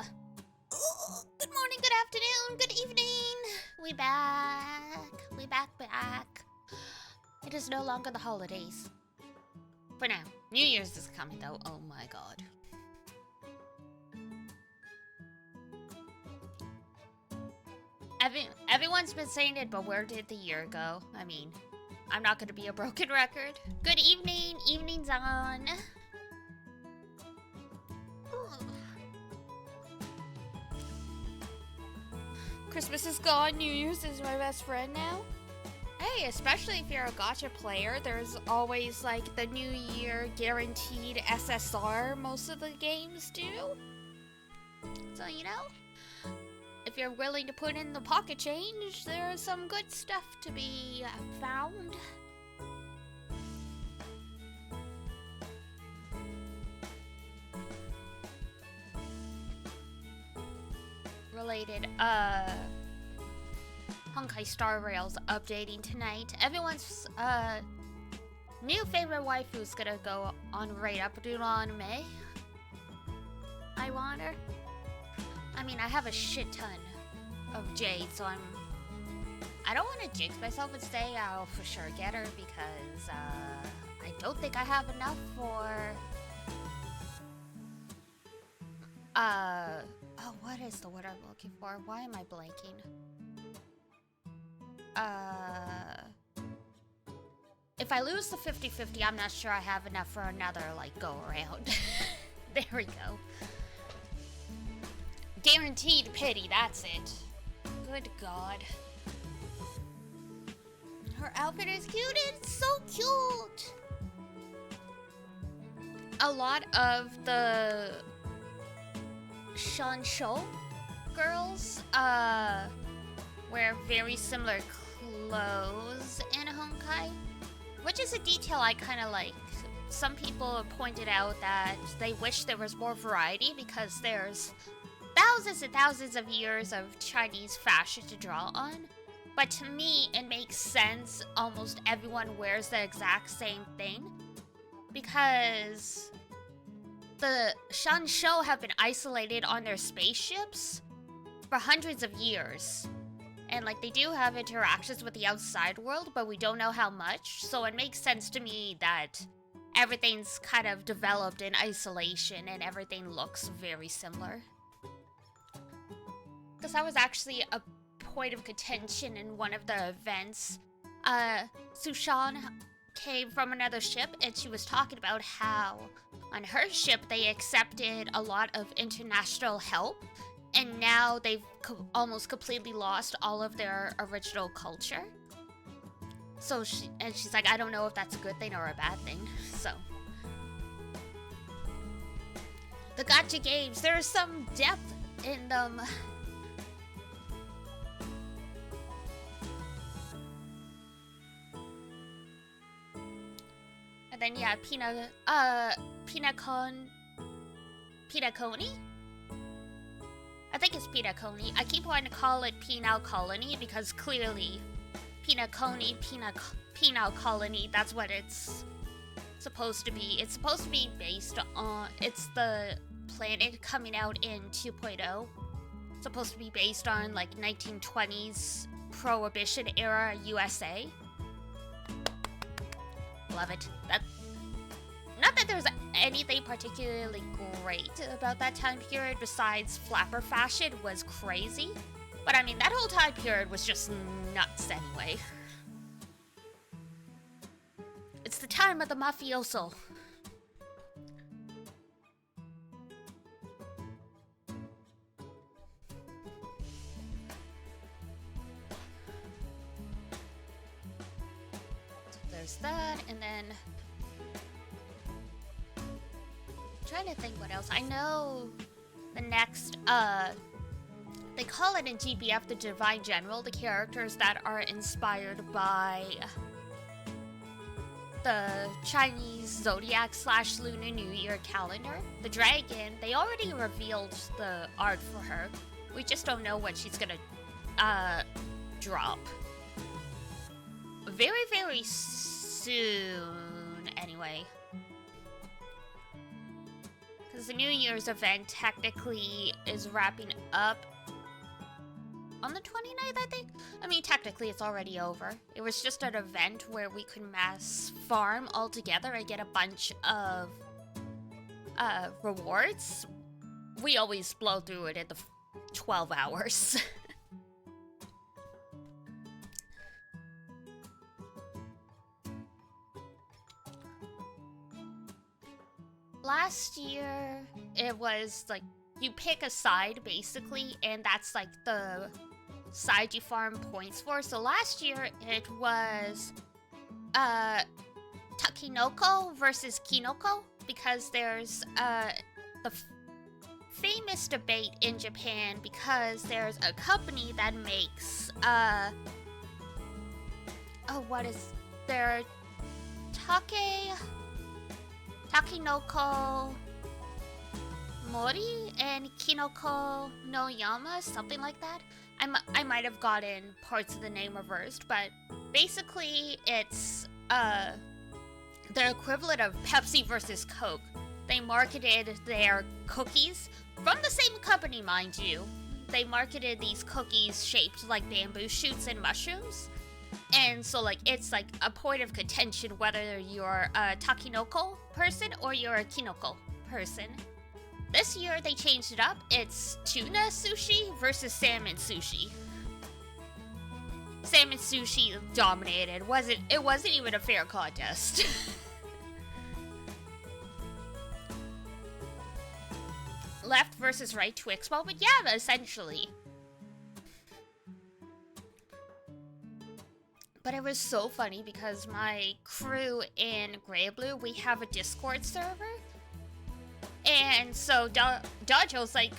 Good morning, good afternoon, good evening. We back. We back. It is no longer the holidays. For now. New Year's is coming though. Oh my god. Everyone's been saying it, but where did the year go? I mean, I'm not gonna be a broken record. Good evening. Evening's on. Christmas is gone. New Year's is my best friend now. Hey, especially if you're a gacha player, there's always like the New Year guaranteed SSR most of the games do. So, you know, if you're willing to put in the pocket change, there's some good stuff to be found. Related, Honkai Star Rail's updating tonight. Everyone's, new favorite waifu's gonna go on right up Deuteronomy. I want her. I mean, I have a shit ton of Jade, so I don't want to jinx myself and say I'll for sure get her because, I don't think I have enough for, oh, what is the word I'm looking for? Why am I blanking? If I lose the 50-50, I'm not sure I have enough for another, like, go around. There we go. Guaranteed pity, that's it. Good god. Her outfit is cute, it's so cute! A lot of the Shansho girls, wear very similar clothes in Honkai, which is a detail I kind of like. Some people pointed out that they wish there was more variety because there's thousands and thousands of years of Chinese fashion to draw on. But to me, it makes sense almost everyone wears the exact same thing because the Shansho have been isolated on their spaceships for hundreds of years. And, like, they do have interactions with the outside world, but we don't know how much. So it makes sense to me that everything's kind of developed in isolation and everything looks very similar. Because that was actually a point of contention in one of the events. Sushan came from another ship and she was talking about how on her ship they accepted a lot of international help. And now they've almost completely lost all of their original culture. So she's like, I don't know if that's a good thing or a bad thing. So the gacha games, there's some depth in them. And then yeah, Pinaconi? I think it's Pinaconi. I keep wanting to call it Penal Colony because clearly Pinaconi, Penal Colony, that's what it's supposed to be. It's supposed to be based on, it's the planet coming out in 2.0. It's supposed to be based on like 1920s Prohibition era USA. Love it. Not that there's anything particularly great about that time period besides flapper fashion was crazy. But I mean, that whole time period was just nuts anyway. It's the time of the mafioso. So there's that, and then trying to think what else. I know the next, they call it in GBF the Divine General, the characters that are inspired by the Chinese Zodiac / Lunar New Year calendar. The dragon, they already revealed the art for her. We just don't know when she's gonna, drop. Very, very soon, anyway. Because the New Year's event technically is wrapping up on the 29th, I think? I mean, technically it's already over. It was just an event where we could mass farm all together and get a bunch of rewards. We always blow through it in the 12 hours. Last year, it was like, you pick a side basically, and that's like the side you farm points for. So last year, it was Takinoko versus Kinoko, because there's the famous debate in Japan, because there's a company that makes what is there, Takinoko Mori and Kinoko no Yama, something like that. I might have gotten parts of the name reversed, but basically it's the equivalent of Pepsi versus Coke. They marketed their cookies from the same company, mind you. They marketed these cookies shaped like bamboo shoots and mushrooms. And so, like, it's like a point of contention whether you're a Takinoko person or you're a Kinoko person. This year, they changed it up. It's tuna sushi versus salmon sushi. Salmon sushi dominated. It wasn't even a fair contest. Left versus right Twix moment? Yeah, essentially. But it was so funny because my crew in Grey Blue, we have a Discord server. And so Dojo's like,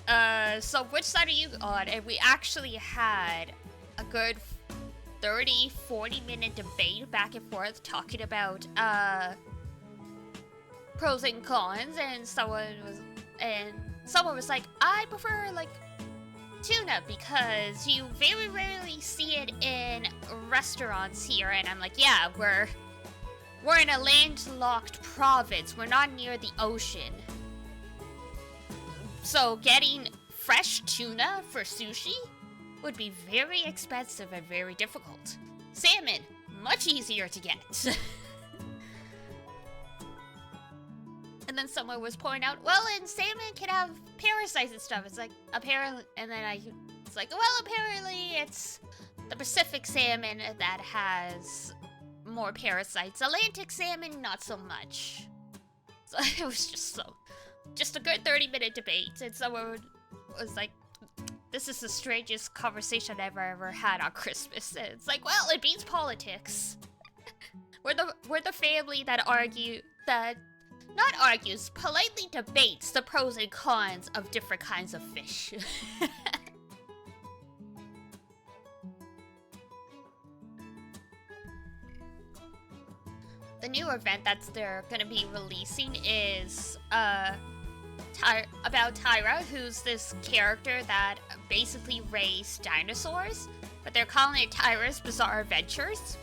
so which side are you on? And we actually had a good 30-40 minute debate back and forth talking about pros and cons, and someone was like, I prefer like tuna because you very rarely see it in restaurants here. And I'm like, yeah, we're in a landlocked province. We're not near the ocean. So getting fresh tuna for sushi would be very expensive and very difficult. Salmon, much easier to get. And then someone was pointing out, well, and salmon can have parasites and stuff. It's like, apparently, and then it's like, well, apparently it's the Pacific salmon that has more parasites. Atlantic salmon, not so much. So it was just a good 30-minute debate, and someone was like, this is the strangest conversation I've ever had on Christmas. And it's like, well, it beats politics. we're the family that politely debates the pros and cons of different kinds of fish. The new event that they're gonna be releasing is about Tyra, who's this character that basically raised dinosaurs, but they're calling it Tyra's Bizarre Adventures.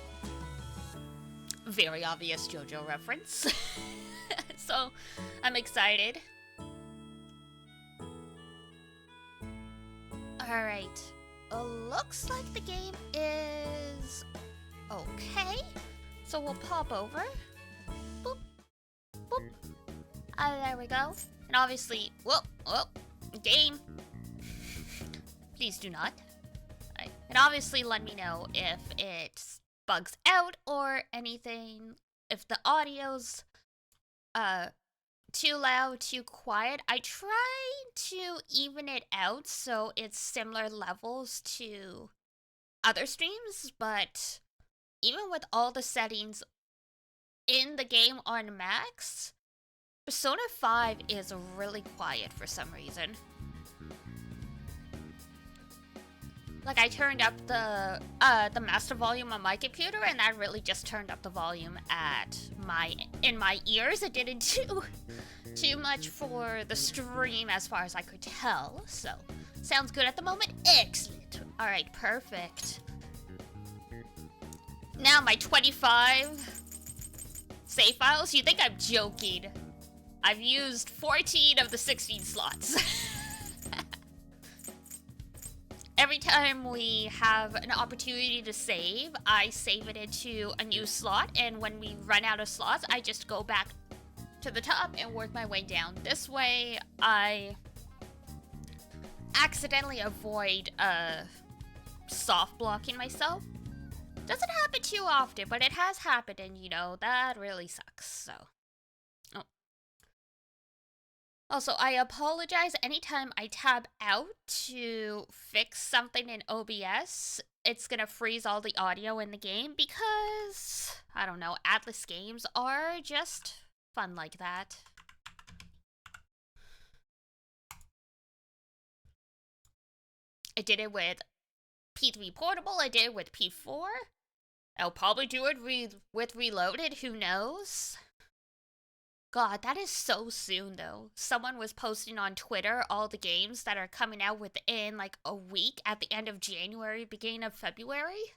Very obvious JoJo reference. So, I'm excited. Alright. Looks like the game is okay. So we'll pop over. Boop. Boop. There we go. And obviously, whoa, game. Please do not. Right. And obviously let me know if it bugs out or anything. If the audio's too loud, too quiet. I try to even it out so it's similar levels to other streams, but even with all the settings in the game on max, Persona 5 is really quiet for some reason. Like, I turned up the master volume on my computer, and that really just turned up the volume in my ears. It didn't do too much for the stream as far as I could tell. So, sounds good at the moment. Excellent. All right, perfect. Now my 25 save files. You think I'm joking? I've used 14 of the 16 slots. Every time we have an opportunity to save, I save it into a new slot, and when we run out of slots, I just go back to the top and work my way down. This way, I accidentally avoid soft blocking myself. Doesn't happen too often, but it has happened, and you know, that really sucks, so. Oh. Also, I apologize anytime I tab out to fix something in OBS. It's gonna freeze all the audio in the game because, I don't know, Atlas games are just fun like that. I did it with P3 Portable, I did it with P4. I'll probably do it with Reloaded, who knows? God, that is so soon, though. Someone was posting on Twitter all the games that are coming out within, like, a week at the end of January, beginning of February.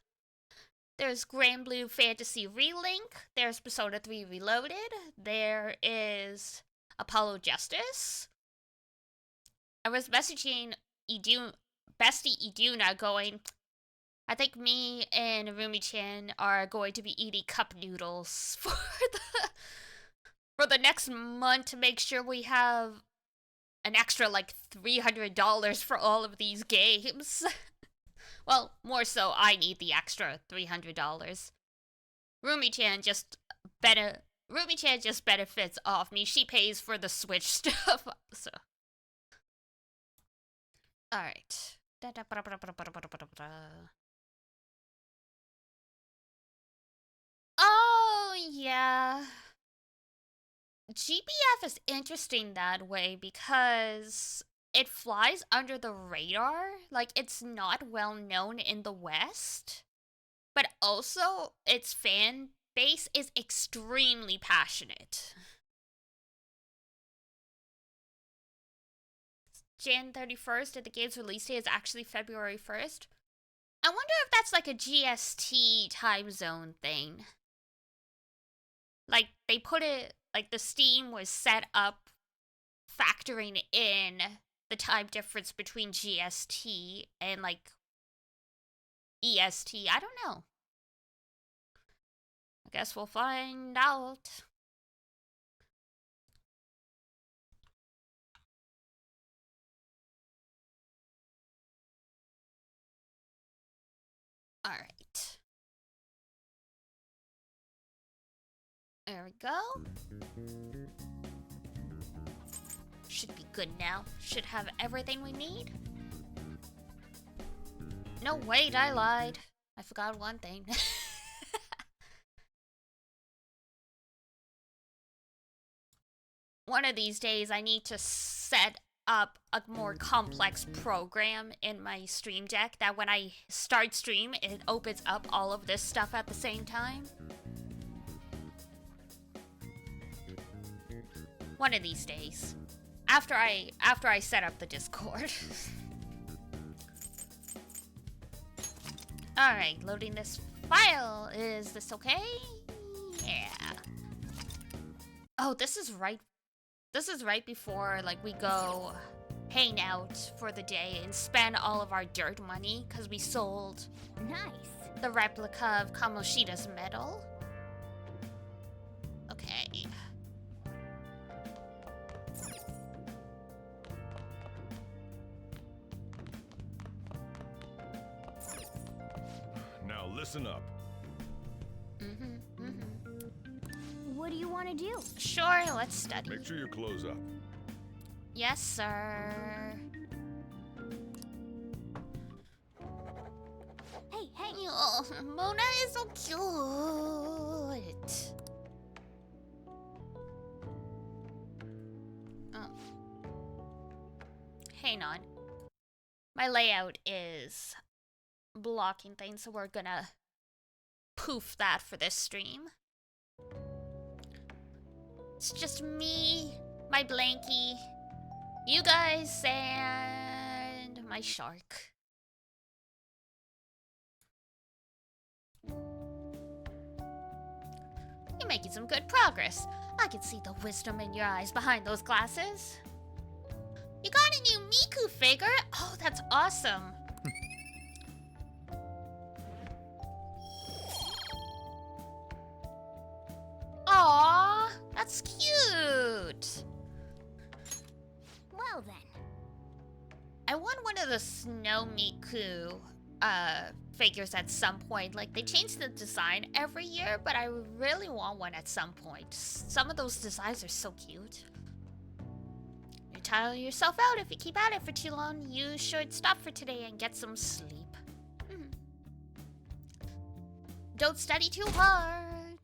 There's Grand Blue Fantasy Relink. There's Persona 3 Reloaded. There is Apollo Justice. I was messaging Bestie Iduna going, I think me and Rumi-chan are going to be eating cup noodles for the next month to make sure we have an extra like $300 for all of these games. Well, more so I need the extra $300. Rumi-chan just benefits off me. She pays for the Switch stuff. So. Alright. Oh, yeah. GBF is interesting that way because it flies under the radar. Like, it's not well known in the West. But also, its fan base is extremely passionate. Jan 31st and the game's release date is actually February 1st. I wonder if that's like a GST time zone thing. Like, they put it, like, the Steam was set up factoring in the time difference between GST and, like, EST. I don't know. I guess we'll find out. Alright. There we go. Should be good now. Should have everything we need. No, wait, I lied. I forgot one thing. One of these days I need to set up a more complex program in my Stream Deck that when I start stream, it opens up all of this stuff at the same time. One of these days. After I set up the Discord. Alright, loading this file. Is this okay? Yeah. Oh, this is right before, like, we go hang out for the day and spend all of our dirt money because we sold the replica of Kamoshida's medal. Okay. Now listen up. What do you want to do? Sure, let's study. Make sure your clothes up. Yes, sir. Hey. Oh, Mona is so cute. Oh. Hang on. My layout is blocking things, so we're gonna poof that for this stream. It's just me, my blankie, you guys, and my shark. You're making some good progress. I can see the wisdom in your eyes behind those glasses. You got a new Miku figure? Oh, that's awesome. Aww, that's cute. Well then. I want one of the Snow Miku figures at some point. Like, they change the design every year, but I really want one at some point. Some of those designs are so cute. You tire yourself out if you keep at it for too long. You should stop for today and get some sleep. Don't study too hard.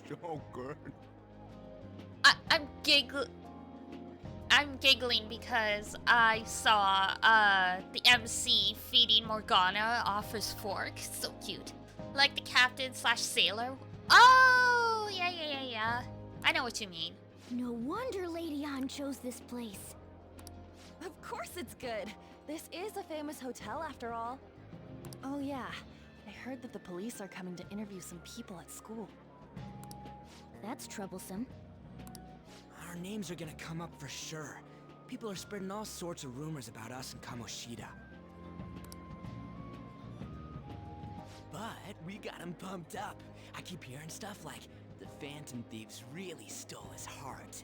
So good. I'm giggling because I saw the MC feeding Morgana off his fork. So cute. Like the captain slash sailor. Oh, yeah. I know what you mean. No wonder Lady Ann chose this place. Of course it's good. This is a famous hotel after all. Oh yeah, I heard that the police are coming to interview some people at school. That's troublesome. Our names are gonna come up for sure. People are spreading all sorts of rumors about us in Kamoshida. But we got him pumped up. I keep hearing stuff like, the Phantom Thieves really stole his heart.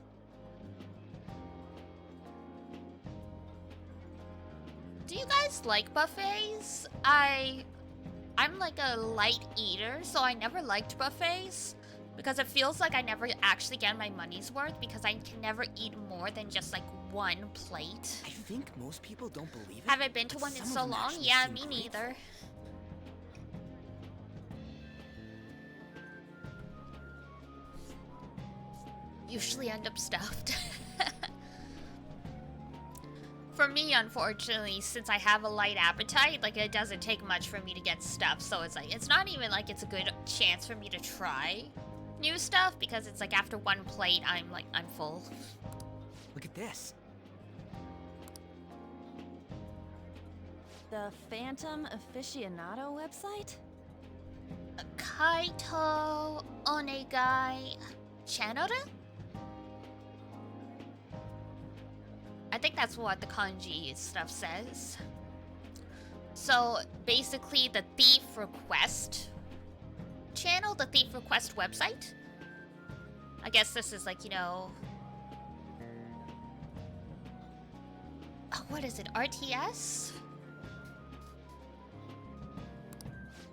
Do you guys like buffets? I'm like a light eater, so I never liked buffets. Because it feels like I never actually get my money's worth because I can never eat more than just like one plate. I think most people don't believe it. Have I been to but one in some of so them long? actually Yeah, seem me grateful. neither. Usually end up stuffed. For me, unfortunately, since I have a light appetite, like it doesn't take much for me to get stuffed. So it's like, it's not even like it's a good chance for me to try new stuff because it's like after one plate, I'm full. Look at this. The Phantom Aficionado website? Kaito Onegai channel? I think that's what the kanji stuff says. So basically the Thief Request channel, the Thief Request website. I guess this is like, you know... Oh, what is it, RTS?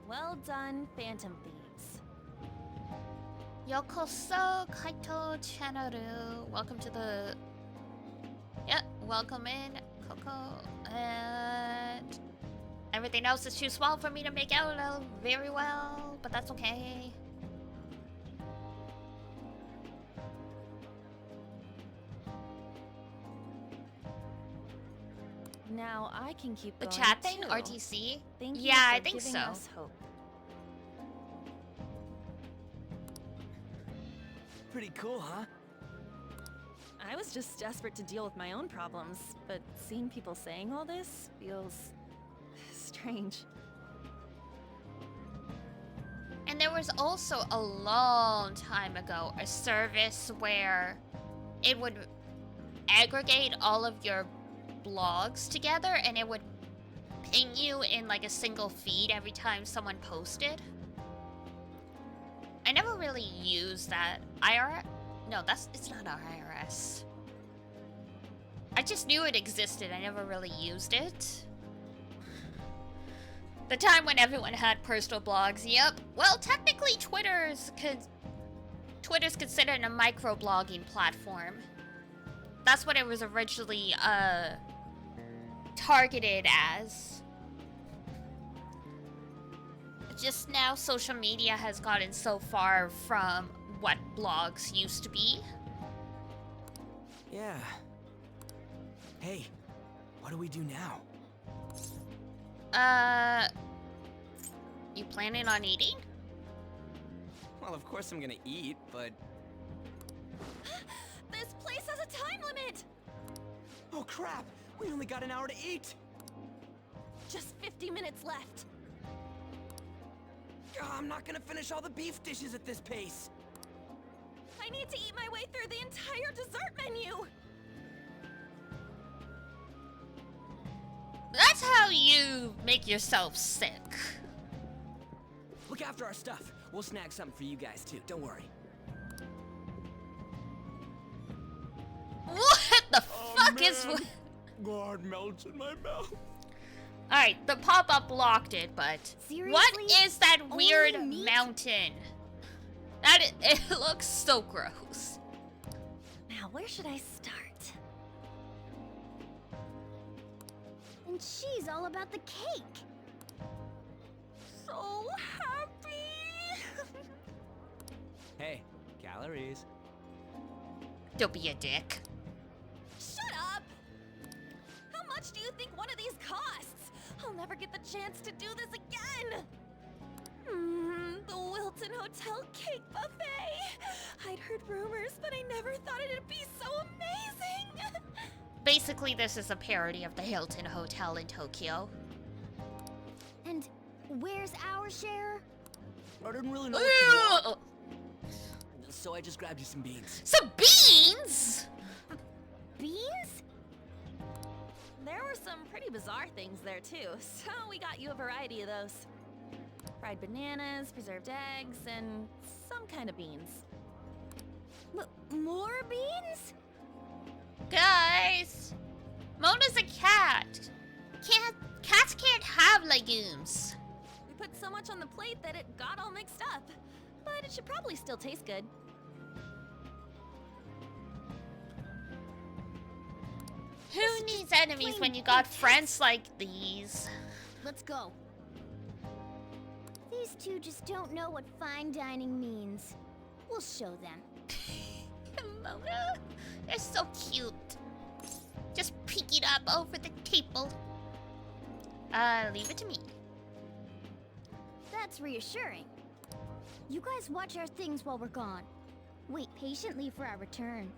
Well done, Phantom Thieves. Yokoso Kaito channel. Welcome to the... Yep, welcome in, Coco, and everything else is too small for me to make out very well, but that's okay. Now I can keep The going chat thing, too. RTC? Thank you Yeah, for I think giving so. us hope. Pretty cool, huh? I was just desperate to deal with my own problems, but seeing people saying all this feels strange. And there was also a long time ago a service where it would aggregate all of your blogs together and it would ping you in like a single feed every time someone posted. I never really used that. No, it's not IRS. I just knew it existed. I never really used it. The time when everyone had personal blogs. Yep. Well, technically, Twitter's considered a microblogging platform. That's what it was originally targeted as. Just now, social media has gotten so far from what blogs used to be. Yeah. Hey, what do we do now? You planning on eating? Well, of course I'm gonna eat, but... This place has a time limit! Oh crap! We only got an hour to eat! few minutes left. I'm not gonna finish all the beef dishes at this pace. I need to eat my way through the entire dessert menu. That's how you make yourself sick. Look after our stuff. We'll snag something for you guys too, don't worry. What the fuck is... God melts in my mouth. Alright, the pop-up blocked it, but... Seriously? What is that Only weird meat? mountain? It looks so gross. Now, where should I start? And she's all about the cake. So happy! Hey, calories. Don't be a dick. Shut up! How much do you think one of these costs? I'll never get the chance to do this again! The Wilton Hotel Cake Buffet! I'd heard rumors, but I never thought it'd be so amazing! Basically, this is a parody of the Hilton Hotel in Tokyo. And where's our share? I didn't really know what you want, Ugh! so I just grabbed you some beans. Some beans? Beans? There were some pretty bizarre things there too, so we got you a variety of those. Fried bananas, preserved eggs, and some kind of beans. More beans? Guys! Mona's a cat. Cats can't have legumes. We put so much on the plate that it got all mixed up. But it should probably still taste good. Who needs enemies when you got friends like these? Let's go. These two just don't know what fine dining means. We'll show them. Mona, they're so cute. Just pick it up over the table. Leave it to me. That's reassuring. You guys watch our things while we're gone. Wait patiently for our return.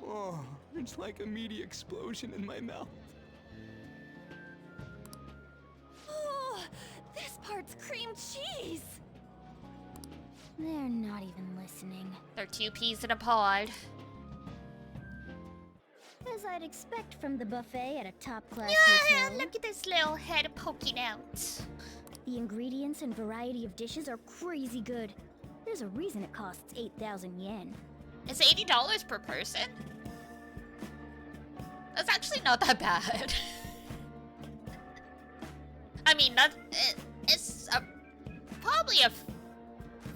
Oh, it's like a meaty explosion in my mouth. Oh, this part's cream cheese! They're not even listening. They're two peas in a pod. As I'd expect from the buffet at a top-class Yeah, hotel. look at this little head poking out. The ingredients and variety of dishes are crazy good. There's a reason it costs 8,000 yen. It's $80 per person? That's actually not that bad. I mean, it's probably a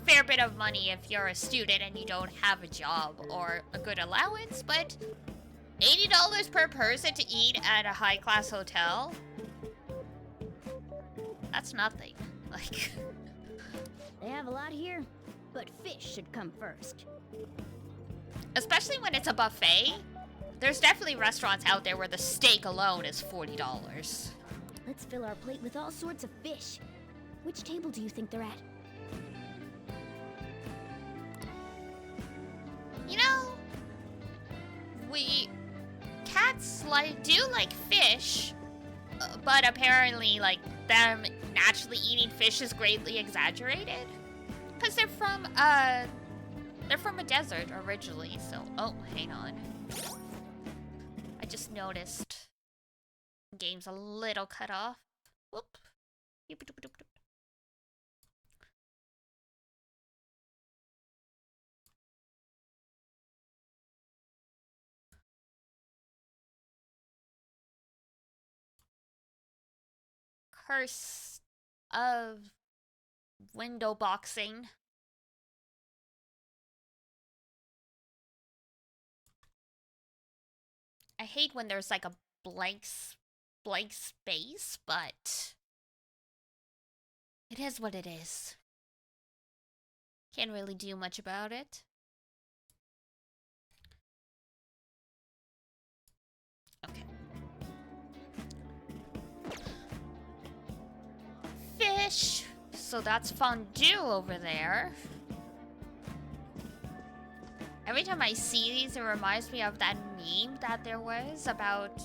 fair bit of money if you're a student and you don't have a job or a good allowance, but $80 per person to eat at a high-class hotel? That's nothing. Like... They have a lot here, but fish should come first. Especially when it's a buffet. There's definitely restaurants out there where the steak alone is $40. Let's fill our plate with all sorts of fish. Which table do you think they're at? You know, cats do like fish, but apparently like them naturally eating fish is greatly exaggerated. Cause they're from a desert originally, so oh, hang on. I just noticed the game's a little cut off. Whoop. Curse of window boxing. I hate when there's like a blank space, but it is what it is. Can't really do much about it. Okay. Fish! So that's fondue over there. Every time I see these, it reminds me of that meme that there was about...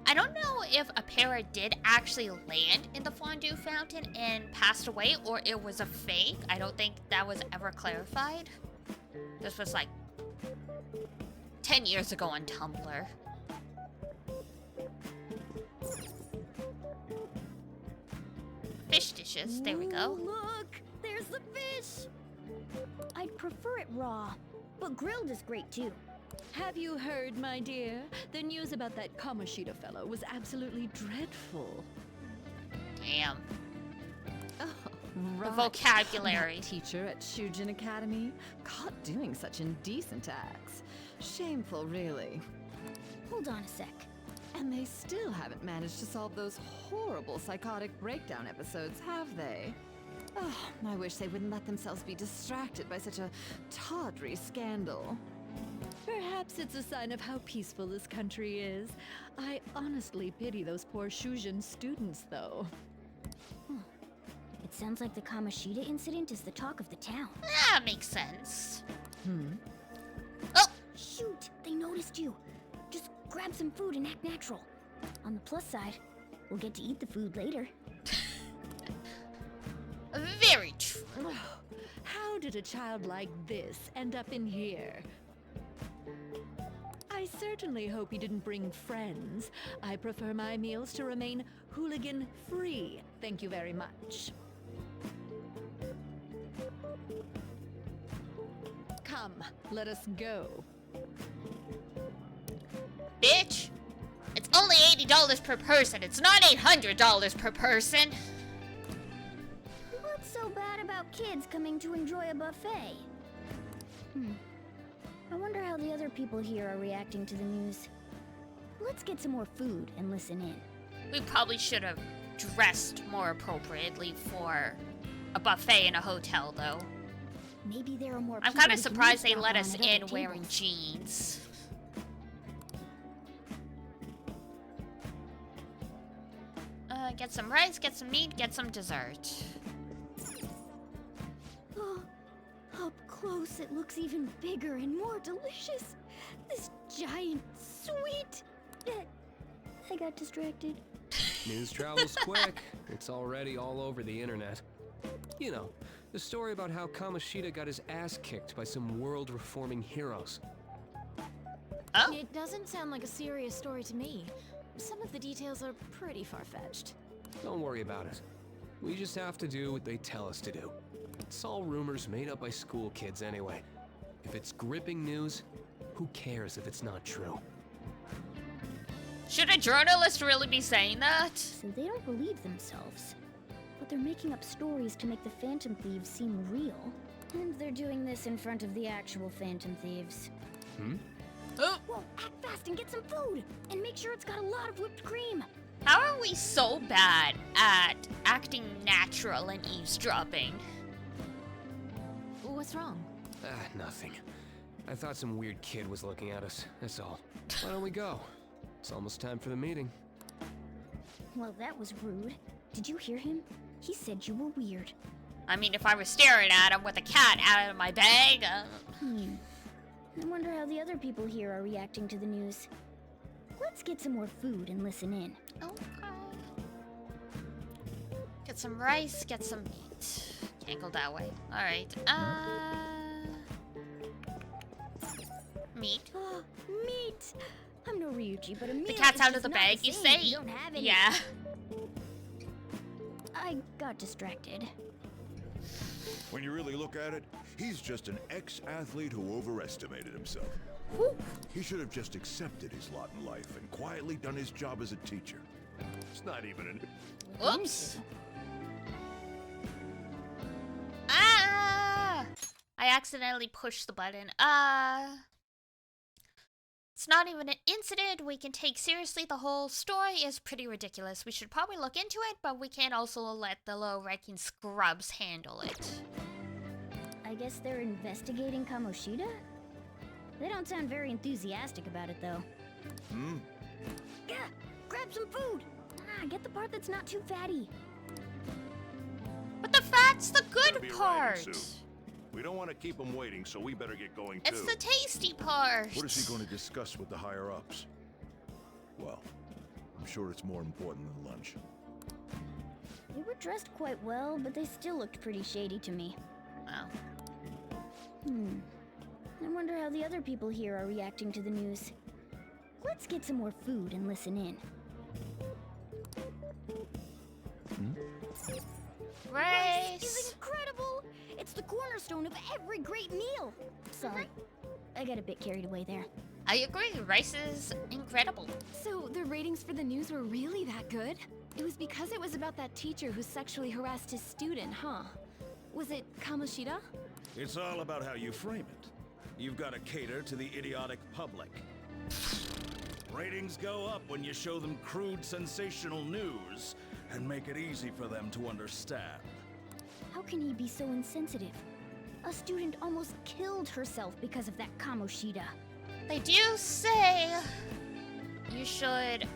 I don't know if a parrot did actually land in the fondue fountain and passed away, or it was a fake. I don't think that was ever clarified. This was like 10 years ago on Tumblr. Fish dishes, there we go. Ooh, look, there's the fish. I'd prefer it raw, but grilled is great too. Have you heard, my dear? The news about that Kamoshida fellow was absolutely dreadful. Damn. Oh, The right. vocabulary. That teacher at Shujin Academy, caught doing such indecent acts. Shameful, really. Hold on a sec. And they still haven't managed to solve those horrible psychotic breakdown episodes, have they? Oh, I wish they wouldn't let themselves be distracted by such a tawdry scandal. Perhaps it's a sign of how peaceful this country is. I honestly pity those poor Shujin students, though. It sounds like the Kamoshida incident is the talk of the town. That makes sense. Oh! Shoot! They noticed you. Just grab some food and act natural. On the plus side, we'll get to eat the food later. Very true. How did a child like this end up in here? I certainly hope he didn't bring friends. I prefer my meals to remain hooligan-free. Thank you very much. Come, let us go. Bitch! It's only $80 per person. It's not $800 per person. What's so bad about kids coming to enjoy a buffet? I wonder how the other people here are reacting to the news. Let's get some more food and listen in. We probably should have dressed more appropriately for a buffet in a hotel, though. Maybe there are more I'm people kind of we can surprised they eavesdrop let on us at other in wearing tables. jeans. Get some rice, get some meat, get some dessert. Oh, up close it looks even bigger and more delicious. This giant sweet. I got distracted. News travels quick. It's already all over the internet. You know, the story about how Kamoshida got his ass kicked by some world-reforming heroes. Oh, It doesn't sound like a serious story to me. Some of the details are pretty far-fetched. Don't worry about it. We just have to do what they tell us to do. It's all rumors made up by school kids anyway. If it's gripping news, who cares if it's not true? should a journalist really be saying that? So they don't believe themselves. But they're making up stories to make the Phantom Thieves seem real. And they're doing this in front of the actual Phantom Thieves. Oh, Whoa, act fast and get some food! And make sure it's got a lot of whipped cream! how are we so bad at acting natural and eavesdropping? What's wrong? Nothing. I thought some weird kid was looking at us, that's all. Why don't we go? It's almost time for the meeting. Well, that was rude. Did you hear him? He said you were weird. I mean, if I was staring at him with a cat out of my bag, I wonder how the other people here are reacting to the news. Let's get some more food and listen in. Okay. Get some rice, get some meat. Can't go that way. Alright, meat. Oh, meat! I'm no Ryuji, but a meal The cat's is out of just the not bag, the you same say? if you don't have any. Yeah. I got distracted. When you really look at it, he's just an ex-athlete who overestimated himself. He should have just accepted his lot in life and quietly done his job as a teacher. It's not even an... Oops. Ah! I accidentally pushed the button. It's not even an incident we can take seriously. The whole story is pretty ridiculous. We should probably look into it, but we can't also let the low-ranking scrubs handle it. I guess they're investigating Kamoshida? They don't sound very enthusiastic about it, though. Yeah, grab some food! Get the part that's not too fatty. But the fat's the Gonna good be part. arriving soon. We don't want to keep him waiting, so we better get going too. It's the tasty part. What is he going to discuss with the higher-ups? Well, I'm sure it's more important than lunch. They were dressed quite well, but they still looked pretty shady to me. Oh. I wonder how the other people here are reacting to the news. Let's get some more food and listen in. Rice! Is incredible! It's the cornerstone of every great meal! Sorry, I got a bit carried away there. I agree, rice is incredible. So the ratings for the news were really that good? It was because it was about that teacher who sexually harassed his student, huh? Was it Kamoshida? It's all about how you frame it. You've got to cater to the idiotic public. Ratings go up when you show them crude, sensational news and make it easy for them to understand. How can he be so insensitive? A student almost killed herself because of that Kamoshida. They do say you should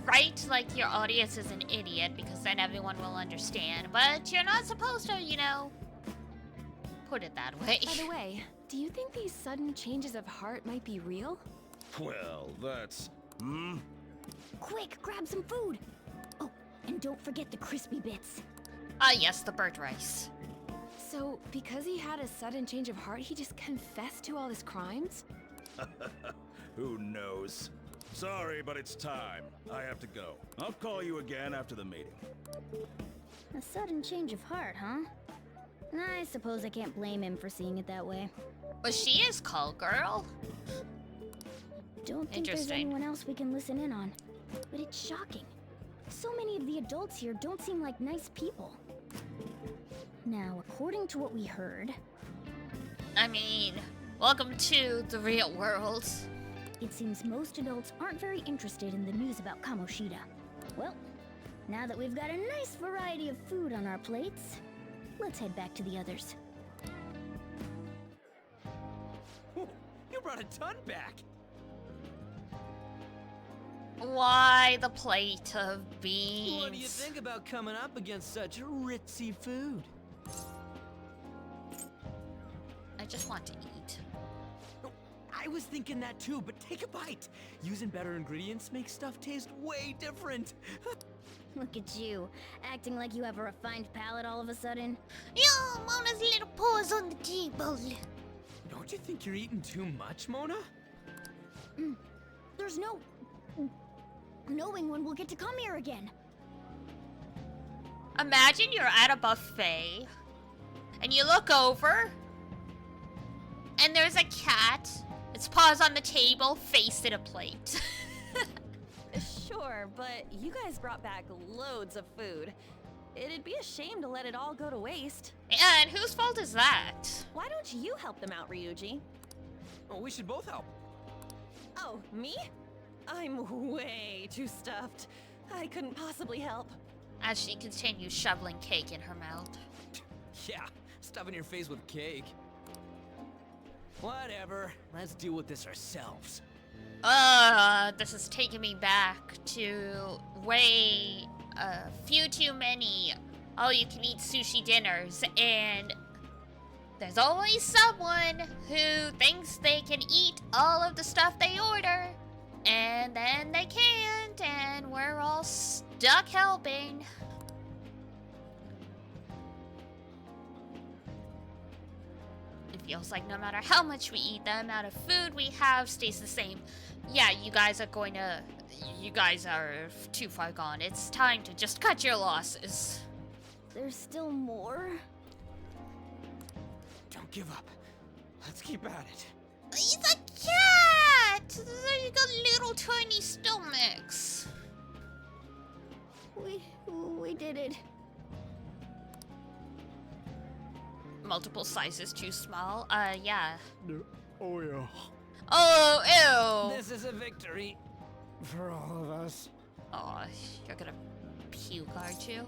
write like your audience is an idiot because then everyone will understand, but you're not supposed to, you know, put it that way. By the way, do you think these sudden changes of heart might be real? Well, that's... Quick, grab some food! Oh, and don't forget the crispy bits. Ah, yes, the bird rice. So, because he had a sudden change of heart, he just confessed to all his crimes? Who knows? Sorry, but it's time. I have to go. I'll call you again after the meeting. A sudden change of heart, huh? I suppose I can't blame him for seeing it that way. But she is call girl. Don't think there's Interesting. anyone else we can listen in on. But it's shocking. So many of the adults here don't seem like nice people. Now, according to what we heard, I mean, welcome to the real world. it seems most adults aren't very interested in the news about Kamoshida. Well, now that we've got a nice variety of food on our plates, let's head back to the others. You brought a ton back. Why the plate of beans? What do you think about coming up against such ritzy food? I just want to eat. I was thinking that too, but take a bite. Using better ingredients makes stuff taste way different. Look at you, acting like you have a refined palate all of a sudden. Yeah, Mona's little paws on the table. Don't you think you're eating too much, Mona? There's no knowing when we'll get to come here again. Imagine you're at a buffet and you look over and there's a cat. Its paws on the table, face in a plate. Sure, but you guys brought back loads of food. It'd be a shame to let it all go to waste. And whose fault is that? Why don't you help them out, Ryuji? Oh, we should both help. Oh, me? I'm way too stuffed. I couldn't possibly help. As she continues shoveling cake in her mouth. Yeah, stuffing your face with cake. Whatever, let's deal with this ourselves. This is taking me back to way few too many all-you-can-eat sushi dinners, and there's always someone who thinks they can eat all of the stuff they order, and then they can't, and we're all stuck helping. It feels like no matter how much we eat, the amount of food we have stays the same. Yeah, you guys are too far gone. It's time to just cut your losses. There's still more? Don't give up. Let's keep at it. He's a cat! They got little tiny stomachs. We did it. Multiple sizes too small? Yeah. Oh, yeah. Oh, ew! This is a victory for all of us. Oh, you're gonna puke, aren't you?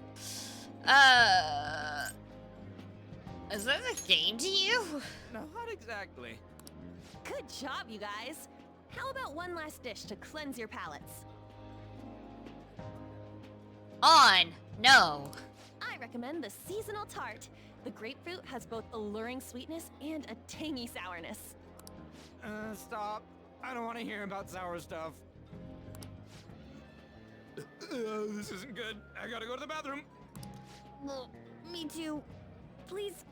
Is this a game to you? Not exactly. Good job, you guys. How about one last dish to cleanse your palates? On! No. I recommend the seasonal tart. The grapefruit has both alluring sweetness and a tangy sourness. Stop. I don't want to hear about sour stuff. This isn't good. I gotta go to the bathroom. Well, me too. Please,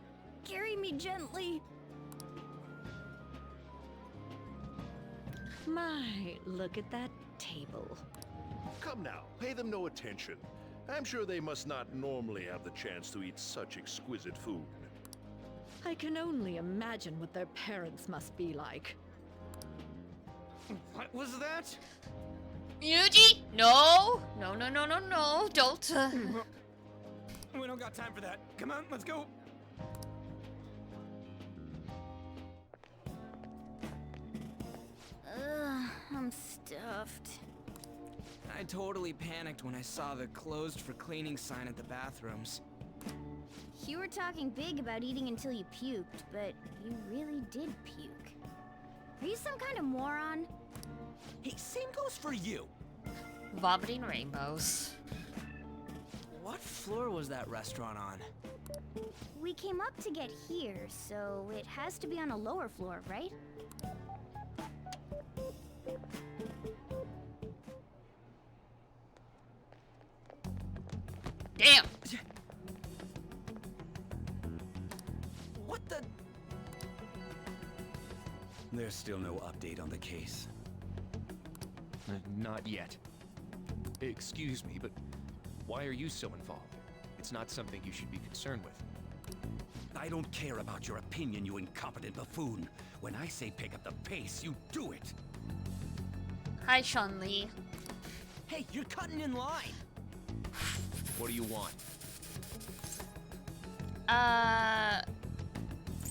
carry me gently. My, look at that table. Come now, pay them no attention. I'm sure they must not normally have the chance to eat such exquisite food. I can only imagine what their parents must be like. What was that? Yuji, no, no, no, no, no, no, don't. We don't got time for that. Come on, let's go. Ugh, I'm stuffed. I totally panicked when I saw the closed for cleaning sign at the bathrooms. You were talking big about eating until you puked, but you really did puke. Are you some kind of moron? Hey, same goes for you. Vomiting rainbows. What floor was that restaurant on? We came up to get here, so it has to be on a lower floor, right? Damn. What the? There's still no update on the case. Not yet. Excuse me, but why are you so involved? It's not something you should be concerned with. I don't care about your opinion, you incompetent buffoon. When I say pick up the pace, you do it. Hi, Sean Lee. Hey, you're cutting in line. What do you want?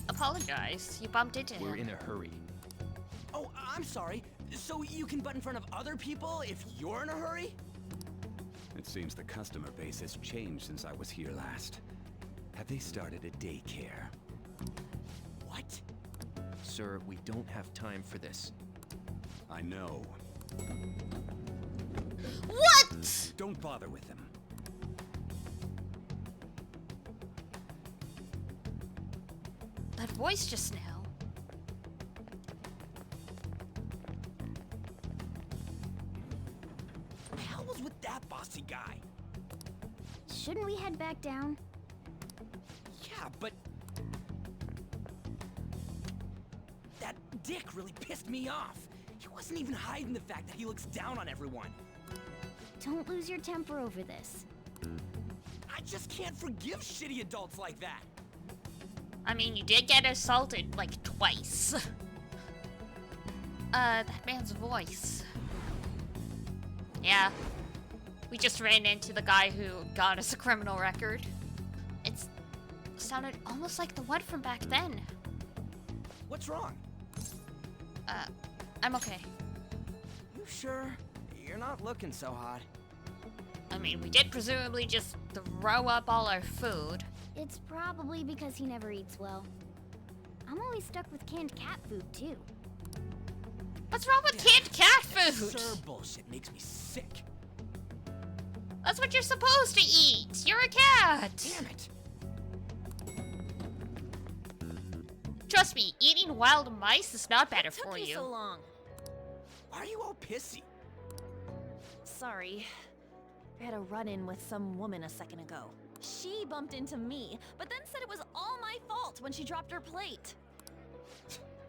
Apologize. You bumped into him. We're in a hurry. Oh, I'm sorry. So you can butt in front of other people if you're in a hurry? It seems the customer base has changed since I was here last. Have they started a daycare? What? Sir, we don't have time for this. I know. What? Don't bother with them. That voice just now. What the hell was with that bossy guy? Shouldn't we head back down? Yeah, but... that dick really pissed me off. He wasn't even hiding the fact that he looks down on everyone. Don't lose your temper over this. I just can't forgive shitty adults like that. I mean, you did get assaulted like twice. That man's voice. Yeah. We just ran into the guy who got us a criminal record. It sounded almost like the one from back then. What's wrong? I'm okay. You sure? You're not looking so hot. I mean, we did presumably just throw up all our food. It's probably because he never eats well. I'm always stuck with canned cat food, too. What's wrong with canned cat food? Sir bullshit makes me sick. That's what you're supposed to eat. You're a cat. Damn it. Trust me, eating wild mice is not better Took for you you. so long. Why are you all pissy? Sorry. I had a run-in with some woman a second ago. She bumped into me, but then said it was all my fault when she dropped her plate.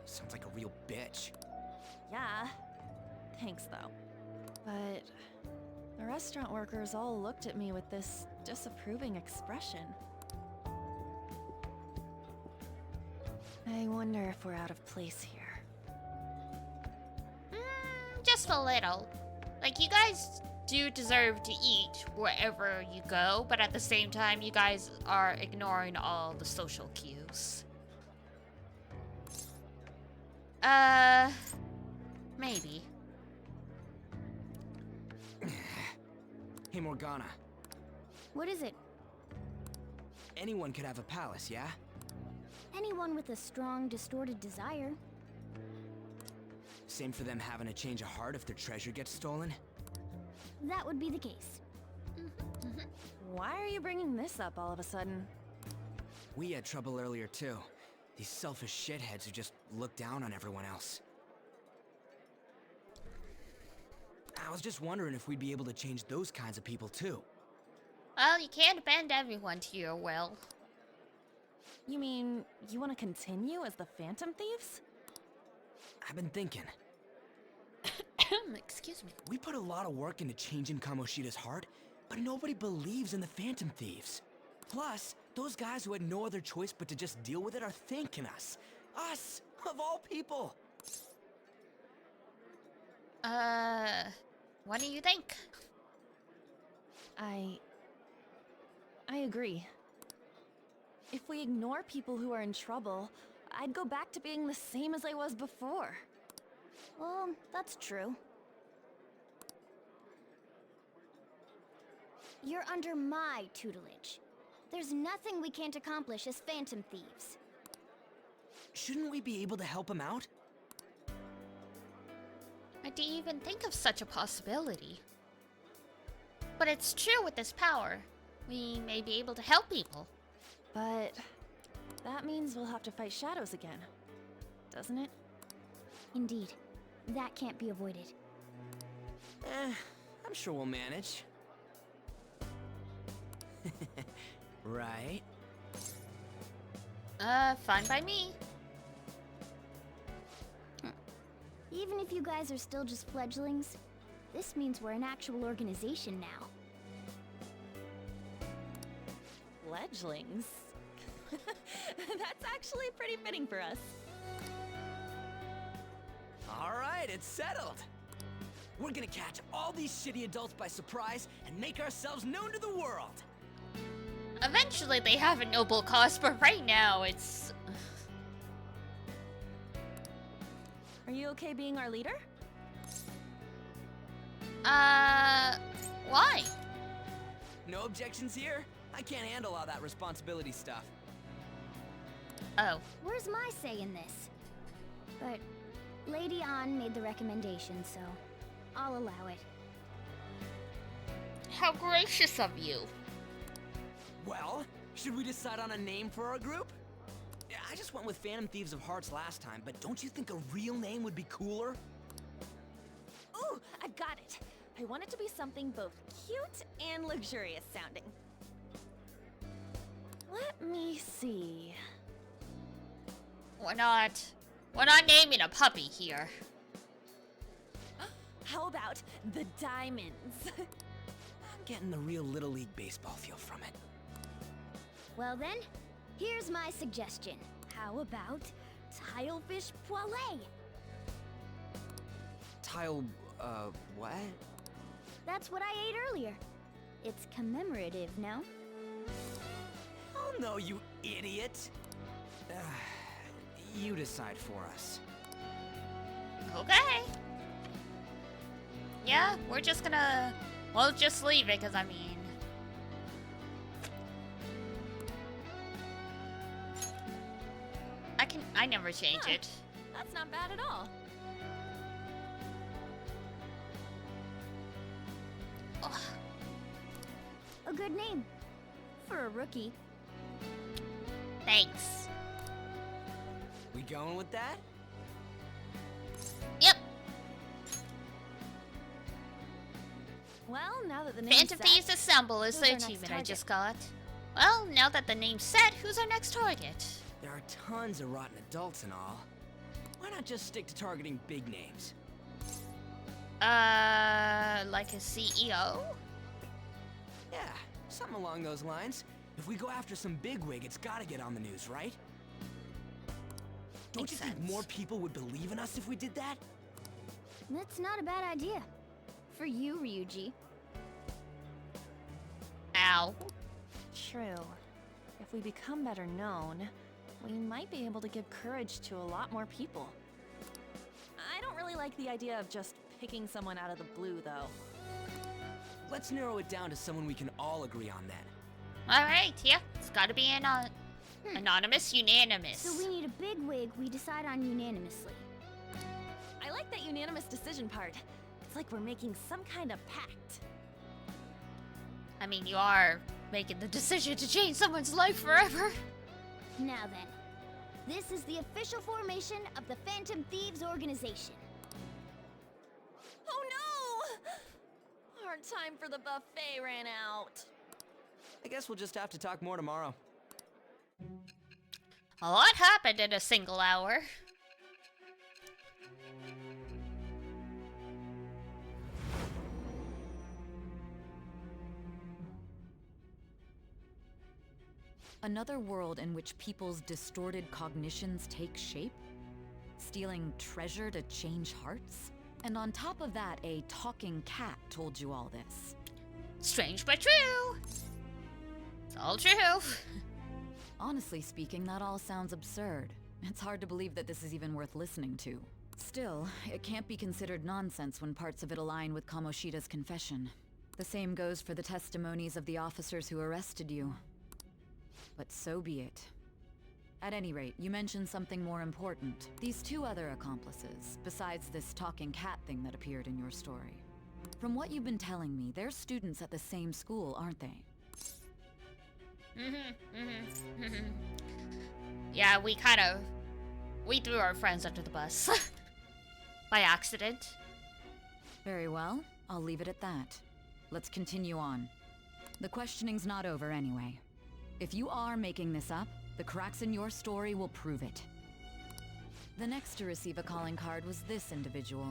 Sounds like a real bitch. Yeah. Thanks, though. But the restaurant workers all looked at me with this disapproving expression. I wonder if we're out of place here. Just a little. Like, you guys do deserve to eat wherever you go, but at the same time, you guys are ignoring all the social cues. Maybe. Hey, Morgana. What is it? Anyone could have a palace, yeah? Anyone with a strong, distorted desire. Same for them having a change of heart if their treasure gets stolen? That would be the case. Why are you bringing this up all of a sudden? We had trouble earlier, too. These selfish shitheads who just look down on everyone else. I was just wondering if we'd be able to change those kinds of people too. Well, you can't bend everyone to your will. You mean, you want to continue as the Phantom Thieves? I've been thinking. Excuse me. We put a lot of work into changing Kamoshida's heart, but nobody believes in the Phantom Thieves. Plus, those guys who had no other choice but to just deal with it are thanking us. Us, of all people. What do you think? I agree. If we ignore people who are in trouble, I'd go back to being the same as I was before. Well, that's true. You're under my tutelage. There's nothing we can't accomplish as Phantom Thieves. Shouldn't we be able to help him out? I didn't even think of such a possibility. But it's true with this power. We may be able to help people. But that means we'll have to fight shadows again, doesn't it? Indeed. That can't be avoided. I'm sure we'll manage. Right? Fine by me. Even if you guys are still just fledglings, this means we're an actual organization now. Fledglings? That's actually pretty fitting for us. Alright, it's settled. We're gonna catch all these shitty adults by surprise and make ourselves known to the world. Eventually they have a noble cause, but right now it's... Are you okay being our leader? Why? No objections here? I can't handle all that responsibility stuff. Oh. Where's my say in this? But Lady An made the recommendation, so I'll allow it. How gracious of you. Well, should we decide on a name for our group? Yeah, I just went with Phantom Thieves of Hearts last time, but don't you think a real name would be cooler? Ooh, I've got it. I want it to be something both cute and luxurious sounding. Let me see. We're not naming a puppy here. How about the Diamonds? I'm getting the real Little League Baseball feel from it. Well then, here's my suggestion. How about Tilefish Poêlée? What? That's what I ate earlier. It's commemorative, no? Oh no, you idiot! You decide for us. Okay. Yeah, we're just gonna... We'll just leave it, because I mean... I never change it. That's not bad at all. Ugh. A good name. For a rookie. Thanks. We going with that? Yep. Well, now that the name's Phantom set, Thieves Assemble is who's the our next achievement I target? just got. Well, now that the name's set, who's our next target? There are tons of rotten adults and all. Why not just stick to targeting big names? Like a CEO? Yeah, something along those lines. If we go after some bigwig, it's gotta get on the news, right? Don't Makes you think sense. more people would believe in us if we did that? That's not a bad idea. For you, Ryuji. Ow. True. If we become better known, we might be able to give courage to a lot more people. I don't really like the idea of just picking someone out of the blue, though. Let's narrow it down to someone we can all agree on then. Alright, yeah. It's gotta be anonymous, unanimous. So we need a big wig we decide on unanimously. I like that unanimous decision part. It's like we're making some kind of pact. I mean, you are making the decision to change someone's life forever. Now then, this is the official formation of the Phantom Thieves organization. Oh no! time for the buffet ran out. I guess we'll just have to talk more tomorrow. A lot happened in a single hour. Another world in which people's distorted cognitions take shape? Stealing treasure to change hearts? And on top of that, a talking cat told you all this. Strange but true. It's all true. Honestly speaking, that all sounds absurd. It's hard to believe that this is even worth listening to. Still, it can't be considered nonsense when parts of it align with Kamoshida's confession. The same goes for the testimonies of the officers who arrested you. But so be it. At any rate, you mentioned something more important. These two other accomplices, besides this talking cat thing that appeared in your story. From what you've been telling me, they're students at the same school, aren't they? Yeah, we threw our friends under the bus. By accident. Very well, I'll leave it at that. Let's continue on. The questioning's not over anyway. If you are making this up, the cracks in your story will prove it. The next to receive a calling card was this individual.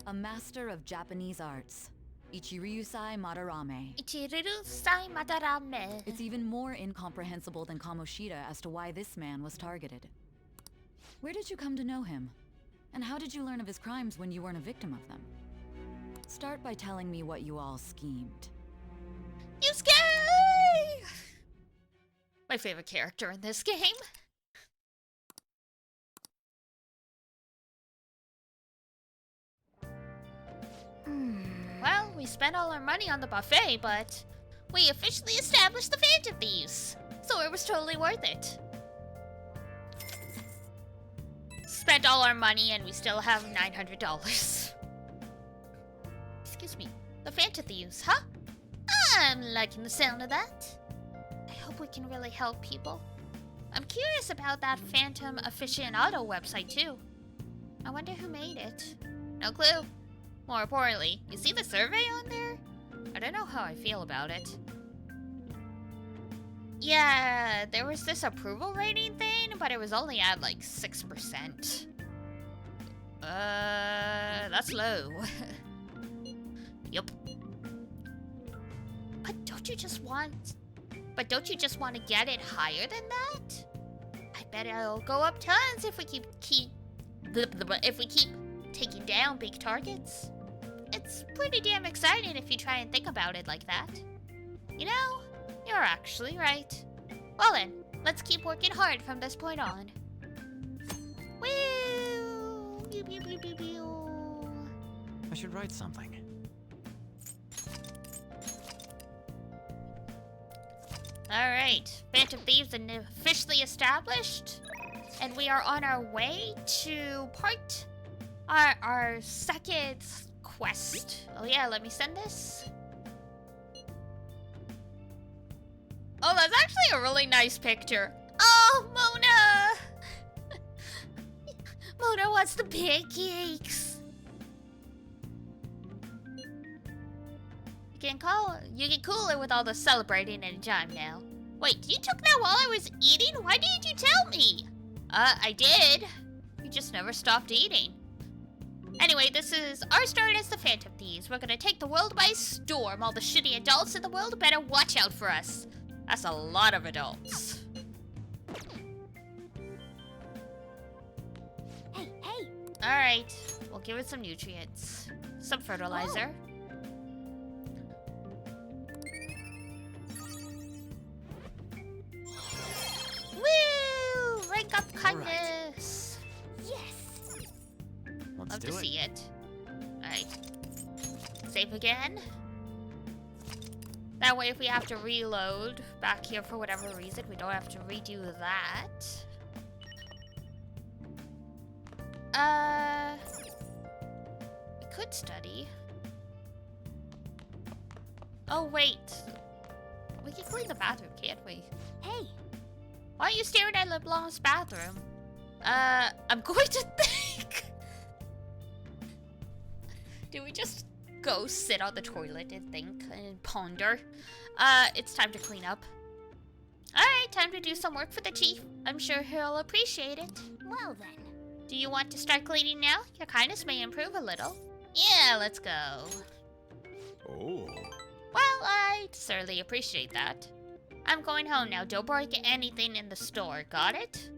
A master of Japanese arts, Ichiryusai Madarame. Ichiryusai Madarame. It's even more incomprehensible than Kamoshida as to why this man was targeted. Where did you come to know him? And how did you learn of his crimes when you weren't a victim of them? Start by telling me what you all schemed. Yusuke! My favorite character in this game. Well, we spent all our money on the buffet, but we officially established the Phantom Thieves, so it was totally worth it. Spent all our money and we still have $900. Excuse me, the Phantom Thieves, huh? I'm liking the sound of that. I hope we can really help people. I'm curious about that Phantom Aficionado website too. I wonder who made it. No clue. More importantly, you see the survey on there? I don't know how I feel about it. Yeah, there was this approval rating thing, but it was only at like 6%. That's low. Yup. But don't you just want to get it higher than that? I bet it'll go up tons if we keep taking down big targets. It's pretty damn exciting if you try and think about it like that. You know, you're actually right. Well then, let's keep working hard from this point on. Woo! Pew, pew, pew, pew, pew. I should write something. Alright, Phantom Thieves are officially established. And we are on our way to our second quest. Oh yeah, let me send this. Oh, that's actually a really nice picture. Oh, Mona! Mona wants the pancakes. You can cool it with all the celebrating anytime now. Wait, you took that while I was eating? Why didn't you tell me? I did. You just never stopped eating. Anyway, this is our start as the Phantom Thieves. We're gonna take the world by storm. All the shitty adults in the world better watch out for us. That's a lot of adults. Hey, hey! Alright, we'll give it some nutrients. Some fertilizer. Woo! Rank up kindness! Yes! Let's Love do to it. see it. Alright. Save again. That way if we have to reload back here for whatever reason, we don't have to redo that. We could study. Oh wait. We can clean the bathroom, can't we? Hey! Why are you staring at LeBlanc's bathroom? I'm going to think. Do we just go sit on the toilet and think and ponder? It's time to clean up. Alright, time to do some work for the chief. I'm sure he'll appreciate it. Well then. Do you want to start cleaning now? Your kindness may improve a little. Yeah, let's go. Oh. Well, I certainly appreciate that. I'm going home now. Don't break anything in the store. Got it?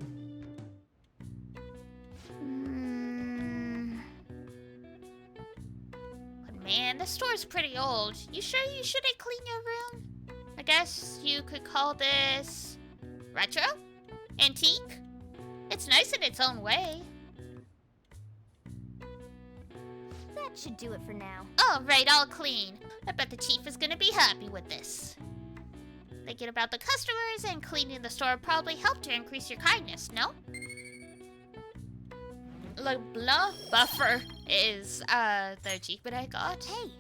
But man, the store's pretty old. You sure you shouldn't clean your room? I guess you could call this retro? Antique? It's nice in its own way. That should do it for now. Alright, all clean. I bet the chief is gonna be happy with this. Thinking about the customers and cleaning the store probably helped to increase your kindness, no? LeBlanc Buffer is, the achievement I got. Hey!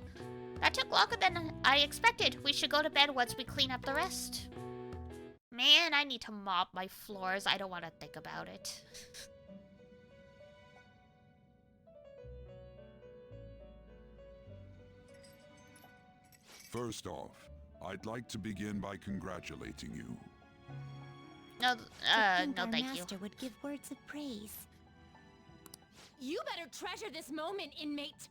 That took longer than I expected. We should go to bed once we clean up the rest. Man, I need to mop my floors. I don't want to think about it. First off, I'd like to begin by congratulating you. No, To think no our thank you. master would give words of praise. You better treasure this moment, inmate.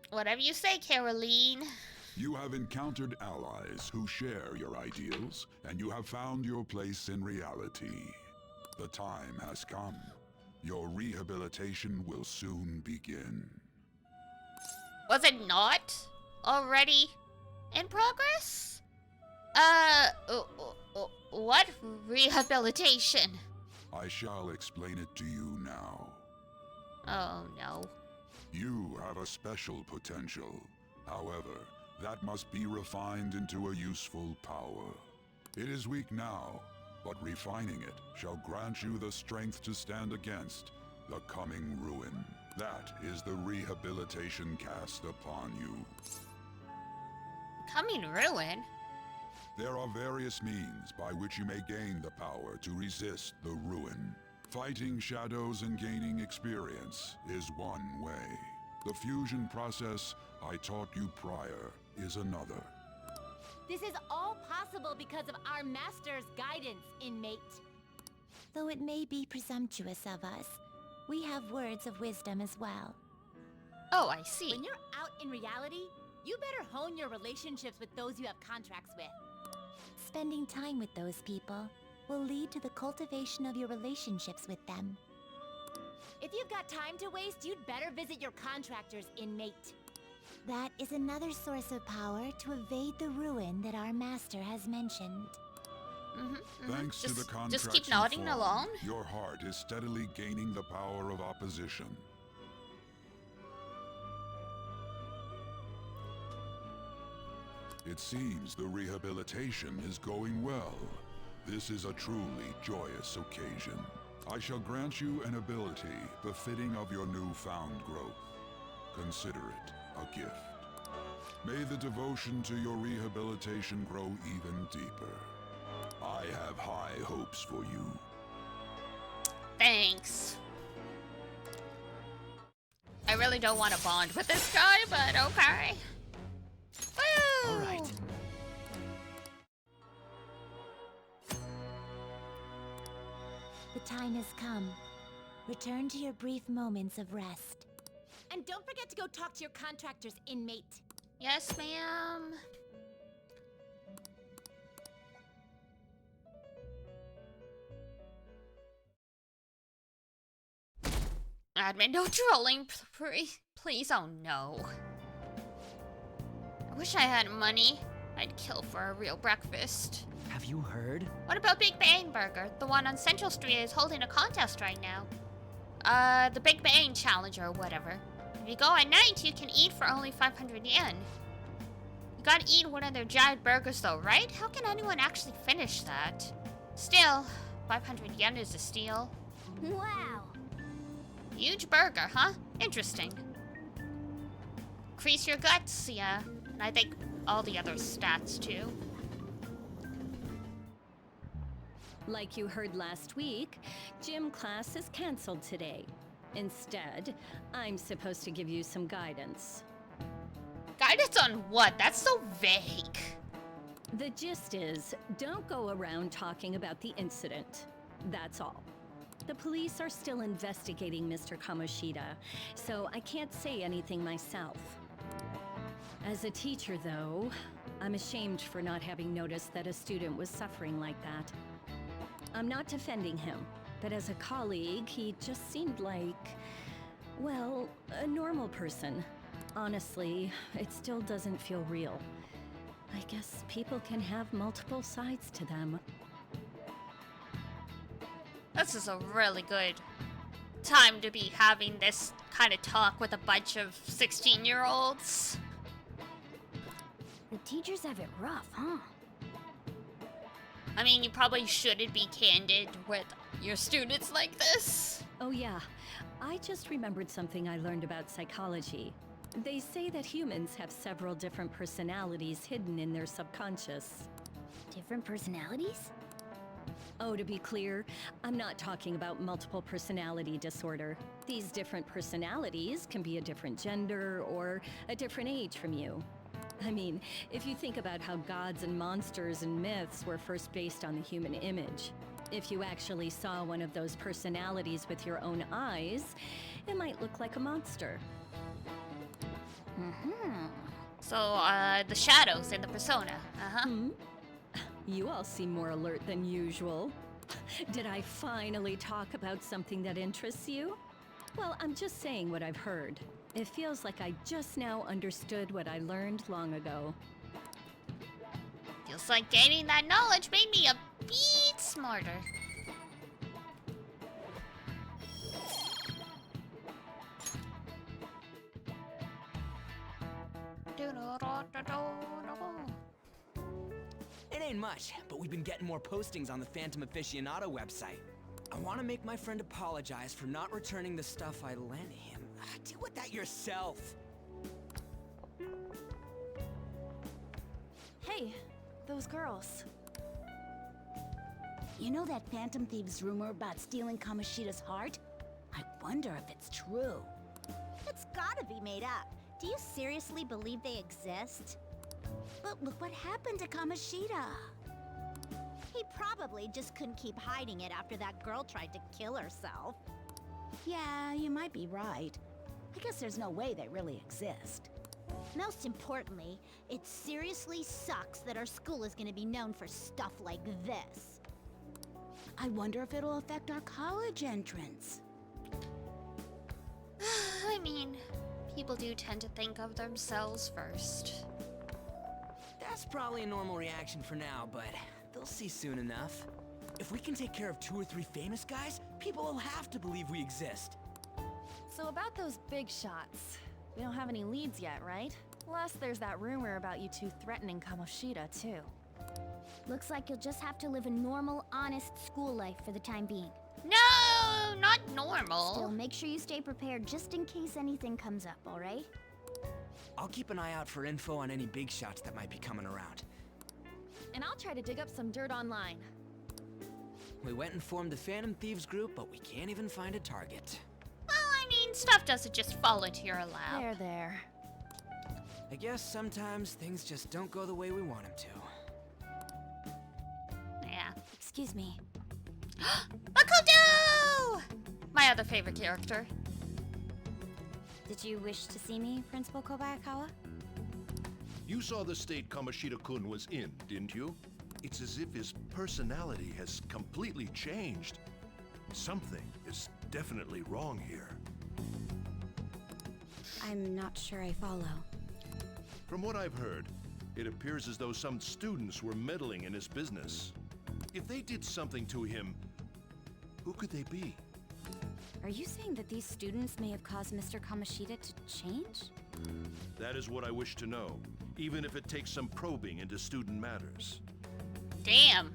Whatever you say, Caroline. You have encountered allies who share your ideals, and you have found your place in reality. The time has come. Your rehabilitation will soon begin. Was it not already in progress? What rehabilitation? I shall explain it to you now. Oh no. You have a special potential. However, that must be refined into a useful power. It is weak now, but refining it shall grant you the strength to stand against the coming ruin. That is the rehabilitation cast upon you. Coming ruin? There are various means by which you may gain the power to resist the ruin. Fighting shadows and gaining experience is one way. The fusion process I taught you prior is another. This is all possible because of our master's guidance, inmate. Though it may be presumptuous of us, we have words of wisdom as well. Oh, I see. When you're out in reality, you better hone your relationships with those you have contracts with. Spending time with those people will lead to the cultivation of your relationships with them. If you've got time to waste, you'd better visit your contractors, inmate. That is another source of power to evade the ruin that our master has mentioned. Thanks to the contracts Just keep you nodding formed, along. your heart is steadily gaining the power of opposition. It seems the rehabilitation is going well. This is a truly joyous occasion. I shall grant you an ability befitting of your newfound growth. Consider it a gift. May the devotion to your rehabilitation grow even deeper. I have high hopes for you. Thanks. I really don't want to bond with this guy, but okay. Woo! All right. The time has come. Return to your brief moments of rest. And don't forget to go talk to your contractors, inmate. Yes, ma'am. Admin, no trolling, please. Oh no. I wish I had money. I'd kill for a real breakfast. Have you heard? What about Big Bang Burger? The one on Central Street is holding a contest right now. The Big Bang Challenge or whatever. If you go at night, you can eat for only 500 yen. You gotta eat one of their giant burgers though, right? How can anyone actually finish that? Still, 500 yen is a steal. Wow! Huge burger, huh? Interesting. Increase your guts, yeah. And I think all the other stats too. Like you heard last week, gym class is canceled today. Instead, I'm supposed to give you some guidance. Guidance on what? That's so vague. The gist is, don't go around talking about the incident. That's all. The police are still investigating Mr. Kamoshida, so I can't say anything myself. As a teacher, though, I'm ashamed for not having noticed that a student was suffering like that. I'm not defending him, but as a colleague, he just seemed like, well, a normal person. Honestly, it still doesn't feel real. I guess people can have multiple sides to them. This is a really good time to be having this kind of talk with a bunch of 16-year-olds. The teachers have it rough, huh? I mean, you probably shouldn't be candid with your students like this. Oh yeah, I just remembered something I learned about psychology. They say that humans have several different personalities hidden in their subconscious. Different personalities? Oh, to be clear, I'm not talking about multiple personality disorder. These different personalities can be a different gender or a different age from you. I mean, if you think about how gods and monsters and myths were first based on the human image, if you actually saw one of those personalities with your own eyes, it might look like a monster. So, the shadows in the persona. You all seem more alert than usual. Did I finally talk about something that interests you? Well, I'm just saying what I've heard. It feels like I just now understood what I learned long ago. Feels like gaining that knowledge made me a bit smarter. It ain't much, but we've been getting more postings on the Phantom Aficionado website. I want to make my friend apologize for not returning the stuff I lent him. Deal with that yourself. Hey, those girls. You know that Phantom Thieves rumor about stealing Kamoshida's heart? I wonder if it's true. It's gotta be made up. Do you seriously believe they exist? But look what happened to Kamoshida. He probably just couldn't keep hiding it after that girl tried to kill herself. Yeah, you might be right. I guess there's no way they really exist. Most importantly, it seriously sucks that our school is gonna be known for stuff like this. I wonder if it'll affect our college entrance. I mean, people do tend to think of themselves first. That's probably a normal reaction for now, but they'll see soon enough. If we can take care of 2 or 3 famous guys, people will have to believe we exist. So about those big shots, we don't have any leads yet, right? Plus, there's that rumor about you two threatening Kamoshida, too. Looks like you'll just have to live a normal, honest school life for the time being. No, not normal. Still, make sure you stay prepared just in case anything comes up, alright? I'll keep an eye out for info on any big shots that might be coming around. And I'll try to dig up some dirt online. We went and formed the Phantom Thieves group, but we can't even find a target. Well, I mean, stuff doesn't just fall into your lap. There. I guess sometimes things just don't go the way we want them to. Yeah. Excuse me. Makoto! My other favorite character. Did you wish to see me, Principal Kobayakawa? You saw the state Kamoshida-kun was in, didn't you? It's as if his personality has completely changed. Something is definitely wrong here. I'm not sure I follow. From what I've heard, it appears as though some students were meddling in his business. If they did something to him, who could they be? Are you saying that these students may have caused Mr. Kamoshida to change? That is what I wish to know, even if it takes some probing into student matters. Damn.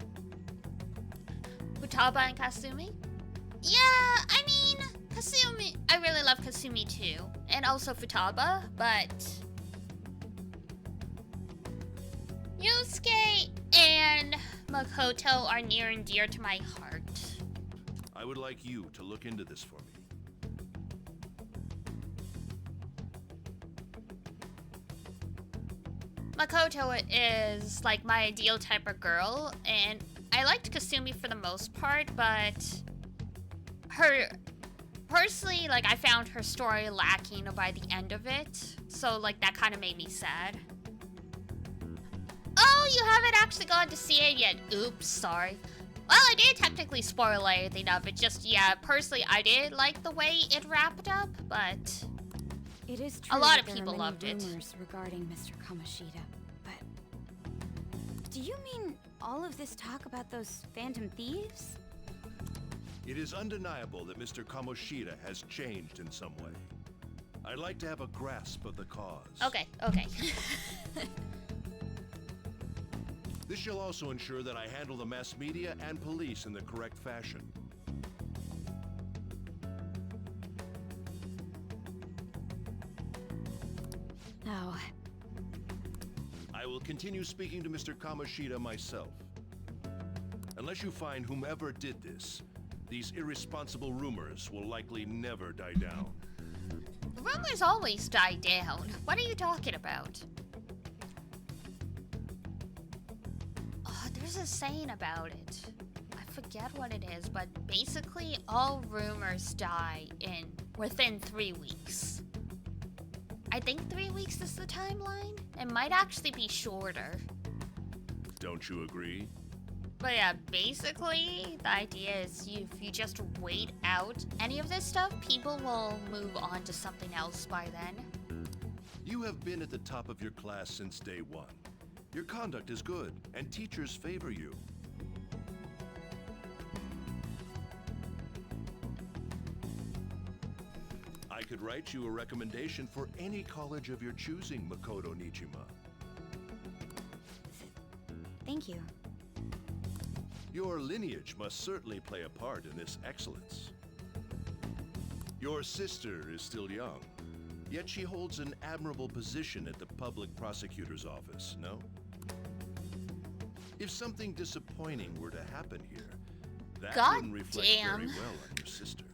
Futaba and Kasumi? Yeah, I mean, Kasumi. I really love Kasumi too. And also Futaba, but Yusuke and Makoto are near and dear to my heart. I would like you to look into this for me. Makoto is like my ideal type of girl, and I liked Kasumi for the most part, but her personally, like, I found her story lacking by the end of it, so like that kind of made me sad. Oh, you haven't actually gone to see it yet. Oops, sorry. Well, I did technically spoil everything of it. Just, yeah, personally, I did like the way it wrapped up, but It is true a lot that of there people are many loved it. rumors regarding Mr. Kamoshida, but do you mean all of this talk about those phantom thieves? It is undeniable that Mr. Kamoshida has changed in some way. I'd like to have a grasp of the cause. Okay, okay. This shall also ensure that I handle the mass media and police in the correct fashion. Oh, I will continue speaking to Mr. Kamoshida myself. Unless you find whomever did this, these irresponsible rumors will likely never die down. Rumors always die down. What are you talking about? Oh, there's a saying about it. I forget what it is, but basically all rumors die within 3 weeks. I think 3 weeks is the timeline. It might actually be shorter. Don't you agree? But yeah, basically, the idea is if you just wait out any of this stuff, people will move on to something else by then. You have been at the top of your class since day one. Your conduct is good, and teachers favor you. I could write you a recommendation for any college of your choosing, Makoto Nijima. thank you. Your lineage must certainly play a part in this excellence. Your sister is still young, yet she holds an admirable position at the public prosecutor's office, no? If something disappointing were to happen here, that God wouldn't reflect damn. very well on your sister.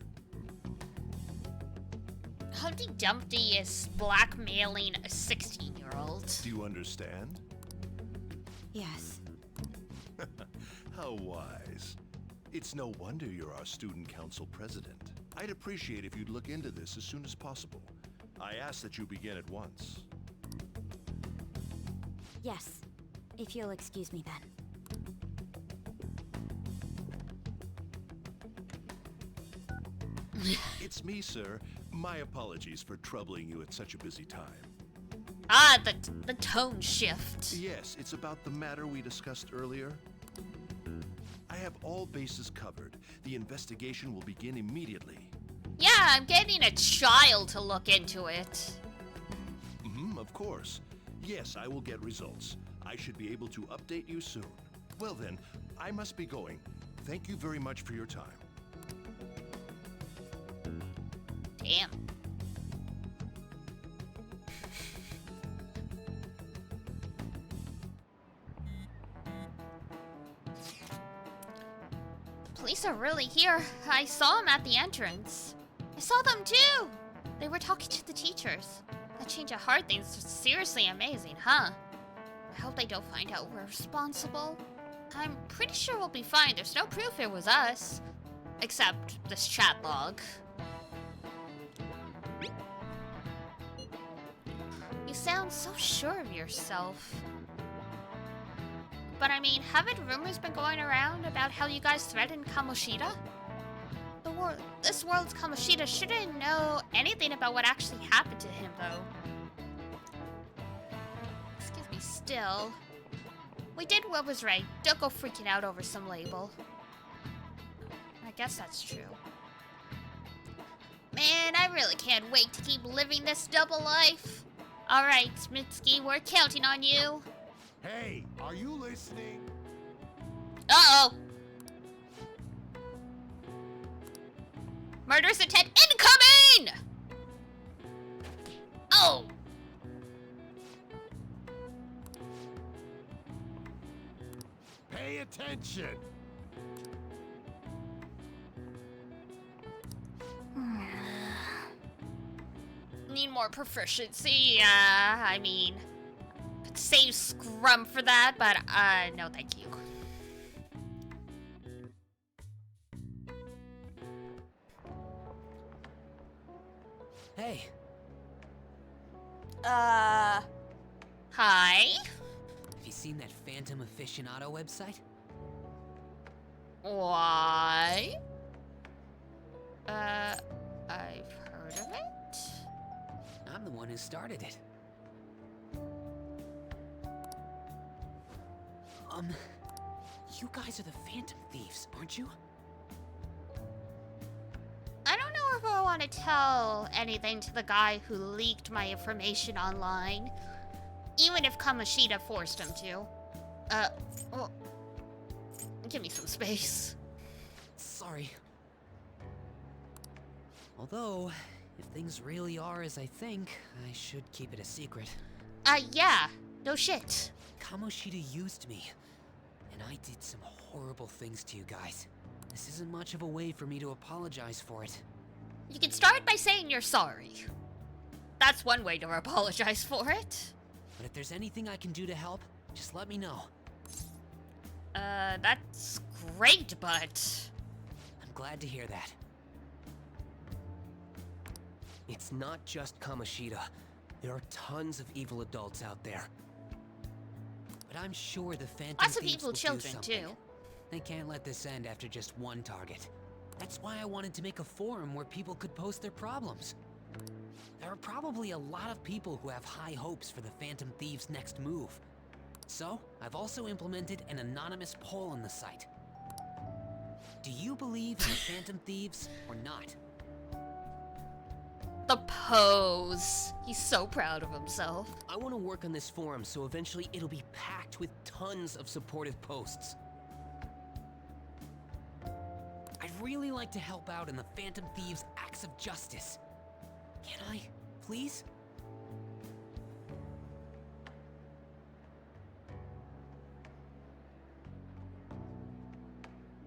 Humpty Dumpty is blackmailing a 16-year-old. Do you understand? Yes. How wise. It's no wonder you're our student council president. I'd appreciate if you'd look into this as soon as possible. I ask that you begin at once. Yes. If you'll excuse me then. It's me, sir. My apologies for troubling you at such a busy time. Ah, the tone shift. Yes, it's about the matter we discussed earlier. I have all bases covered. The investigation will begin immediately. Yeah, I'm getting a child to look into it. Of course. Yes, I will get results. I should be able to update you soon. Well then, I must be going. Thank you very much for your time. Damn. Police are really here. I saw them at the entrance. I saw them too! They were talking to the teachers. That change of heart thing's seriously amazing, huh? I hope they don't find out we're responsible. I'm pretty sure we'll be fine. There's no proof it was us. Except this chat log. You sound so sure of yourself. But I mean, haven't rumors been going around about how you guys threatened Kamoshida? This world's Kamoshida shouldn't know anything about what actually happened to him, though. Excuse me, still. We did what was right. Don't go freaking out over some label. I guess that's true. Man, I really can't wait to keep living this double life. Alright, Mitsuki, we're counting on you. Hey, are you listening? Uh-oh. Murderous intent incoming! Oh! Pay attention. Need more proficiency, I mean, save Scrum for that, but no thank you. Hey. Hi? Have you seen that Phantom Aficionado website? Why? I've heard of it? I'm the one who started it. You guys are the Phantom Thieves, aren't you? I don't know if I want to tell anything to the guy who leaked my information online. Even if Kamoshida forced him to. Well, give me some space. Sorry. Although, if things really are as I think, I should keep it a secret. Yeah. No shit. Kamoshida used me, and I did some horrible things to you guys. This isn't much of a way for me to apologize for it. You can start by saying you're sorry. That's one way to apologize for it. But if there's anything I can do to help, just let me know. That's great, but... I'm glad to hear that. It's not just Kamoshida. There are tons of evil adults out there. But I'm sure the Phantom Lots of Thieves evil will do children, something. too. They can't let this end after just one target. That's why I wanted to make a forum where people could post their problems. There are probably a lot of people who have high hopes for the Phantom Thieves' next move. So, I've also implemented an anonymous poll on the site. Do you believe in the Phantom Thieves or not? The pose. He's so proud of himself. I want to work on this forum so eventually it'll be packed with tons of supportive posts. I'd really like to help out in the Phantom Thieves' acts of justice. Can I, please?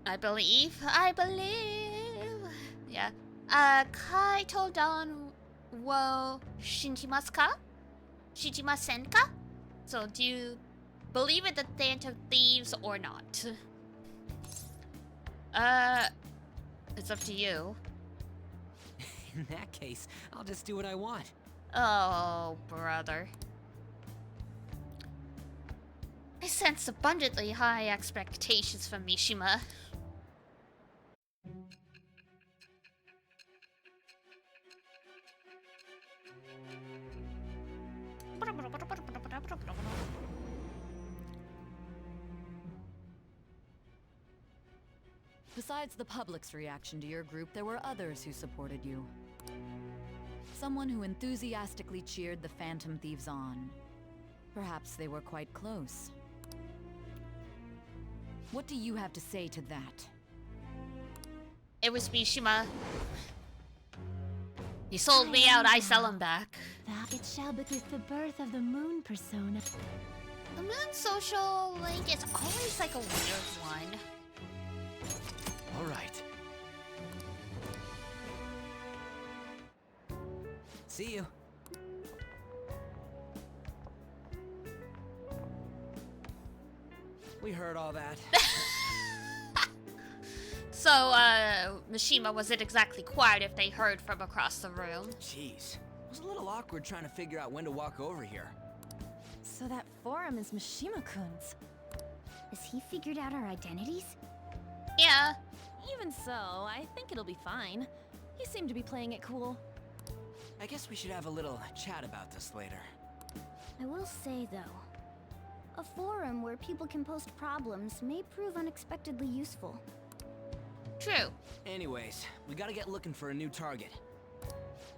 I believe. Yeah. Kai Todan wo shinjimasu ka? Shinjimasen ka? So, do you believe in the Phantom Thieves or not? It's up to you. In that case, I'll just do what I want. Oh, brother. I sense abundantly high expectations from Mishima. Besides the public's reaction to your group, there were others who supported you. Someone who enthusiastically cheered the Phantom Thieves on. Perhaps they were quite close. What do you have to say to that? It was Mishima. He sold me out, I sell him back. It shall but with the birth of the moon persona. The moon social link is always like a weird one. All right. See you. We heard all that. So, Mishima wasn't exactly quiet if they heard from across the room. Jeez. It was a little awkward trying to figure out when to walk over here. So that forum is Mishima-kun's. Has he figured out our identities? Yeah. Even so, I think it'll be fine. He seemed to be playing it cool. I guess we should have a little chat about this later. I will say, though, a forum where people can post problems may prove unexpectedly useful. True. Anyways, we gotta get looking for a new target.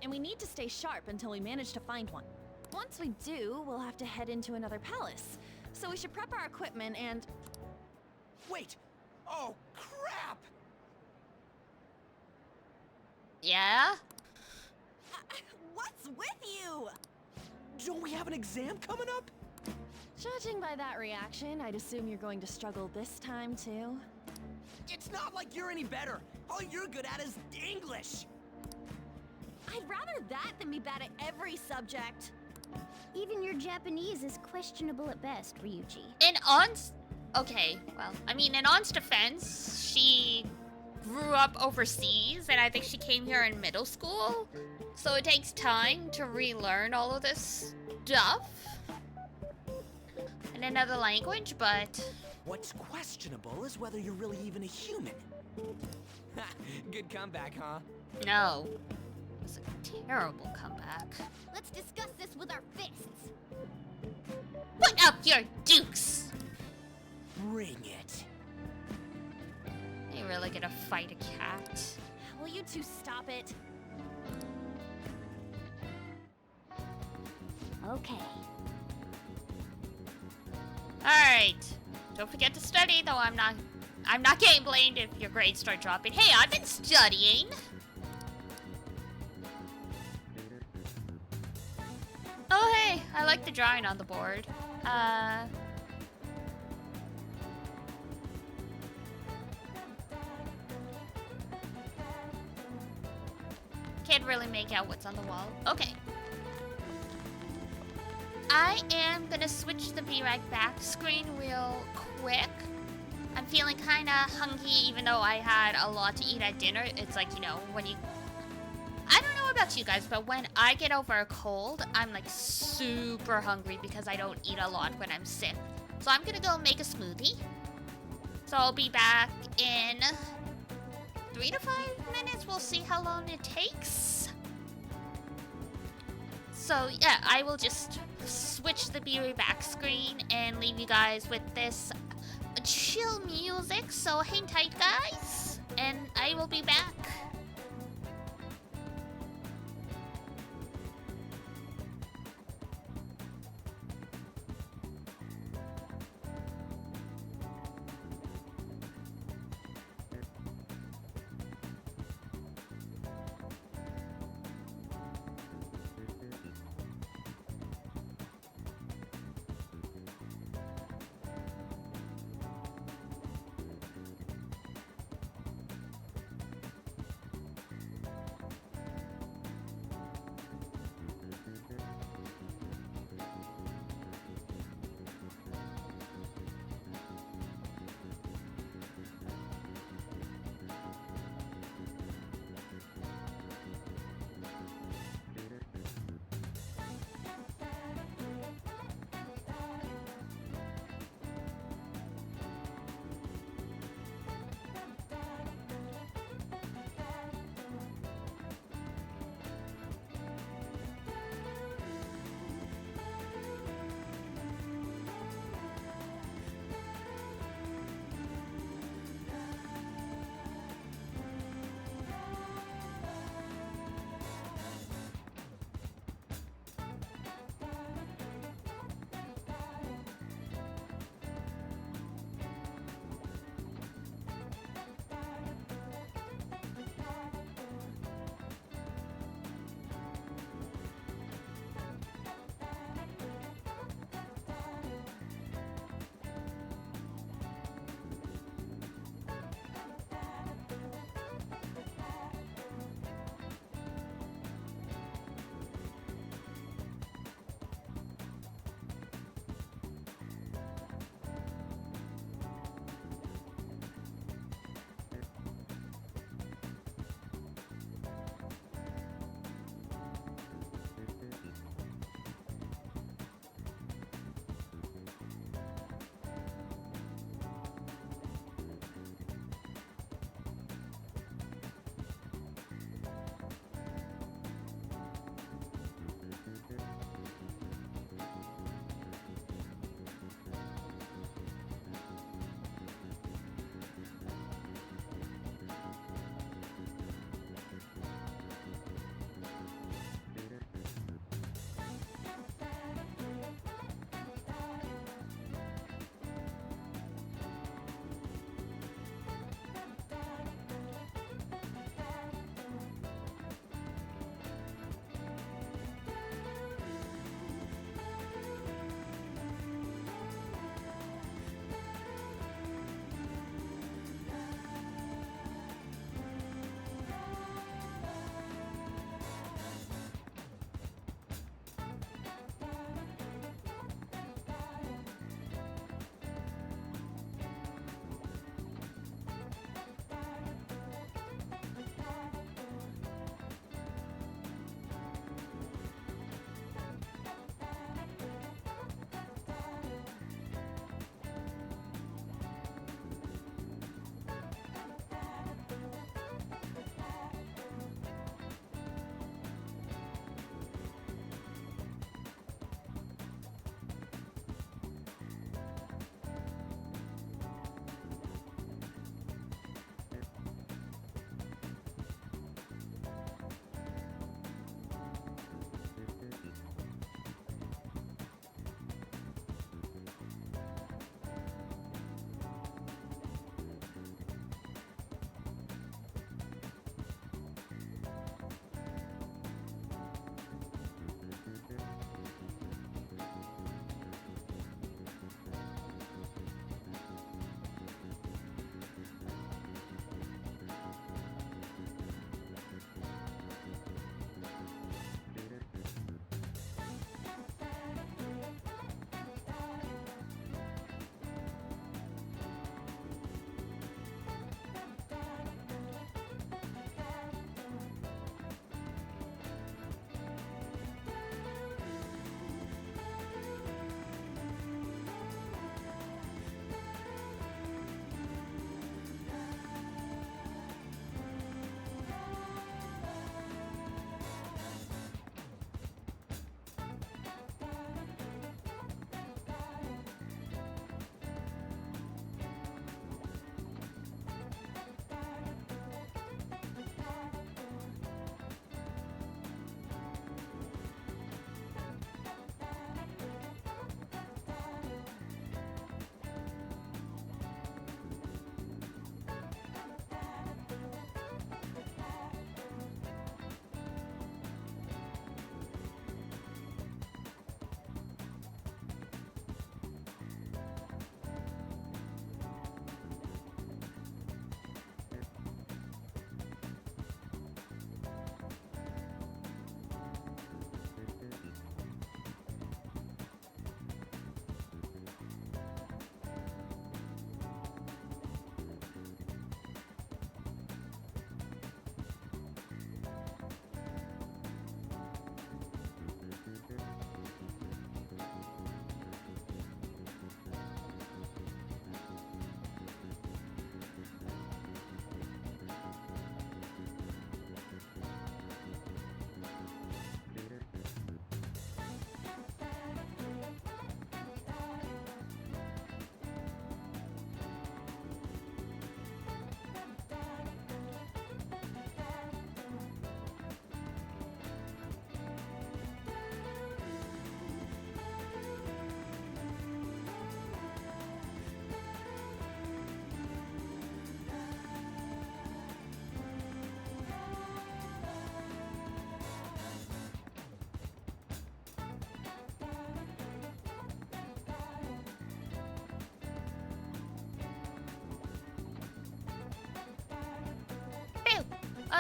And we need to stay sharp until we manage to find one. Once we do, we'll have to head into another palace. So we should prep our equipment and... Wait! Oh, crap! Yeah? What's with you? Don't we have an exam coming up? Judging by that reaction, I'd assume you're going to struggle this time, too. It's not like you're any better. All you're good at is English. I'd rather that than be bad at every subject. Even your Japanese is questionable at best, Ryuji. In On's... Okay, well, I mean, in On's defense, she grew up overseas, and I think she came here in middle school. So it takes time to relearn all of this stuff in another language, but... What's questionable is whether you're really even a human. Good comeback, huh? No. It's a terrible comeback. Let's discuss this with our fists. Put up your dukes! Bring it. Are you really gonna fight a cat? Will you two stop it? Okay. Alright. Don't forget to study, though I'm not getting blamed if your grades start dropping. Hey, I've been studying! Oh hey, I like the drawing on the board. Can't really make out what's on the wall. Okay. I am gonna switch the B-Rag back screen real quick. I'm feeling kinda hungry even though I had a lot to eat at dinner. It's like, you know, when you... I don't know about you guys, but when I get over a cold, I'm like super hungry because I don't eat a lot when I'm sick. So I'm gonna go make a smoothie. So I'll be back in 3 to 5 minutes. We'll see how long it takes. So yeah, I will just switch the B-Ray back screen and leave you guys with this chill music. So hang tight, guys, and I will be back.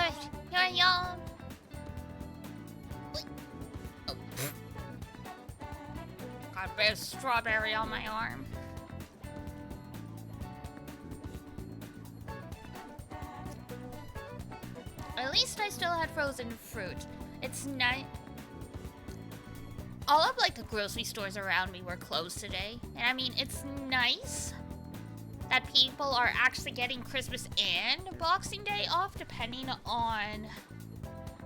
it. Here I am. Oh. Got a bit of strawberry on my arm. At least I still had frozen fruit. It's nice. All of like the grocery stores around me were closed today. And I mean, it's nice that people are actually getting Christmas and Boxing Day off depending on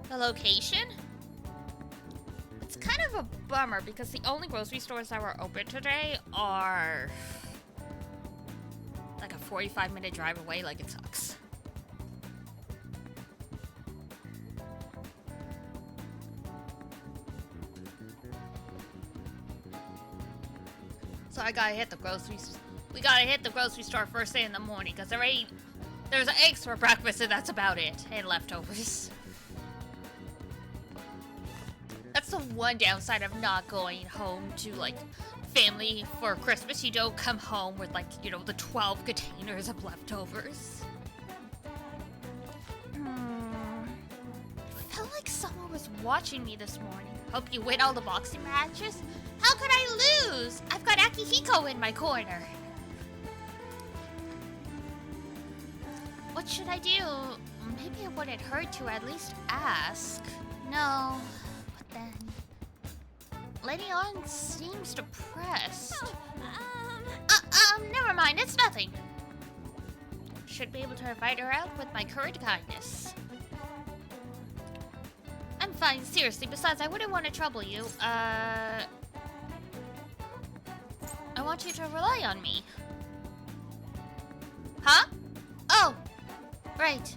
the location. It's kind of a bummer because the only grocery stores that were open today are like a 45-minute drive away. Like, it sucks. So I gotta hit the groceries. We gotta hit the grocery store first thing in the morning because there's eggs for breakfast and that's about it. And leftovers. That's the one downside of not going home to like family for Christmas. You don't come home with like, you know, the 12 containers of leftovers. Felt like someone was watching me this morning. Hope you win all the boxing matches. How could I lose? I've got Akihiko in my corner. What should I do? Maybe it wouldn't hurt to at least ask. No, but then Lady On seems depressed. Never mind, it's nothing. Should be able to invite her out with my current kindness. I'm fine, seriously. Besides, I wouldn't want to trouble you. I want you to rely on me. Huh? Oh! Right.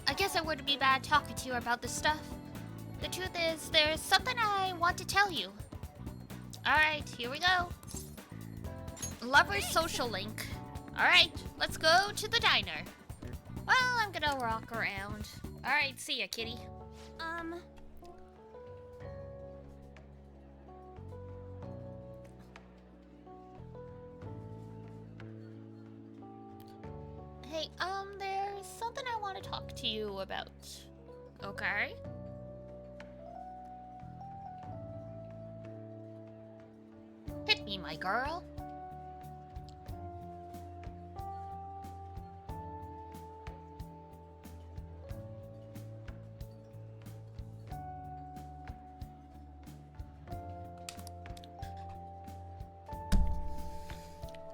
I guess I wouldn't be bad talking to you about this stuff. The truth is, there's something I want to tell you. Alright, here we go. Lover's social link. Alright, let's go to the diner. Well, I'm gonna rock around. Alright, see ya, kitty. Hey, there's something I want to talk to you about. Okay? Hit me, my girl.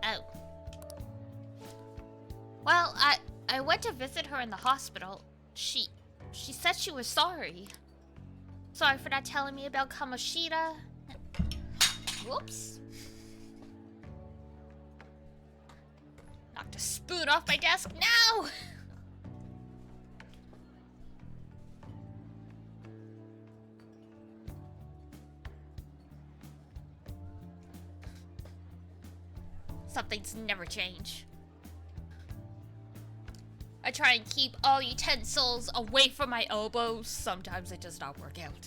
Oh. Well, I went to visit her in the hospital. She said she was sorry. Sorry for not telling me about Kamoshida. Whoops. Knocked a spoon off my desk now. Some things never change. I try and keep all utensils away from my elbows. Sometimes it does not work out.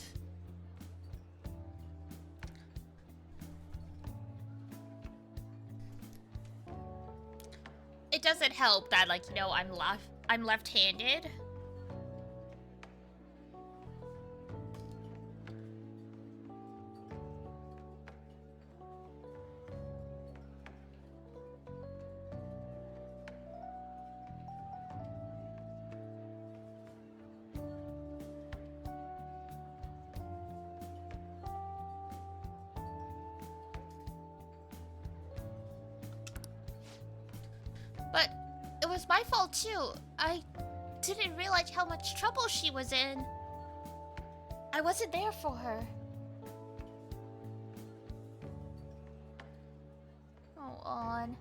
It doesn't help that, like, you know, I'm left-handed. But it was my fault too. I didn't realize how much trouble she was in. I wasn't there for her. Go on.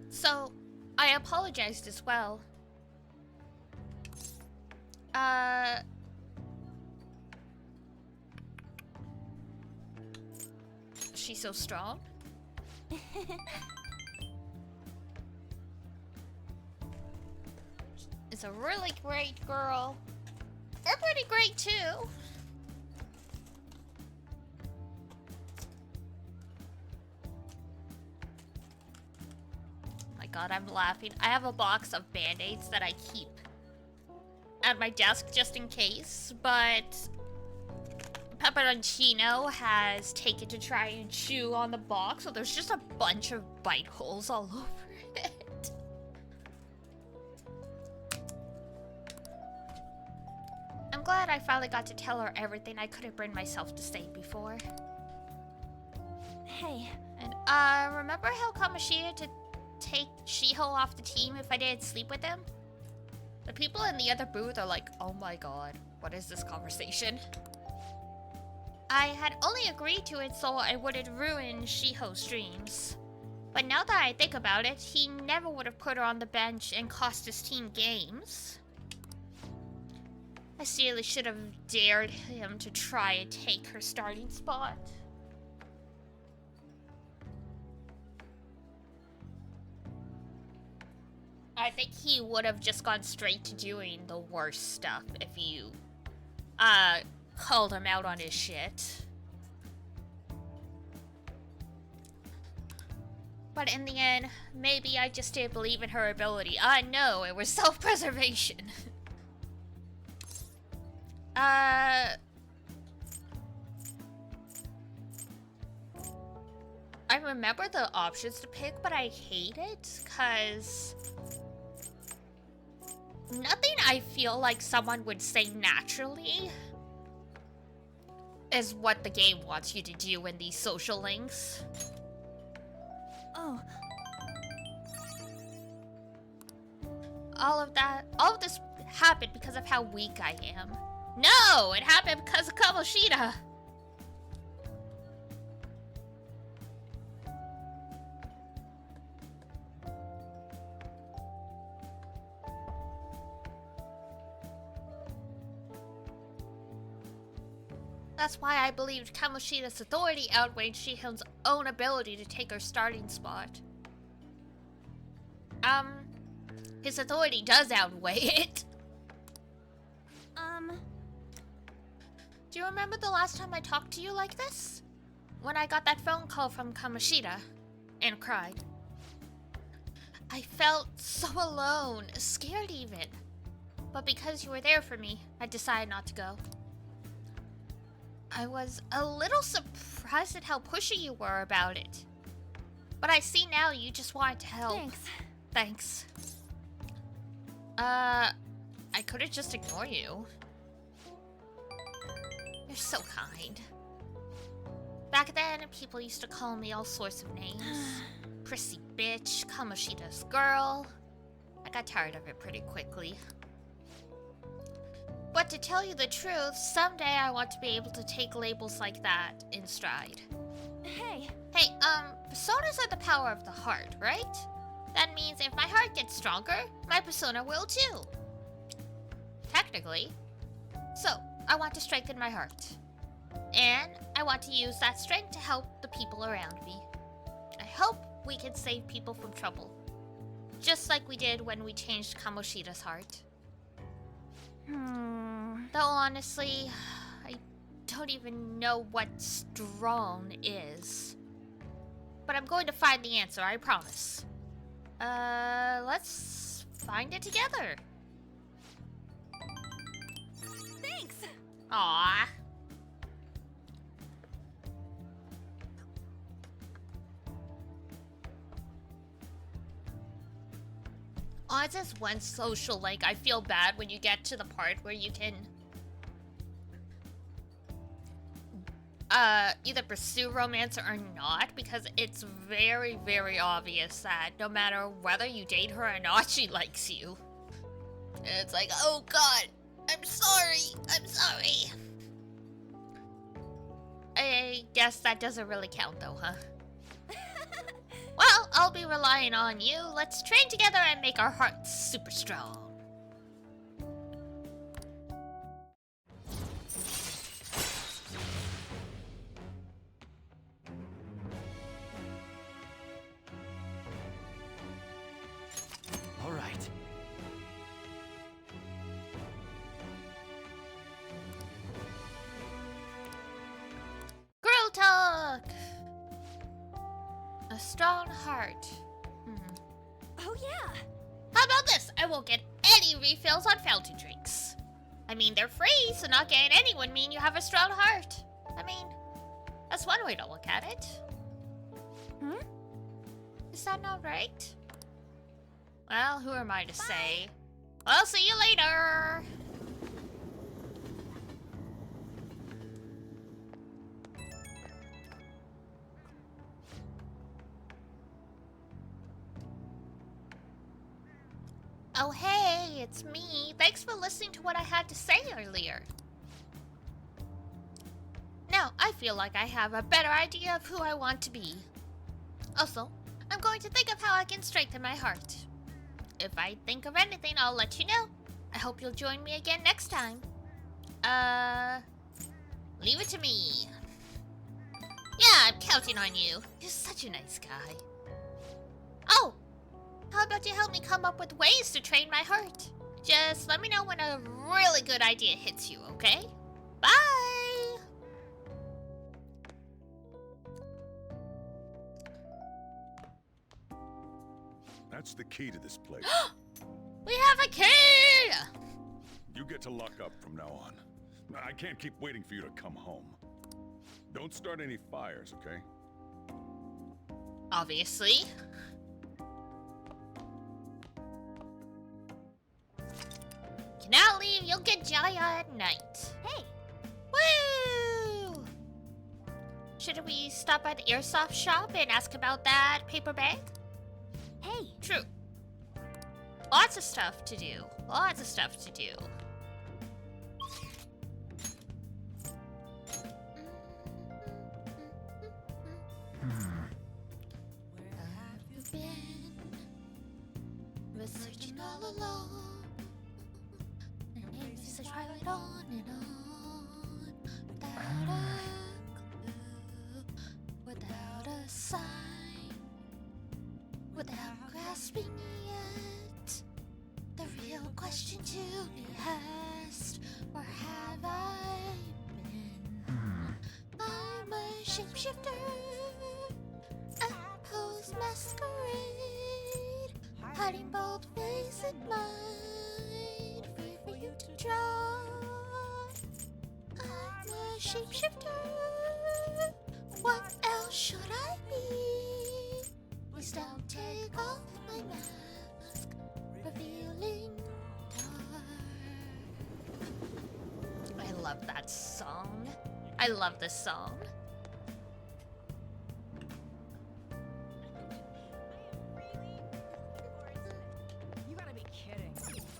So, I apologized as well. She's so strong. It's a really great girl. They're pretty great too. god, I'm laughing. I have a box of band-aids that I keep at my desk just in case, but Pepperoncino has taken to try and chew on the box, so there's just a bunch of bite holes all over it. I'm glad I finally got to tell her everything I couldn't bring myself to say before. Hey. And, remember how Kamoshida to take Shiho off the team if I didn't sleep with him? The people in the other booth are like, oh my god, what is this conversation? I had only agreed to it so I wouldn't ruin Shiho's dreams. But now that I think about it, he never would have put her on the bench and cost his team games. I seriously should have dared him to try and take her starting spot. I think he would have just gone straight to doing the worst stuff if you, called him out on his shit. But in the end, maybe I just didn't believe in her ability. No, it was self-preservation. I remember the options to pick, but I hate it, cause nothing I feel like someone would say naturally is what the game wants you to do in these social links. Oh. All of this happened because of how weak I am. No, it happened because of Kamoshida. That's why I believed Kamoshida's authority outweighed Shiho's own ability to take her starting spot. His authority does outweigh it. Do you remember the last time I talked to you like this? When I got that phone call from Kamoshida and cried. I felt so alone, scared even. But because you were there for me, I decided not to go. I was a little surprised at how pushy you were about it. But I see now you just wanted to help. Thanks. I couldn't just ignore you. You're so kind. Back then, people used to call me all sorts of names. Prissy bitch, Kamoshida's girl. I got tired of it pretty quickly. But to tell you the truth, someday I want to be able to take labels like that in stride. Hey, Personas are the power of the heart, right? That means if my heart gets stronger, my persona will too. Technically. So, I want to strengthen my heart. And I want to use that strength to help the people around me. I hope we can save people from trouble. Just like we did when we changed Kamoshida's heart. Though honestly, I don't even know what strong is. But I'm going to find the answer, I promise. Let's find it together. thanks. Aww. Oh, it's just one social link. I feel bad when you get to the part where you can either pursue romance or not, because it's very, very obvious that no matter whether you date her or not, she likes you. And it's like, oh god, I'm sorry. I guess that doesn't really count though, huh? Well, I'll be relying on you. Let's train together and make our hearts super strong. All right. Girl talk! A strong heart. Oh yeah. How about this? I won't get any refills on fountain drinks. I mean, they're free, so not getting any would mean you have a strong heart. I mean, that's one way to look at it. Hmm? Is that not right? Well, who am I to say? I'll see you later! Oh hey, it's me. Thanks for listening to what I had to say earlier. Now, I feel like I have a better idea of who I want to be. Also, I'm going to think of how I can strengthen my heart. If I think of anything, I'll let you know. I hope you'll join me again next time. Leave it to me. Yeah, I'm counting on you. You're such a nice guy. Oh, how about you help me come up with ways to train my heart? Just let me know when a really good idea hits you, okay? Bye! That's the key to this place. We have a key! You get to lock up from now on. I can't keep waiting for you to come home. Don't start any fires, okay? Obviously. Cannot leave, you'll get Jaya at night. Hey! Woo! Should we stop by the airsoft shop and ask about that paper bag? Hey! True. Lots of stuff to do. Lots of stuff to do. Where have you been? Researching all alone. And it seems to try right on and on. Without a clue. Without a sign. Without grasping yet. The real question to be asked. Where have I been? I'm a shapeshifter. I pose masquerade. Hiding bold face and mind. Free for you to draw. I'm a shapeshifter. What else should I be? Please don't take off my mask. Revealing dark. I love that song. I love this song. You gotta be kidding.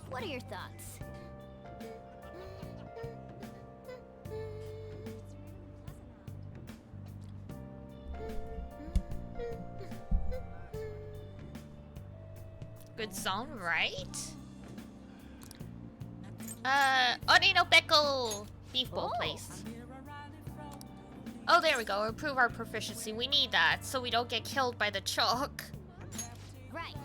What are your thoughts? Good song, right? Onino Beckle beef bowl place. Oh, there we go. Improve our proficiency. We need that so we don't get killed by the chalk. Right.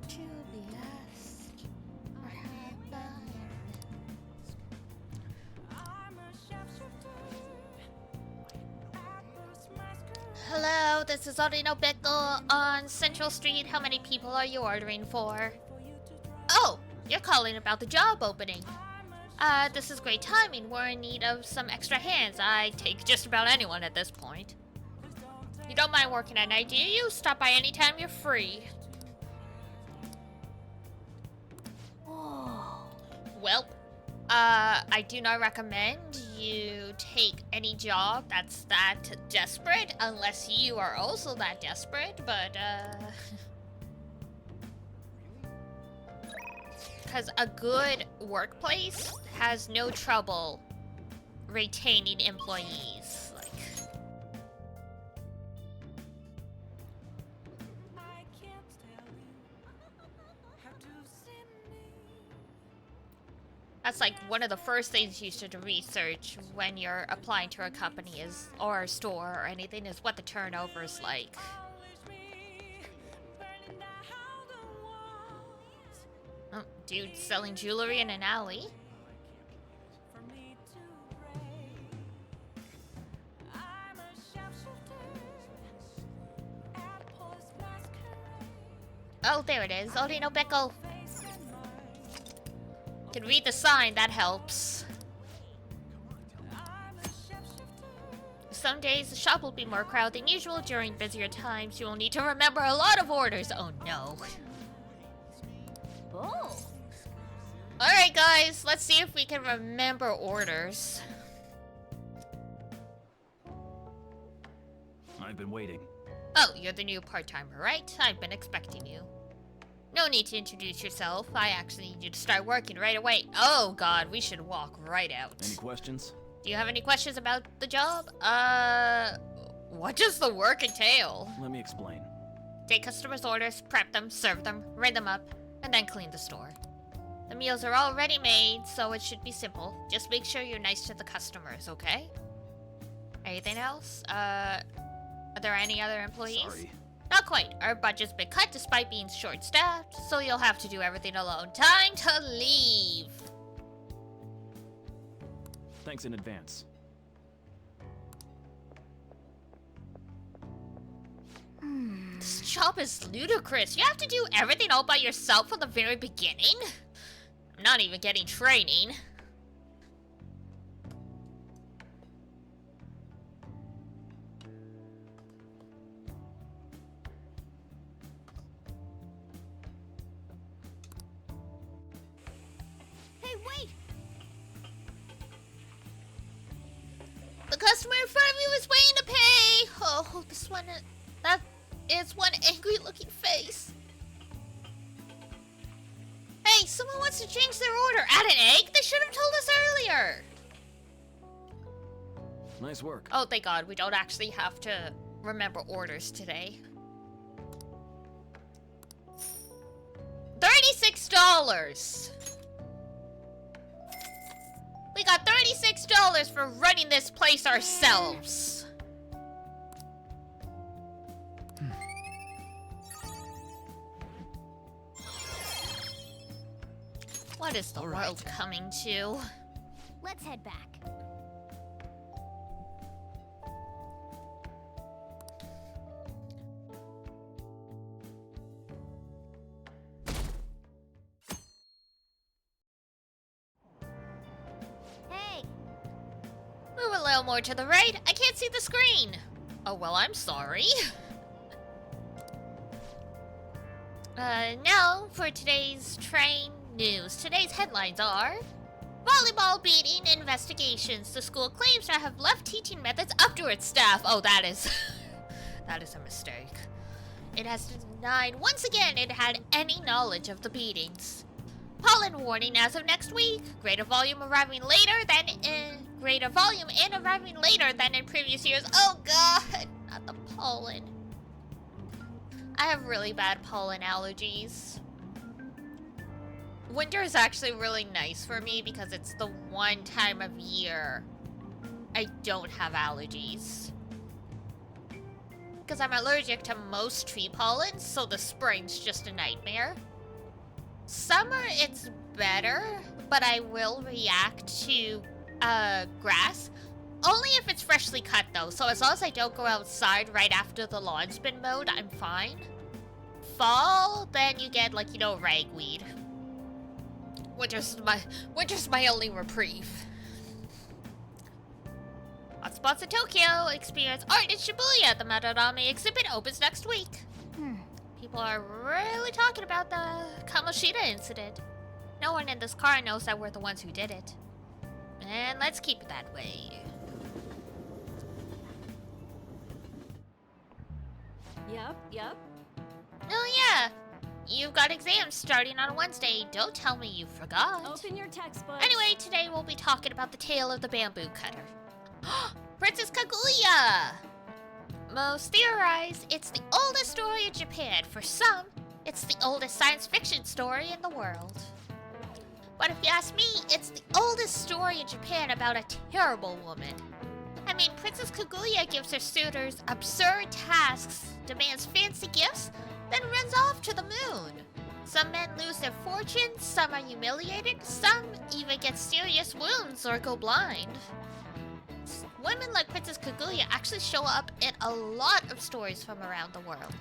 To be asked, or have I Hello, this is Onino Beckle on Central Street. How many people are you ordering for? Oh, you're calling about the job opening. This is great timing. We're in need of some extra hands. I take just about anyone at this point. You don't mind working at night, do you? Stop by anytime you're free. Well, I do not recommend you take any job that's that desperate unless you are also that desperate, but, because a good workplace has no trouble retaining employees. Like, that's like one of the first things you should research when you're applying to a company is, or a store or anything, is what the turnover is like. Oh, dude selling jewelry in an alley. Oh, there it is. Odino Becco. Can read the sign, that helps. Some days the shop will be more crowded than usual. During busier times, you will need to remember a lot of orders. Oh no. Oh. Alright guys, let's see if we can remember orders. I've been waiting. Oh, you're the new part-timer, right? I've been expecting you. No need to introduce yourself. I actually need you to start working right away. Oh god, we should walk right out. Any questions? Do you have any questions about the job? What does the work entail? Let me explain. Take customers' orders, prep them, serve them, ring them up, and then clean the store. The meals are already made, so it should be simple. Just make sure you're nice to the customers, okay? Anything else? Are there any other employees? Sorry. Not quite. Our budget's been cut despite being short-staffed, so you'll have to do everything alone. Time to leave! Thanks in advance. This job is ludicrous. You have to do everything all by yourself from the very beginning? I'm not even getting training. Hey, wait! The customer in front of me was waiting to pay! Oh, this one... That is one angry-looking face. Hey, someone wants to change their order. Add an egg? They should have told us earlier. Nice work. Oh, thank God. We don't actually have to remember orders today. $36. We got $36 for running this place ourselves. What is the world coming to? Let's head back. Hey! Move a little more to the right. I can't see the screen. Oh, well, I'm sorry. Now for today's train news. Today's headlines are: volleyball beating investigations. The school claims to have left teaching methods up to its staff. Oh, that is... that is a mistake. It has denied once again it had any knowledge of the beatings. Pollen warning as of next week. Greater volume arriving later than in... Greater volume and arriving later than in previous years. Oh god, not the pollen. I have really bad pollen allergies. Winter is actually really nice for me because it's the one time of year I don't have allergies. Because I'm allergic to most tree pollen, so the spring's just a nightmare. Summer, it's better, but I will react to grass. Only if it's freshly cut though, so as long as I don't go outside right after the lawn's been mowed, I'm fine. Fall, then you get like, you know, ragweed. Winter's my only reprieve. Hotspots in Tokyo experience art in Shibuya. The Madarame exhibit opens next week. People are really talking about the Kamoshida incident. No one in this car knows that we're the ones who did it. And let's keep it that way. Yep. Oh yeah, you've got exams starting on Wednesday. Don't tell me you forgot. Open your textbook. Anyway, today we'll be talking about the tale of the bamboo cutter. Princess Kaguya! Most theorize it's the oldest story in Japan. For some, it's the oldest science fiction story in the world. But if you ask me, it's the oldest story in Japan about a terrible woman. I mean, Princess Kaguya gives her suitors absurd tasks, demands fancy gifts, then runs off to the moon. Some men lose their fortunes, some are humiliated, some even get serious wounds or go blind. Women like Princess Kaguya actually show up in a lot of stories from around the world.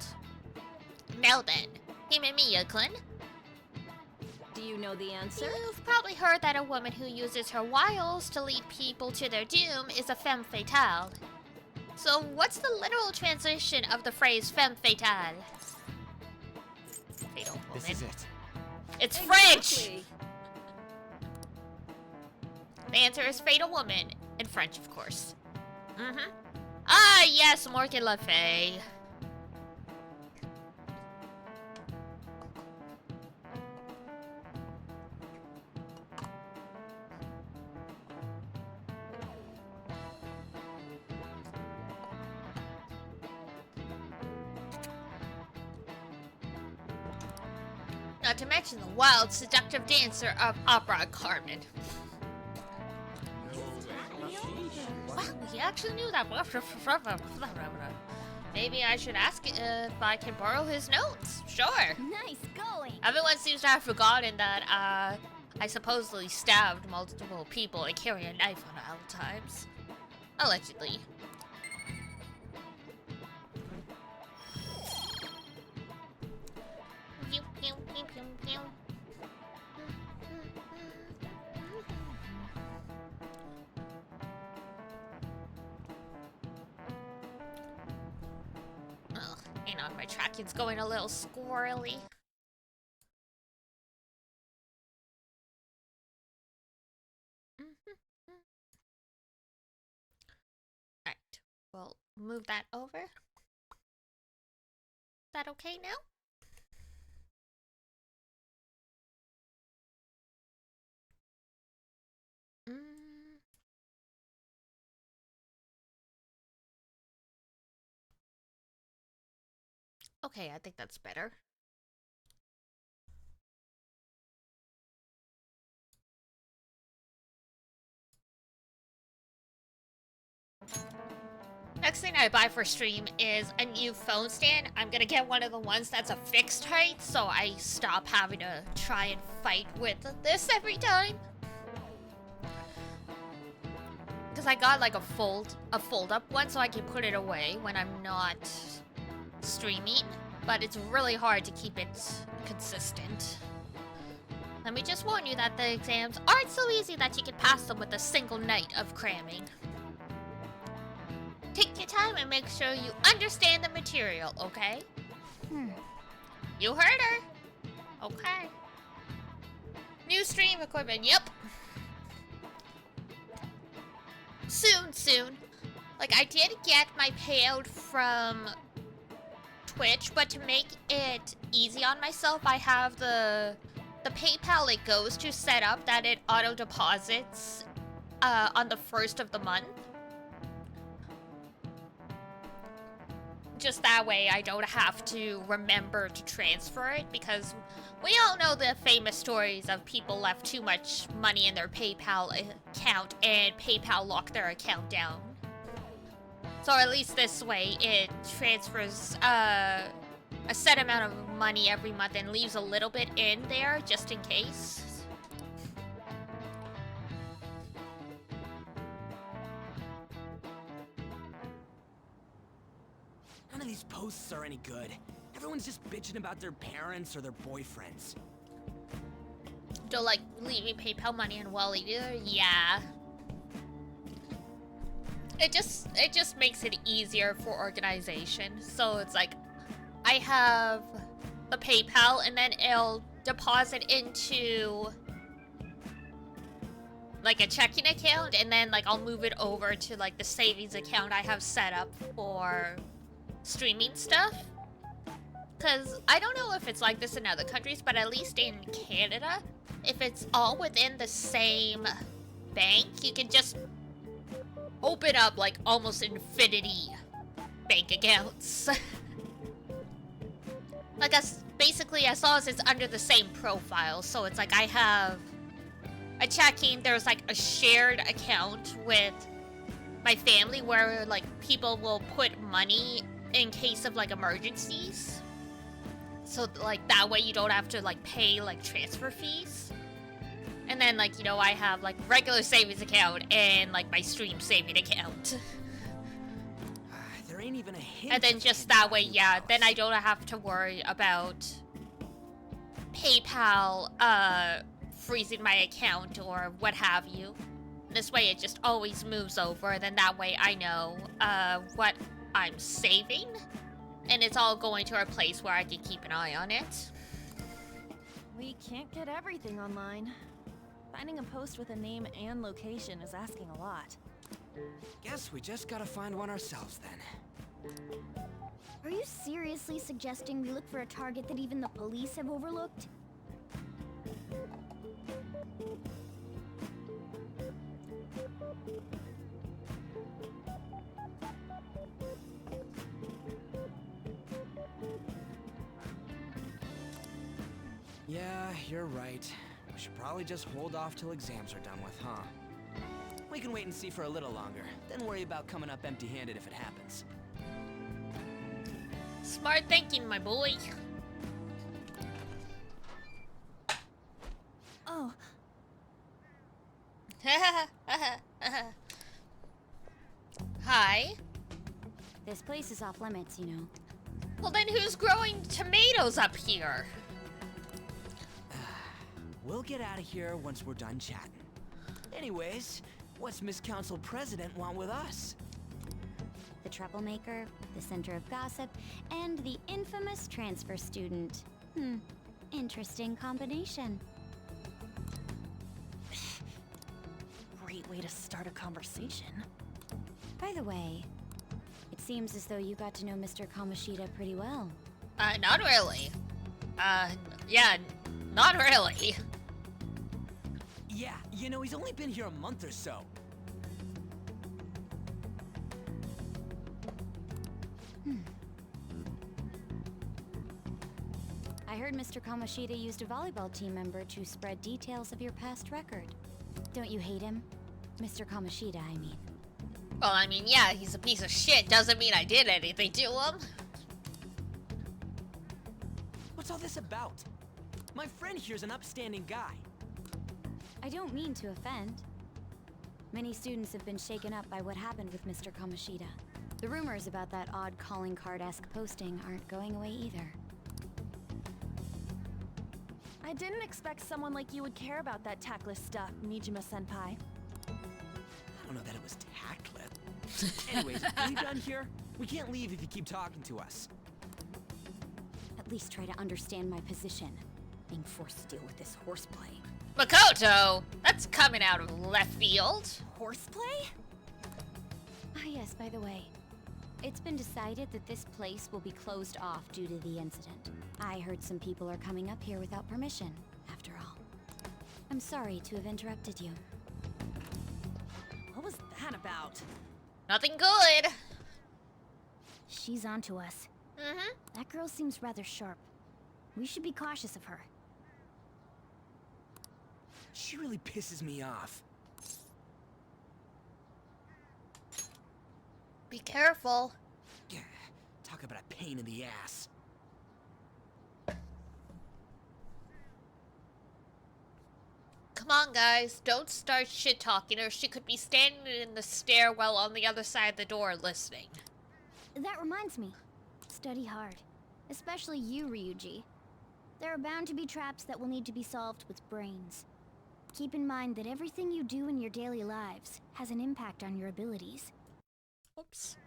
Now then, Him and Mia, Clint. Do you know the answer? You've probably heard that a woman who uses her wiles to lead people to their doom is a femme fatale. So what's the literal translation of the phrase femme fatale? Fatal woman. This is it. It's French! The answer is fatal woman, in French, of course. Mm-hmm. Ah, yes, Morgan Le Fay. Not to mention the wild, seductive dancer of opera, Carmen. Wow, he actually knew that. Maybe I should ask if I can borrow his notes. Sure. Nice going. Everyone seems to have forgotten that I supposedly stabbed multiple people and carry a knife on all times. Allegedly. Ugh, hang on, my tracking's going a little squirrely. Alright, we'll move that over. Is that okay now? Okay, I think that's better. Next thing I buy for stream is a new phone stand. I'm gonna get one of the ones that's a fixed height, so I stop having to try and fight with this every time. Because I got like a fold-up one, so I can put it away when I'm not streaming, but it's really hard to keep it consistent. Let me just warn you that the exams aren't so easy that you can pass them with a single night of cramming. Take your time and make sure you understand the material, okay? You heard her. Okay. New stream equipment, yep. Soon. Like, I did get my payout from Twitch, but to make it easy on myself, I have the PayPal it goes to set up that it auto deposits on the 1st of the month. Just that way I don't have to remember to transfer it, because we all know the famous stories of people left too much money in their PayPal account and PayPal locked their account down. So at least this way it transfers a set amount of money every month and leaves a little bit in there just in case. None of these posts are any good. Everyone's just bitching about their parents or their boyfriends. Don't like leaving PayPal money on Wall either? Yeah. It just makes it easier for organization. So it's like, I have the PayPal and then it'll deposit into like a checking account, and then like I'll move it over to like the savings account I have set up for streaming stuff. Because I don't know if it's like this in other countries, but at least in Canada, if it's all within the same bank, you can just open up like almost infinity bank accounts. Like, basically, as long as it's under the same profile. So it's like I have a checking, there's like a shared account with my family where like people will put money in case of like emergencies. So like that way you don't have to like pay like transfer fees. And then like, you know, I have like regular savings account and like my stream saving account. There ain't even a hint. And then just that way, yeah, then I don't have to worry about PayPal freezing my account or what have you. This way it just always moves over, then that way I know what I'm saving, and it's all going to a place where I can keep an eye on it. We can't get everything online. Finding a post with a name and location is asking a lot. Guess we just gotta find one ourselves then. Are you seriously suggesting we look for a target that even the police have overlooked? Yeah, you're right. We should probably just hold off till exams are done with, huh? We can wait and see for a little longer, then worry about coming up empty-handed if it happens. Smart thinking, my boy. Oh. Hi. This place is off limits, you know. Well, then who's growing tomatoes up here? We'll get out of here once we're done chatting. Anyways, what's Miss Council President want with us? The troublemaker, the center of gossip, and the infamous transfer student. Interesting combination. Great way to start a conversation. By the way, it seems as though you got to know Mr. Kamoshida pretty well. Not really. Yeah, not really. Yeah, you know, he's only been here a month or so. I heard Mr. Kamoshida used a volleyball team member to spread details of your past record. Don't you hate him? Mr. Kamoshida, I mean. Well, I mean, yeah, he's a piece of shit. Doesn't mean I did anything to him. What's all this about? My friend here's an upstanding guy. I don't mean to offend. Many students have been shaken up by what happened with Mr. Kamoshida. The rumors about that odd calling card-esque posting aren't going away either. I didn't expect someone like you would care about that tactless stuff, Mijima-senpai. I don't know that it was tactless. Anyways, are we done here? We can't leave if you keep talking to us. At least try to understand my position. Being forced to deal with this horseplay. Makoto! That's coming out of left field. Horseplay? Ah yes, by the way. It's been decided that this place will be closed off due to the incident. I heard some people are coming up here without permission, after all. I'm sorry to have interrupted you. What was that about? Nothing good. She's onto us. That girl seems rather sharp. We should be cautious of her. She really pisses me off. Be careful. Yeah, talk about a pain in the ass. Come on, guys. Don't start shit-talking or she could be standing in the stairwell on the other side of the door listening. That reminds me. Study hard. Especially you, Ryuji. There are bound to be traps that will need to be solved with brains. Keep in mind that everything you do in your daily lives has an impact on your abilities. Oops.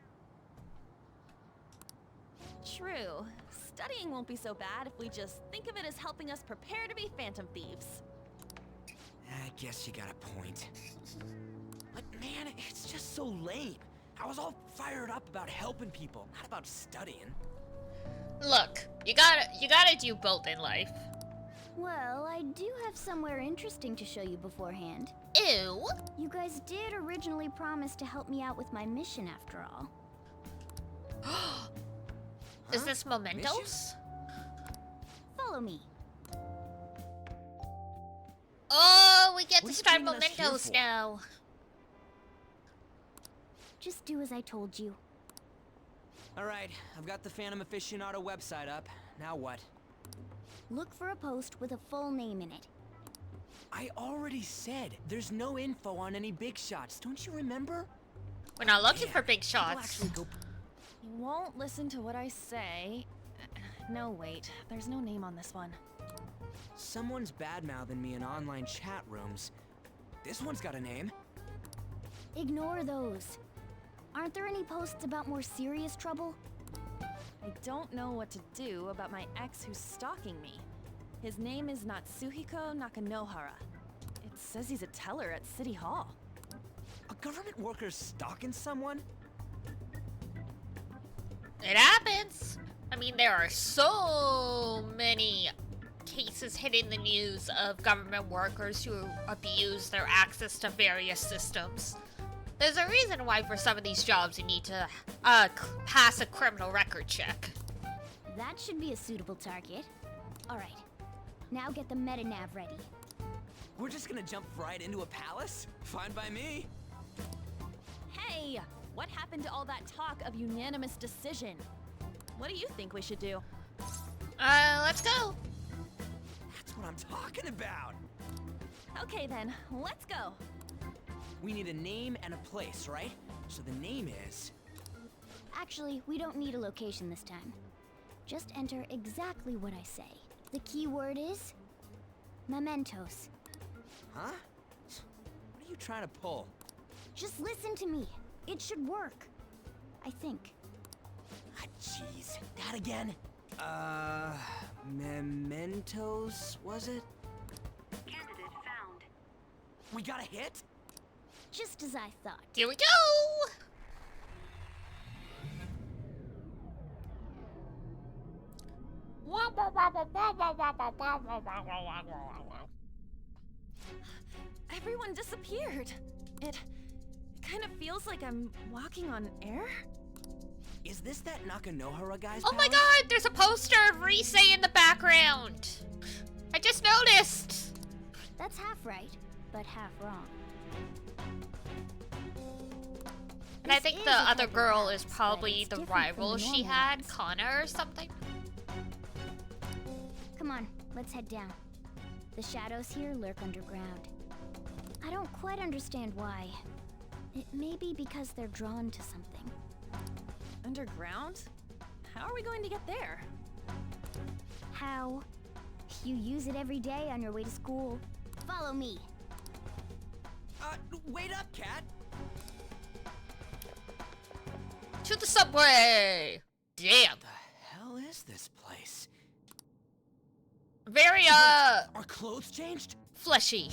True. Studying won't be so bad if we just think of it as helping us prepare to be Phantom Thieves. I guess you got a point. But man, it's just so lame. I was all fired up about helping people, not about studying. Look, you gotta do both in life. Well, I do have somewhere interesting to show you beforehand. Ew. You guys did originally promise to help me out with my mission after all. Is this mementos? Follow me. Oh, we get What to are you start bringing us here mementos for? now. Just do as I told you. Alright, I've got the Phantom Aficionado website up. Now what? Look for a post with a full name in it. I already said there's no info on any big shots, don't you remember? We're not looking Yeah, for big people shots. actually go... You won't listen to what I say. No, wait. There's no name on this one. Someone's bad-mouthing me in online chat rooms. This one's got a name. Ignore those. Aren't there any posts about more serious trouble? I don't know what to do about my ex who's stalking me. His name is Natsuhiko Nakanohara. It says he's a teller at City Hall. A government worker stalking someone? It happens. I mean, there are so many cases hitting the news of government workers who abuse their access to various systems. There's a reason why for some of these jobs you need to pass a criminal record check. That should be a suitable target. Alright, now get the meta-nav ready. We're just gonna jump right into a palace? Fine by me. Hey! What happened to all that talk of unanimous decision? What do you think we should do? Let's go. That's what I'm talking about. Okay then, let's go. We need a name and a place, right? So the name is... Actually, we don't need a location this time. Just enter exactly what I say. The key word is... mementos. Huh? What are you trying to pull? Just listen to me. It should work. I think. Ah, jeez. That again? Mementos, was it? Candidate found. We got a hit? Just as I thought. Here we go! Everyone disappeared. It kind of feels like I'm walking on air. Is this that Nakanohara guy's Oh my palace? god, there's a poster of Risei in the background. I just noticed. That's half right, but half wrong. And I This think is the a other type of girl palace, is but probably it's the different from rival the she normal had, ones. Connor or something. Come on, let's head down. The shadows here lurk underground. I don't quite understand why. It may be because they're drawn to something. Underground? How are we going to get there? How? You use it every day on your way to school. Follow me. Wait up, Cat! To the subway! Damn. What the hell is this place? Very, Our clothes changed? fleshy.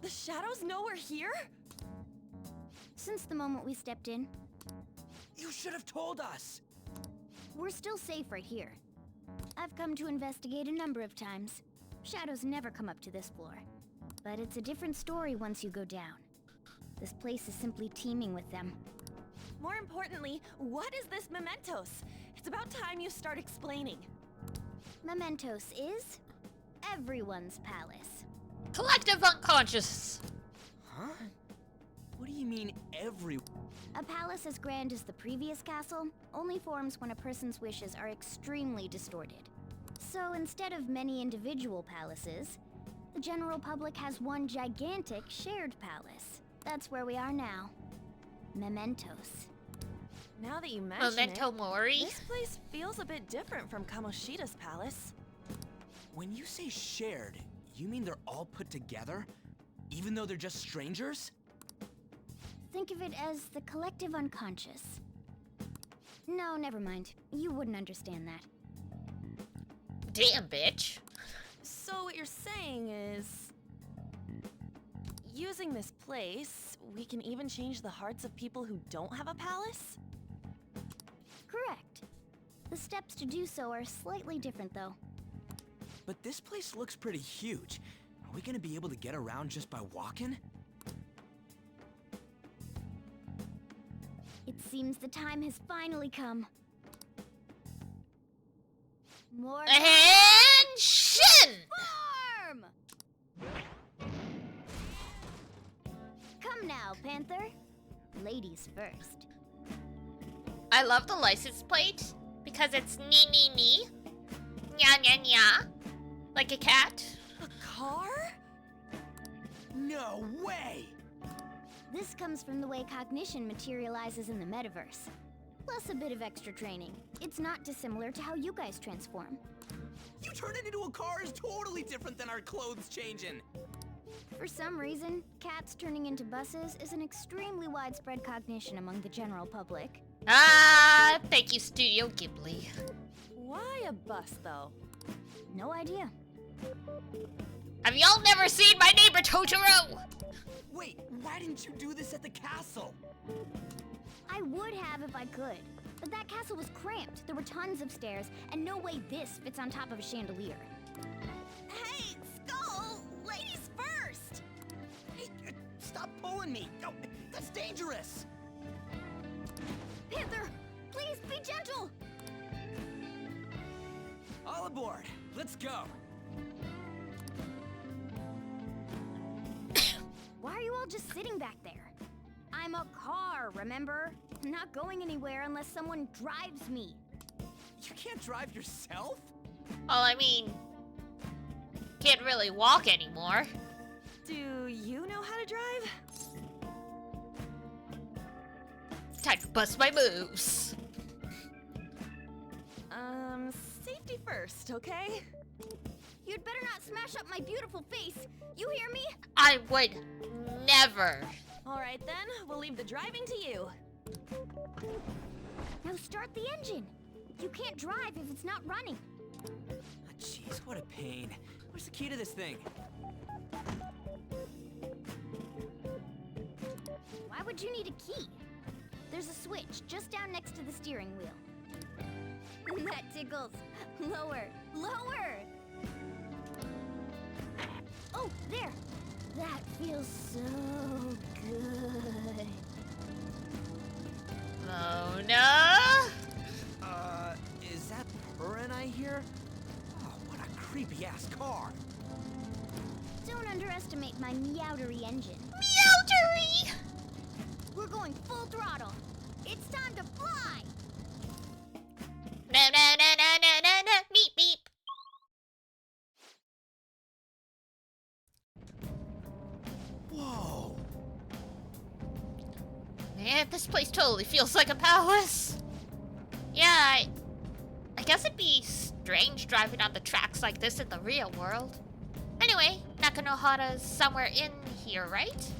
The shadows know we're here? Since the moment we stepped in, You should have told us! we're still safe right here. I've come to investigate a number of times. Shadows never come up to this floor. But it's a different story once you go down. This place is simply teeming with them. More importantly, what is this mementos? It's about time you start explaining. Mementos is everyone's palace. Collective unconscious. Huh? What do you mean, every... A palace as grand as the previous castle only forms when a person's wishes are extremely distorted. So instead of many individual palaces, the general public has one gigantic shared palace. That's where we are now. Mementos. Now that you mention Memento it, Mori. this place feels a bit different from Kamoshida's palace. When you say shared, you mean they're all put together? Even though they're just strangers? Think of it as the collective unconscious. No, never mind. You wouldn't understand that. Damn, bitch. So what you're saying is... using this place, we can even change the hearts of people who don't have a palace? Correct. The steps to do so are slightly different, though. But this place looks pretty huge. Are we gonna be able to get around just by walking? It seems the time has finally come. More And shin! farm! Come now, Panther. Ladies first. I love the license plate because it's nee. Nya nya nya. Like a cat. A car? No way! This comes from the way cognition materializes in the metaverse. plus a bit of extra training. It's not dissimilar to how you guys transform. You turn it into a car is totally different than our clothes changing. For some reason, cats turning into buses is an extremely widespread cognition among the general public. Ah, thank you, Studio Ghibli. Why a bus, though? No idea. Have y'all never seen My Neighbor Totoro? Wait, why didn't you do this at the castle? I would have if I could, but that castle was cramped. There were tons of stairs, and no way this fits on top of a chandelier. Hey, Skull! Ladies first! Hey, stop pulling me! No, that's dangerous! Panther, please be gentle! All aboard! Let's go! Why are you all just sitting back there? I'm a car, remember? I'm not going anywhere unless someone drives me. You can't drive yourself? Well, I mean, can't really walk anymore. Do you know how to drive? Time to bust my moves. Safety first, okay? You'd better not smash up my beautiful face. You hear me? I would never. All right then, we'll leave the driving to you. Now start the engine. You can't drive if it's not running. Jeez, what a pain. Where's the key to this thing? Why would you need a key? There's a switch just down next to the steering wheel. That tickles. Lower, lower! Oh, there! That feels so good. Mona? Is that purring I hear? Oh, what a creepy-ass car. Don't underestimate my meowdery engine. Meowdery! We're going full throttle. It's time to fly! Na na na na na na na, beep beep. Whoa. Man, this place totally feels like a palace. Yeah, I guess it'd be strange driving on the tracks like this in the real world. Anyway, Nakanohara's somewhere in here, right?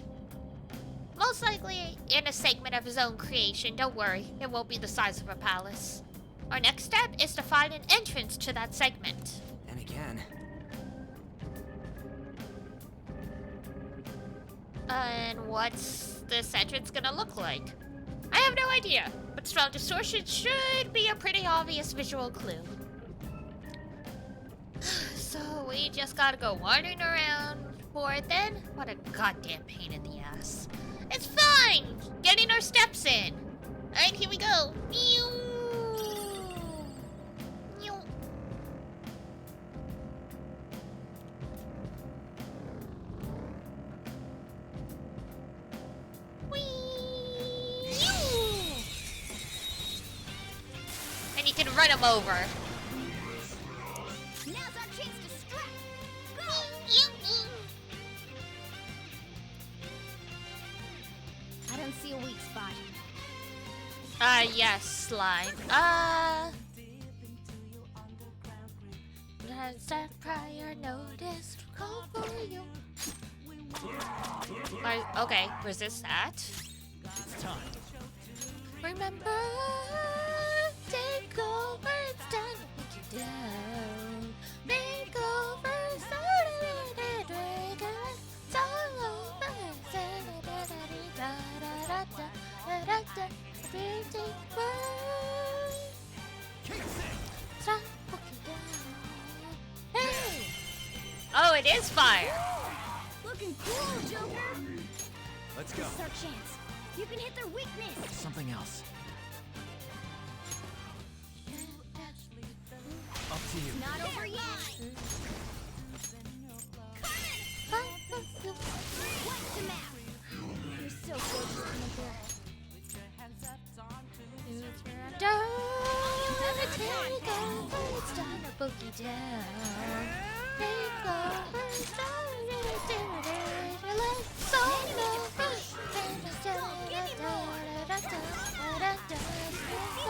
Most likely in a segment of his own creation. Don't worry, it won't be the size of a palace. Our next step is to find an entrance to that segment. And again. And what's this entrance gonna look like? I have no idea, but strong distortion should be a pretty obvious visual clue. So we just gotta go wandering around for it then? What a goddamn pain in the ass. It's fine! Getting our steps in. Alright, here we go. And you can run them over. Now's our chance to strike. Go! I don't see a weak spot. Yes, slime. Has that prior notice call for you? Okay, resist that. It's time. Remember, take over, it's time to put you down. Make over, it's all over. Hey! Oh, it is fire. Looking cool, Joker. Let's go. This is our chance. You can hit their weakness. Something else. Up to you. Not over yet. What's the map? You're so gorgeous, Panther. Take over, it's time to boogie down. Take over, it's time to let's all go.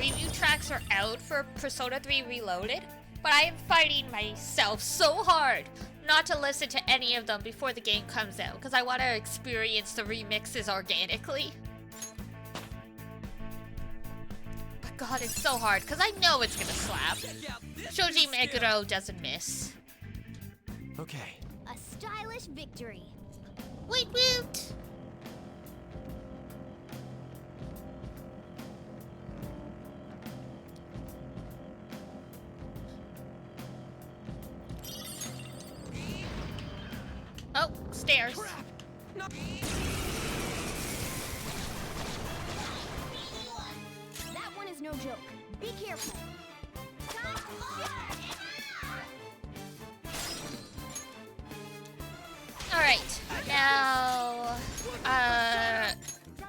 preview tracks are out for Persona 3 Reloaded, but I am fighting myself so hard not to listen to any of them before the game comes out, because I want to experience the remixes organically. But God, it's so hard, because I know it's gonna slap. Shoji Meguro doesn't miss. Okay. A stylish victory. Woot woot! Oh, stairs. That one is no joke. Be careful. Alright, now,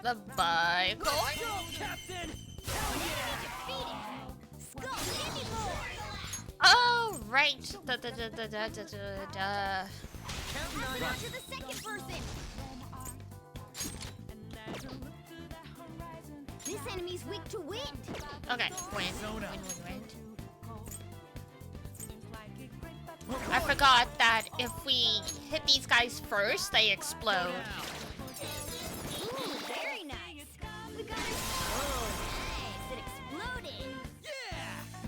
the Bicoin? Oh, right. To the second person. This enemy's weak to wind. Okay, wind. I forgot that if we hit these guys first, they explode. Ooh, very nice. We got it. Nice. It exploded.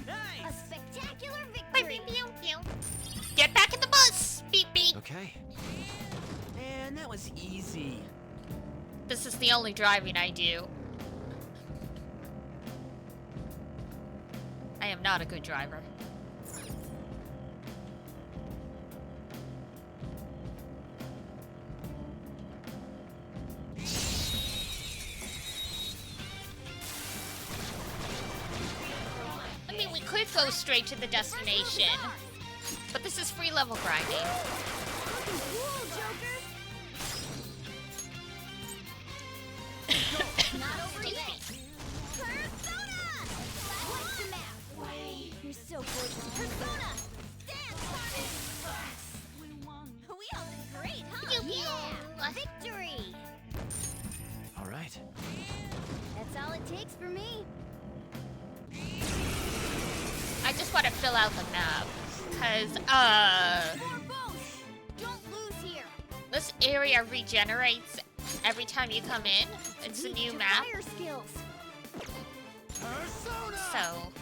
Yeah. A spectacular victory. Get back in the bus. Beep beep. Okay. Man, that was easy. This is the only driving I do. I am not a good driver. I mean, we could go straight to the destination, but this is free level grinding. You're so gorgeous. Persona! Dance party! We all did great, huh? Yeah! Victory! All right. That's all it takes for me. I just want to fill out the map, cause Don't lose here. this area regenerates every time you come in. It's a new map, Fire skills. so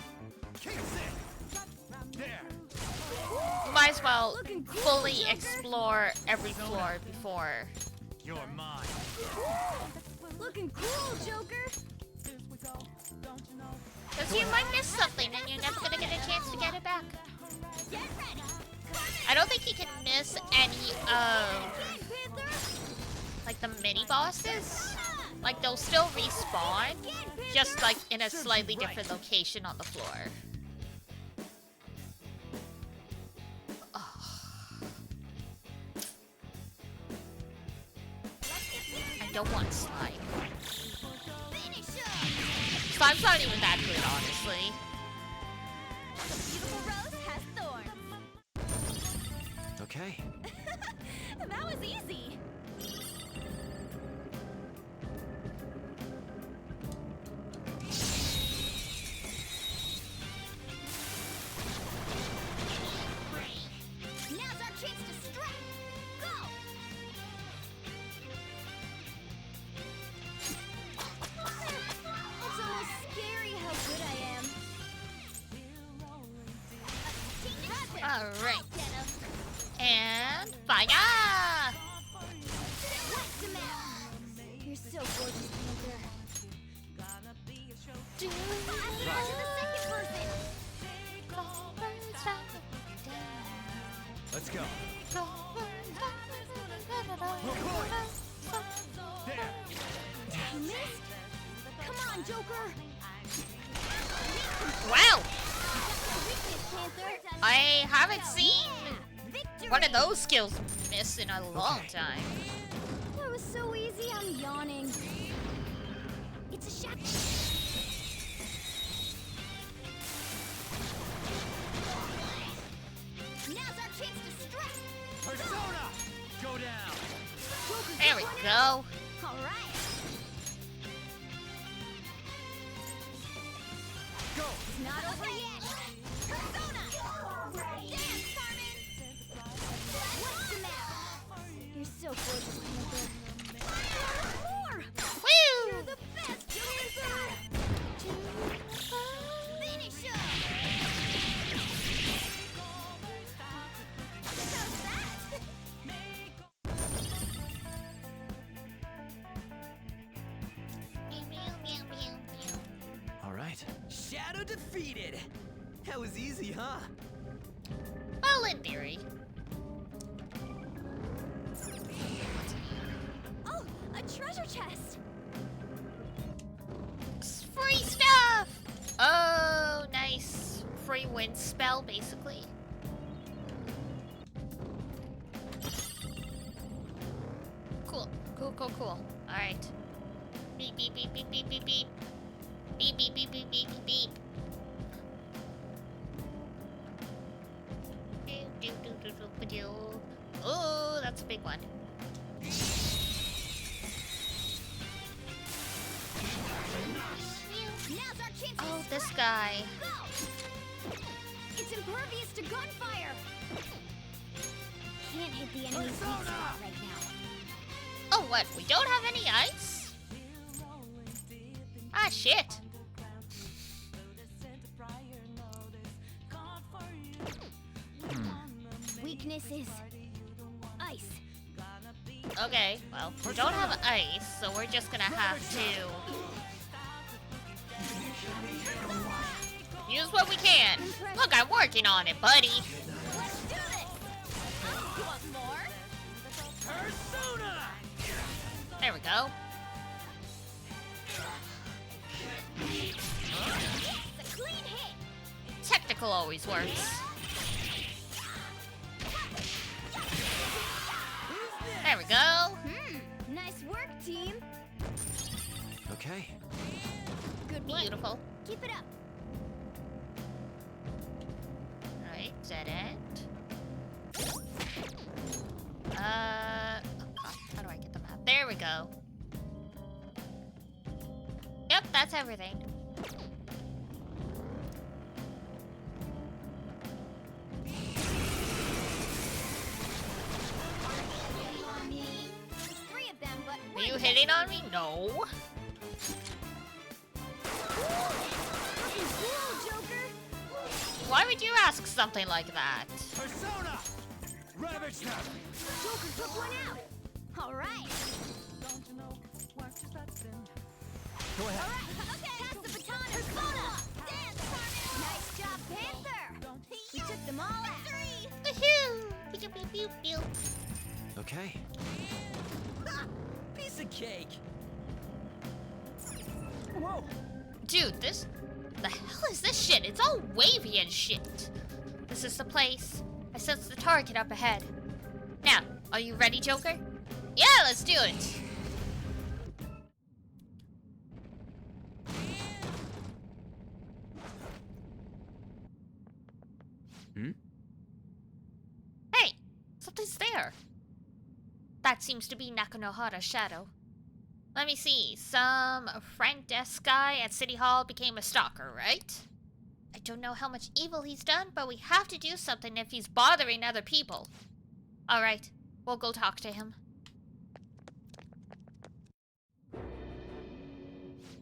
you might as well fully explore every floor before. You're mine. Looking cool, Joker. Because you might miss something and you're never gonna get a chance to get it back. Get ready. I don't think you can miss any of like the mini bosses. Like they'll still respawn, just like in a slightly different location on the floor. I don't want slime. Slime's not even that good, honestly. Beautiful rose has thorns. Okay. That was easy. Now's our chance to strike. Go! It's almost scary how good I am. Alright. And fire! You're so gorgeous, Panther. To the second person. Let's go. You missed? Come on, Joker. Wow! Panther. I haven't seen one of those skills miss in a long time. That was so easy, I'm yawning. It's a shot. Now's our chance to strike. Persona! Go down. There we go. All right. go! It's not over yet! Persona! Dance, Carmen! What's the matter? You're so gorgeous, Panther. More! Woo! You're the best dancer! Finish him! How's that? All right. Shadow defeated. That was easy, huh? Well, in theory. Oh, a treasure chest! Free stuff! Oh, nice. Free wind spell, basically. Cool. Cool. Alright. Beep, beep, beep, beep, beep, beep, beep. Beep, beep, beep, beep, beep, beep, beep. Oh, that's a big one. Now's our chance to Oh, this strike. guy. Go! It's impervious to gunfire! Can't hit the enemy's weak spot right now. Oh, what? We don't have any ice? Ah, shit. Weakness is ice. Okay, well, we don't have ice, so we're just gonna have to use what we can. Look, I'm working on it, buddy. Let's do this! You want more? Persona! There we go. It's a clean hit! Technical always works. There we go. Nice work, team! Okay. Good work. Beautiful. Keep it up. Right, dead end. Oh god, how do I get the map? There we go. Yep, that's everything. There's 3 of them, but Are you hitting on me? No. looking cool, Joker! Why would you ask something like that? Persona! Ravage them! Joker took one out! Alright! Go ahead. Alright, okay! Pass the baton, Persona! Dance, Carmen! Nice job, Panther! We took them all out! Woohoo! Pew, pew, pew, pew. Okay. Piece of cake. Whoa. Dude, this... The hell is this shit? It's all wavy and shit. This is the place. I sense the target up ahead. Now, are you ready, Joker? Yeah, let's do it. Hey, something's there. That seems to be Nakanohara's shadow. Let me see. Some front desk guy at City Hall became a stalker, right? I don't know how much evil he's done, but we have to do something if he's bothering other people. Alright, we'll go talk to him.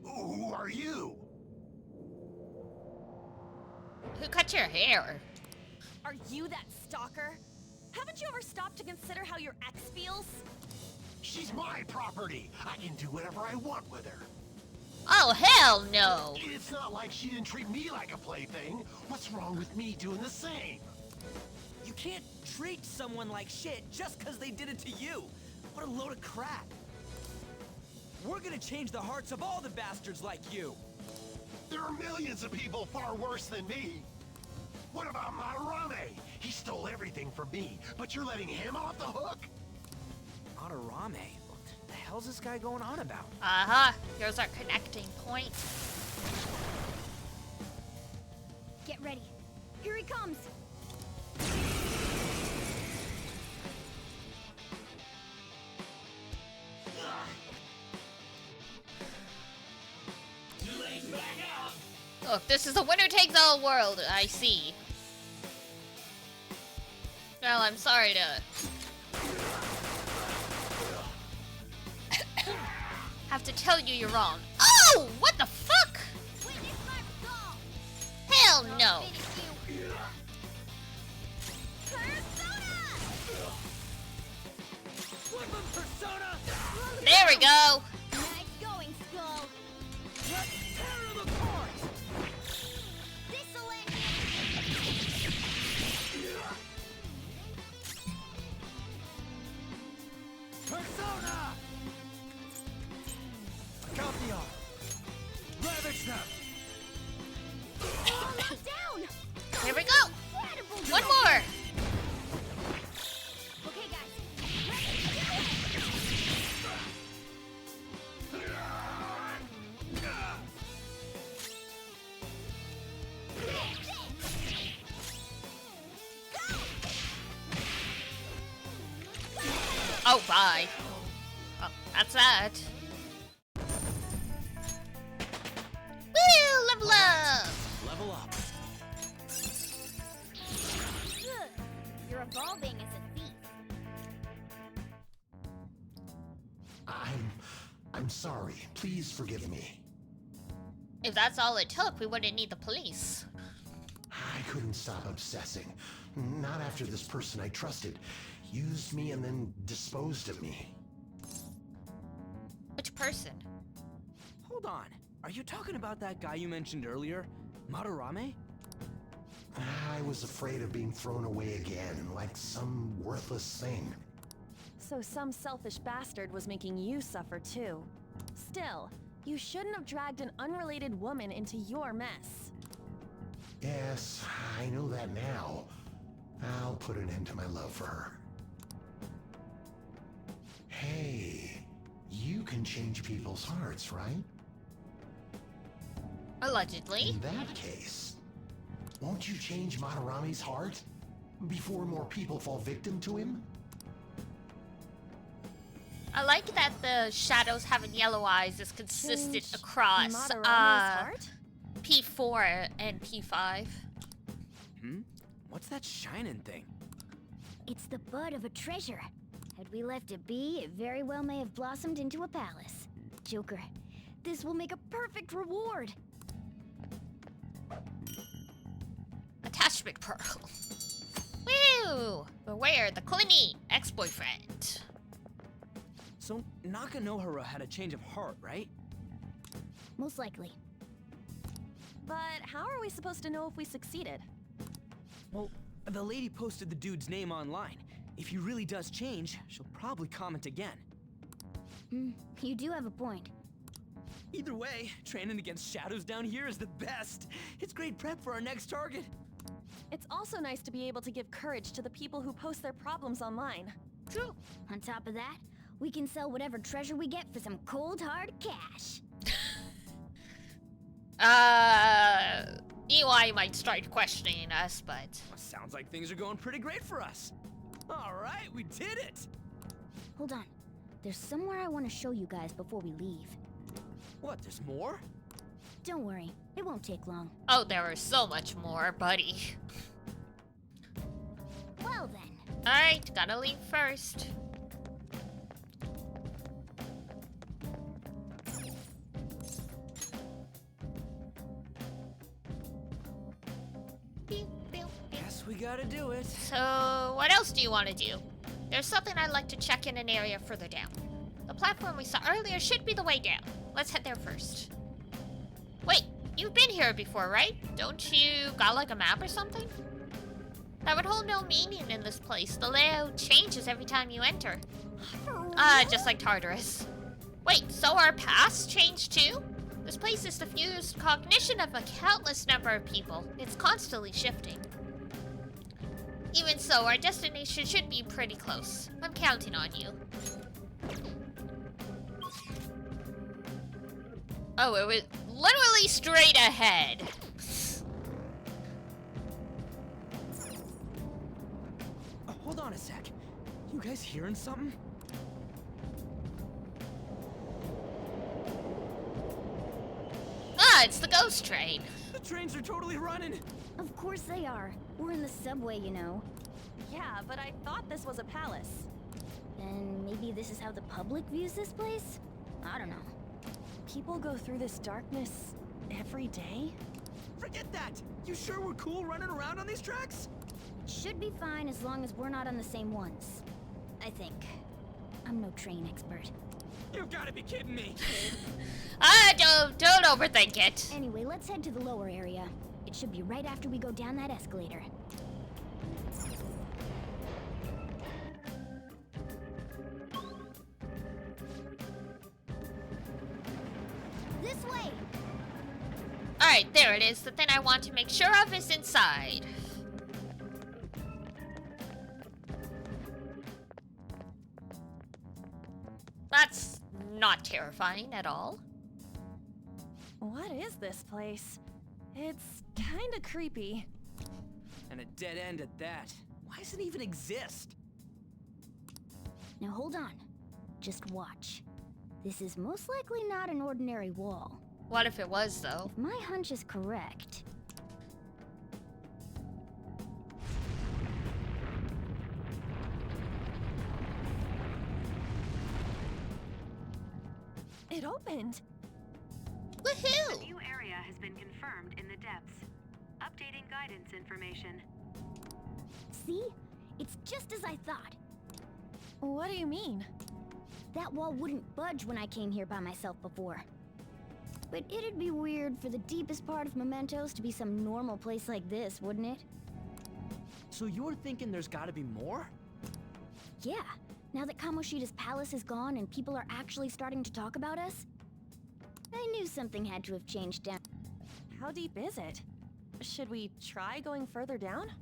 Who are you? Who cut your hair? Are you that stalker? Haven't you ever stopped to consider how your ex feels? She's my property. I can do whatever I want with her. Oh, hell no! It's not like she didn't treat me like a plaything. What's wrong with me doing the same? You can't treat someone like shit just because they did it to you. What a load of crap. We're gonna change the hearts of all the bastards like you. There are millions of people far worse than me. What about Madarame? He stole everything from me, but you're letting him off the hook? Madarame? What the hell's this guy going on about? Uh-huh. Here's our connecting point. Get ready. Here he comes! Oh, this is a winner takes all world, I see. Well, I'm sorry to have to tell you you're wrong. Oh! What the fuck? Hell no! There we go! Nice going, Skull. Let's tear him apart! This'll end Persona! Count the arm. Ravage them! Oh, locked down! Here we go! Incredible! One more! Okay, guys. Oh, bye. Oh, that's that. Woo! Level up! Level up. You're evolving as a thief. I'm sorry. Please forgive me. If that's all it took, we wouldn't need the police. I couldn't stop obsessing. Not after this person I trusted used me and then disposed of me. Which person? Hold on. Are you talking about that guy you mentioned earlier? Madarame? I was afraid of being thrown away again, like some worthless thing. So some selfish bastard was making you suffer too. Still, you shouldn't have dragged an unrelated woman into your mess. Yes, I know that now. I'll put an end to my love for her. Hey, you can change people's hearts, right? Allegedly. In that case, won't you change Madarame's heart before more people fall victim to him? I like that the shadows having yellow eyes is consistent Change across Madarame's heart? P4 and P5. What's that shining thing? It's the bud of a treasure. Had we left it be, it very well may have blossomed into a palace. Joker, this will make a perfect reward. Attachment pearl. Woo! Beware the Clingy ex-boyfriend. So, Nakanohara had a change of heart, right? Most likely. But how are we supposed to know if we succeeded? Well, the lady posted the dude's name online. If he really does change, she'll probably comment again. You do have a point. Either way, training against shadows down here is the best. It's great prep for our next target. It's also nice to be able to give courage to the people who post their problems online. True. On top of that, we can sell whatever treasure we get for some cold hard cash. EY might start questioning us, but... Sounds like things are going pretty great for us. All right, we did it! Hold on. There's somewhere I want to show you guys before we leave. What, there's more? Don't worry, it won't take long. Oh, there is so much more, buddy. Well then. Alright, gotta leave first. Guess we gotta do it. So, what else do you want to do? There's something I'd like to check in an area further down. The platform we saw earlier should be the way down. Let's head there first. Wait, you've been here before, right? Don't you got like a map or something? That would hold no meaning in this place. The layout changes every time you enter. Just like Tartarus. Wait, so our paths change too? This place is the fused cognition of a countless number of people. It's constantly shifting. Even so, our destination should be pretty close. I'm counting on you. Oh, it was literally straight ahead. Hold on a sec. You guys hearing something? Ah, it's the ghost train. The trains are totally running. Of course they are. We're in the subway, you know. Yeah, but I thought this was a palace. Then maybe this is how the public views this place? I don't know. People go through this darkness every day? Forget that! You sure we're cool running around on these tracks? Should be fine as long as we're not on the same ones. I think. I'm no train expert. You've gotta be kidding me! Don't overthink it. Anyway, let's head to the lower area. It should be right after we go down that escalator. This way! Alright, there it is. The thing I want to make sure of is inside. That's not terrifying at all. What is this place? It's kinda creepy. And a dead end at that. Why does it even exist? Now hold on. Just watch. This is most likely not an ordinary wall. What if it was, though? If my hunch is correct... It opened! Woohoo! A new area has been confirmed in the depths. Updating guidance information. See? It's just as I thought. What do you mean? That wall wouldn't budge when I came here by myself before. But it'd be weird for the deepest part of Mementos to be some normal place like this, wouldn't it? So you're thinking there's gotta be more? Yeah. Now that Kamoshida's palace is gone and people are actually starting to talk about us, I knew something had to have changed down. How deep is it? Should we try going further down?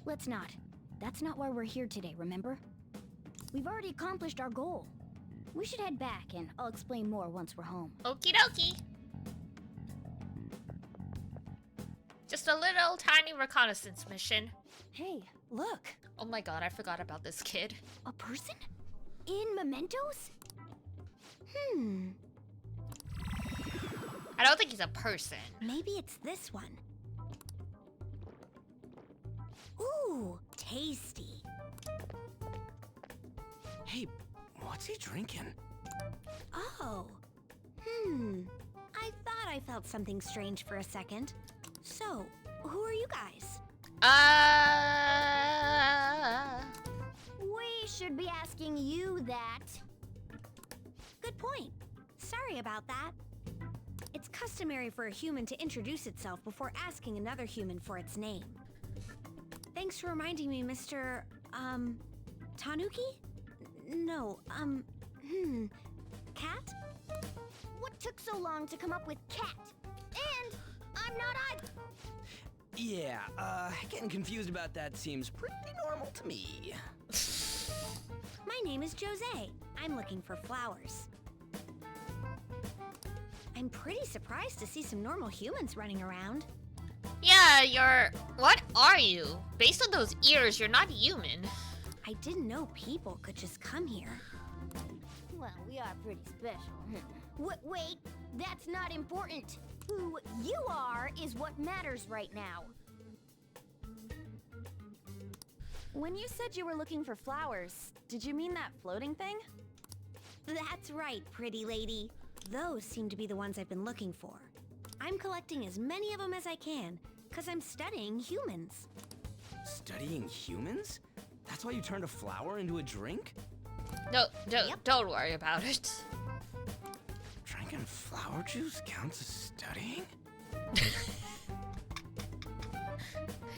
Let's not. That's not why we're here today, remember? We've already accomplished our goal. We should head back, and I'll explain more once we're home. Okie dokie. Just a little tiny reconnaissance mission. Hey, look. Oh my god, I forgot about this kid. A person? In Mementos? I don't think he's a person. Maybe it's this one. Ooh, tasty. Hey, what's he drinking? Oh. I thought I felt something strange for a second. So, who are you guys? We should be asking you that. Good point. Sorry about that. It's customary for a human to introduce itself before asking another human for its name. Thanks for reminding me, Mr. Tanuki? No, Cat? What took so long to come up with cat? And I'm not either. Yeah, getting confused about that seems pretty normal to me. My name is Jose. I'm looking for flowers. I'm pretty surprised to see some normal humans running around. Yeah, you're... What are you? Based on those ears, you're not human. I didn't know people could just come here. Well, we are pretty special. Wait, that's not important. Who you are is what matters right now. When you said you were looking for flowers, did you mean that floating thing? That's right, pretty lady. Those seem to be the ones I've been looking for. I'm collecting as many of them as I can, because I'm studying humans. Studying humans? That's why you turned a flower into a drink? No, don't worry about it. Drinking flower juice counts as studying?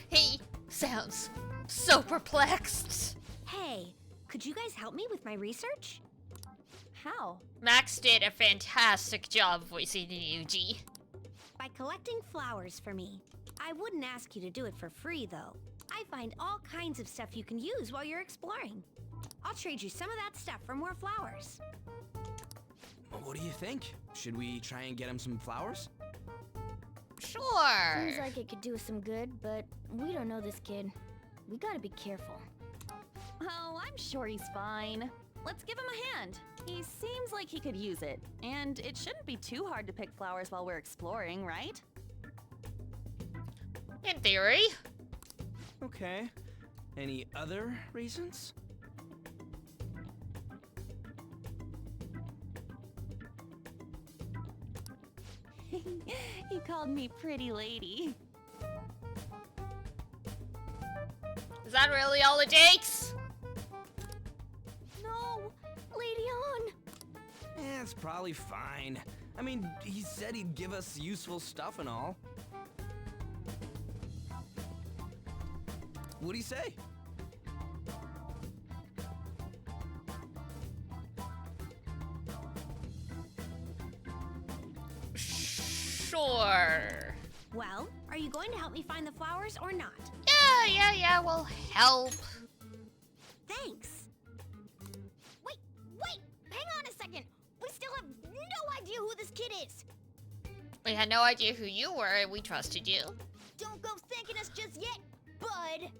He sounds so perplexed. Hey, could you guys help me with my research? How? Max did a fantastic job voicing Yuji. By collecting flowers for me. I wouldn't ask you to do it for free, though. I find all kinds of stuff you can use while you're exploring. I'll trade you some of that stuff for more flowers. Well, what do you think? Should we try and get him some flowers? Sure. Seems like it could do us some good, but we don't know this kid. We gotta be careful. Oh, I'm sure he's fine. Let's give him a hand. He seems like he could use it. And it shouldn't be too hard to pick flowers while we're exploring, right? In theory. Okay. Any other reasons? He called me pretty lady. Is that really all it takes? No, Lady On. It's probably fine. I mean, he said he'd give us useful stuff and all. What'd he say? Sure. Well, are you going to help me find the flowers or not? Yeah, we'll help. Thanks. Wait, hang on a second. We still have no idea who this kid is. We had no idea who you were, and we trusted you. Don't go thanking us just yet, bud.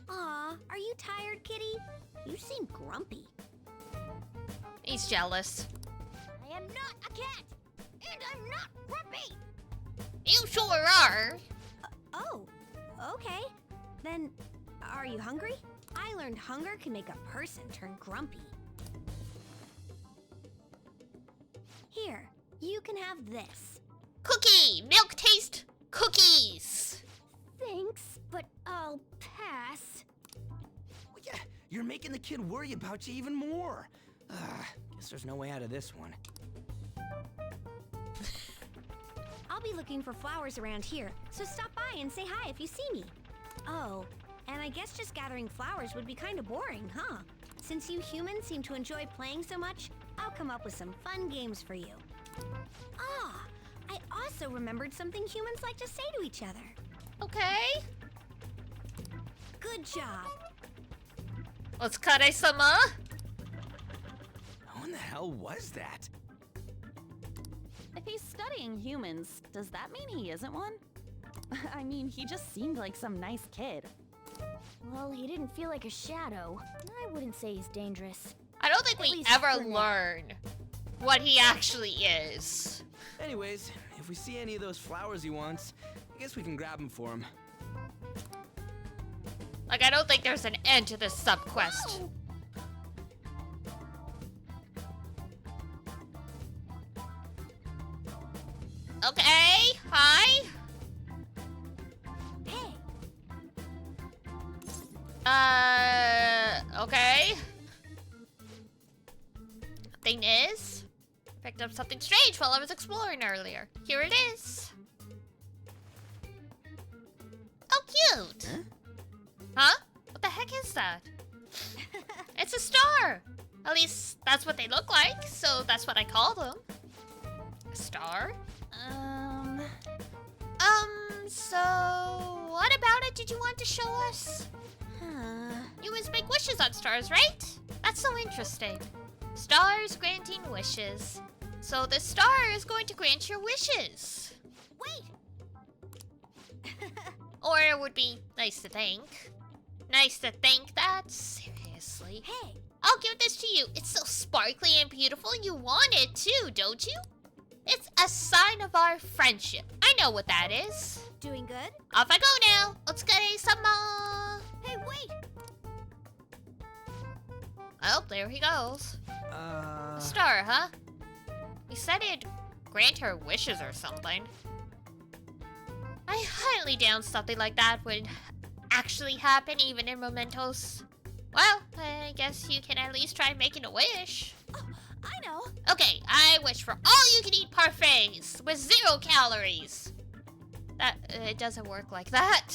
Aw, are you tired, kitty? You seem grumpy. He's jealous. I am not a cat, and I'm not grumpy. You sure are. Oh, okay. Then, are you hungry? I learned hunger can make a person turn grumpy. Here, you can have this. Cookie! Milk taste cookies! Thanks, but I'll pass. Well, yeah, you're making the kid worry about you even more. Guess there's no way out of this one. I'll be looking for flowers around here, so stop by and say hi if you see me. Oh, and I guess just gathering flowers would be kind of boring, huh? Since you humans seem to enjoy playing so much, I'll come up with some fun games for you. Ah, I also remembered something humans like to say to each other. Okay. Good job. Let's kare-sama. How in the hell was that? If he's studying humans, does that mean he isn't one? I mean, he just seemed like some nice kid. Well, he didn't feel like a shadow. I wouldn't say he's dangerous. I don't think we least ever for now. learn what he actually is. Anyways, if we see any of those flowers he wants, I guess we can grab them for him. Like, I don't think there's an end to this sub-quest. Okay, hi. Hey. Okay. Thing is, picked up something strange while I was exploring earlier. Here it is. Oh, cute. Huh? What the heck is that? It's a star. At least that's what they look like, so that's what I call them. A star? So what about it did you want to show us? You always make wishes on stars, right? That's so interesting. Stars granting wishes. So the star is going to grant your wishes. Wait! Or it would be nice to think. Nice to think that? Seriously? Hey! I'll give this to you. It's so sparkly and beautiful. You want it too, don't you? It's a sign of our friendship. I know what that is. Doing good? Off I go now. Let's get some Hey, wait! Oh, there he goes. A star, huh? He said he'd grant her wishes or something. I highly doubt something like that would actually happen even in mementos. Well, I guess you can at least try making a wish. Oh, I know. Okay, I wish for all you can eat parfaits with 0 calories. That, it doesn't work like that.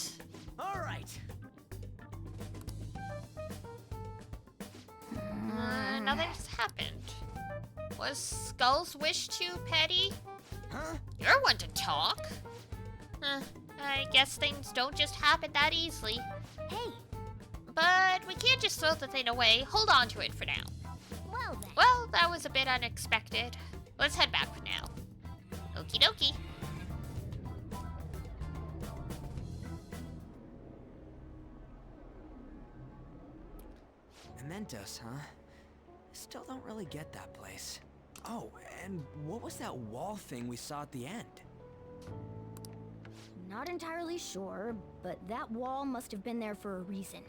All right. Nothing's happened. Was Skull's wish too petty? Huh? You're one to talk. I guess things don't just happen that easily. Hey! But we can't just throw the thing away. Hold on to it for now. Well then. Well, that was a bit unexpected. Let's head back for now. Okie dokie. Mementos, huh? Still don't really get that place. Oh, and what was that wall thing we saw at the end? Not entirely sure, but that wall must have been there for a reason.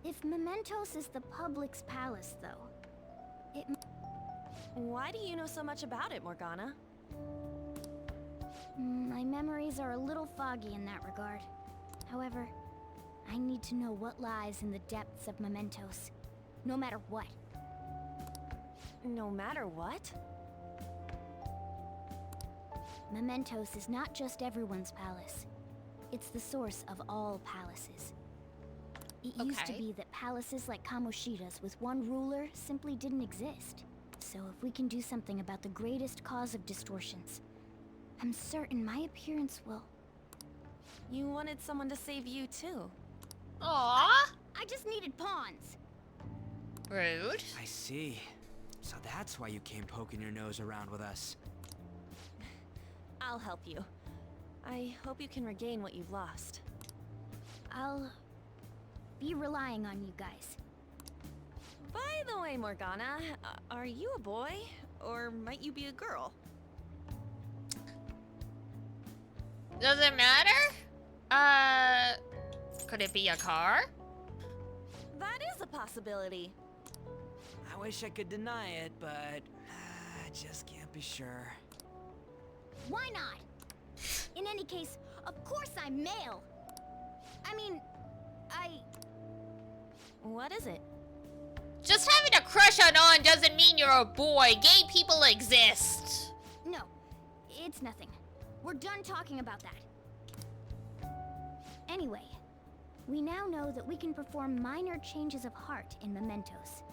If Mementos is the public's palace, though, it... Why do you know so much about it, Morgana? My memories are a little foggy in that regard. However, I need to know what lies in the depths of Mementos. No matter what. No matter what? Mementos is not just everyone's palace. It's the source of all palaces. It used to be that palaces like Kamoshida's with one ruler simply didn't exist. So if we can do something about the greatest cause of distortions, I'm certain my appearance will... You wanted someone to save you, too. Aww. I just needed pawns. Rude. I see. So that's why you came poking your nose around with us. I'll help you. I hope you can regain what you've lost. I'll be relying on you guys. By the way, Morgana, are you a boy? Or might you be a girl? Does it matter? Could it be a car? That is a possibility. I wish I could deny it, but I just can't be sure. Why not? In any case, of course I'm male. I mean, What is it? Just having a crush on doesn't mean you're a boy. Gay people exist. No, it's nothing. We're done talking about that. Anyway, we now know that we can perform minor changes of heart in Mementos.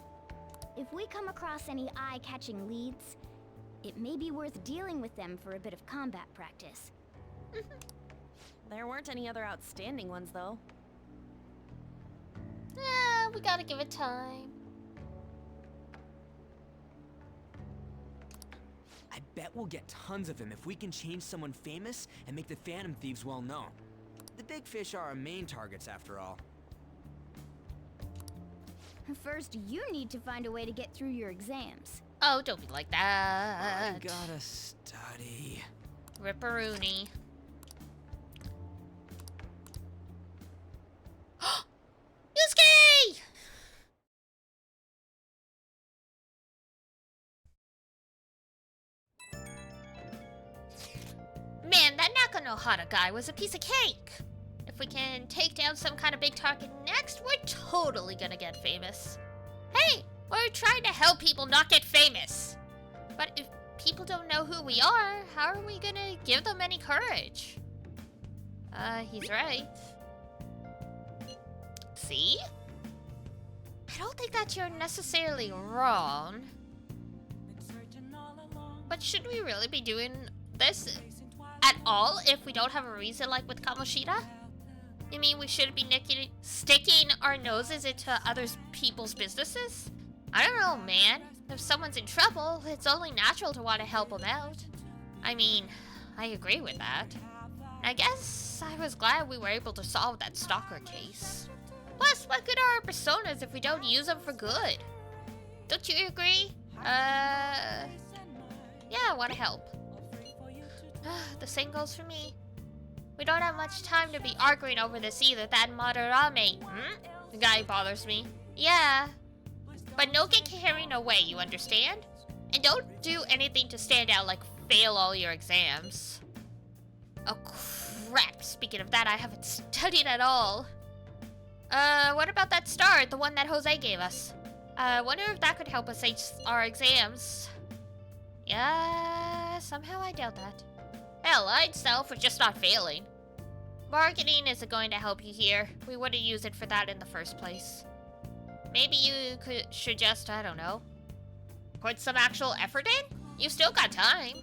If we come across any eye-catching leads, it may be worth dealing with them for a bit of combat practice. There weren't any other outstanding ones, though. Yeah, we gotta give it time. I bet we'll get tons of them if we can change someone famous and make the Phantom Thieves well known. The big fish are our main targets, after all. First, you need to find a way to get through your exams. Oh, don't be like that. I gotta study. Ripperoonie. Yusuke! Man, that Nakanohara guy was a piece of cake. If we can take down some kind of big target next, we're totally gonna get famous. Hey, we're trying to help people not get famous. But if people don't know who we are, how are we gonna give them any courage? He's right. See? I don't think that you're necessarily wrong. But should we really be doing this at all if we don't have a reason like with Kamoshida? You mean we shouldn't be sticking our noses into other people's businesses? I don't know, man. If someone's in trouble, it's only natural to want to help them out. I mean, I agree with that. I guess I was glad we were able to solve that stalker case. Plus, what good are our personas if we don't use them for good? Don't you agree? Yeah, I want to help. The same goes for me. We don't have much time to be arguing over this either. That Madarame, the guy bothers me. Yeah. But no get carrying away, you understand? And don't do anything to stand out like fail all your exams. Oh crap, speaking of that, I haven't studied at all. What about that star, the one that Jose gave us? Wonder if that could help us ace our exams. Yeah, somehow I doubt that. Hell, I'd sell for just not failing. Marketing isn't going to help you here. We wouldn't use it for that in the first place. Maybe you should just, I don't know, put some actual effort in? You've still got time.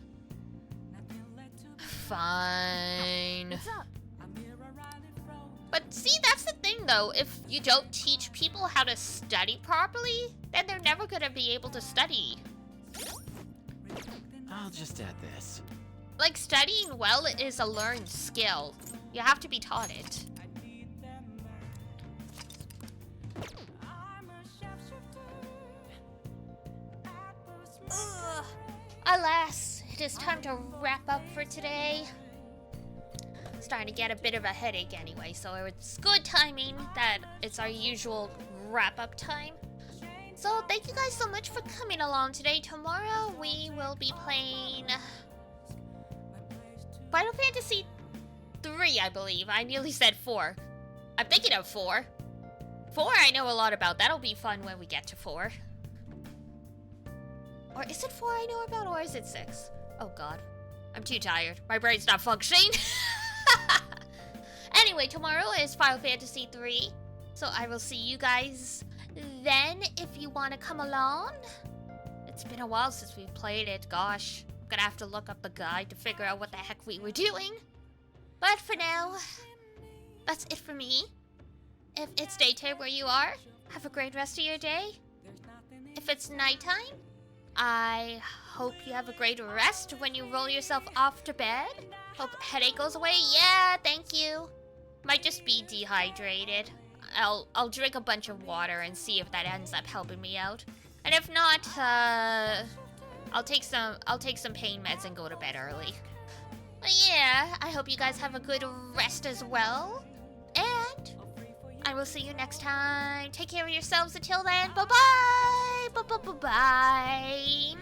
Fine. What's up? But see, that's the thing though. If you don't teach people how to study properly, then they're never going to be able to study. I'll just add this. Like, studying well is a learned skill. You have to be taught it. Ugh. Alas, it is time to wrap up for today. starting to get a bit of a headache anyway, so it's good timing that it's our usual wrap-up time. So thank you guys so much for coming along today. Tomorrow we will be playing Final Fantasy 3, I believe. I nearly said 4. I'm thinking of 4. 4 I know a lot about. That'll be fun when we get to 4. Or is it 4 I know about, or is it 6? Oh god. I'm too tired. My brain's not functioning. Anyway, tomorrow is Final Fantasy 3. So I will see you guys then if you want to come along. It's been a while since we've played it. Gosh. I'm gonna have to look up the guide to figure out what the heck we were doing. But for now, that's it for me. If it's daytime where you are, have a great rest of your day. If it's nighttime, I hope you have a great rest when you roll yourself off to bed. Hope headache goes away. Yeah, thank you. Might just be dehydrated. I'll drink a bunch of water and see if that ends up helping me out. And if not, I'll take some pain meds and go to bed early. But yeah, I hope you guys have a good rest as well. And I will see you next time. Take care of yourselves until then. Bye-bye. Bye-bye.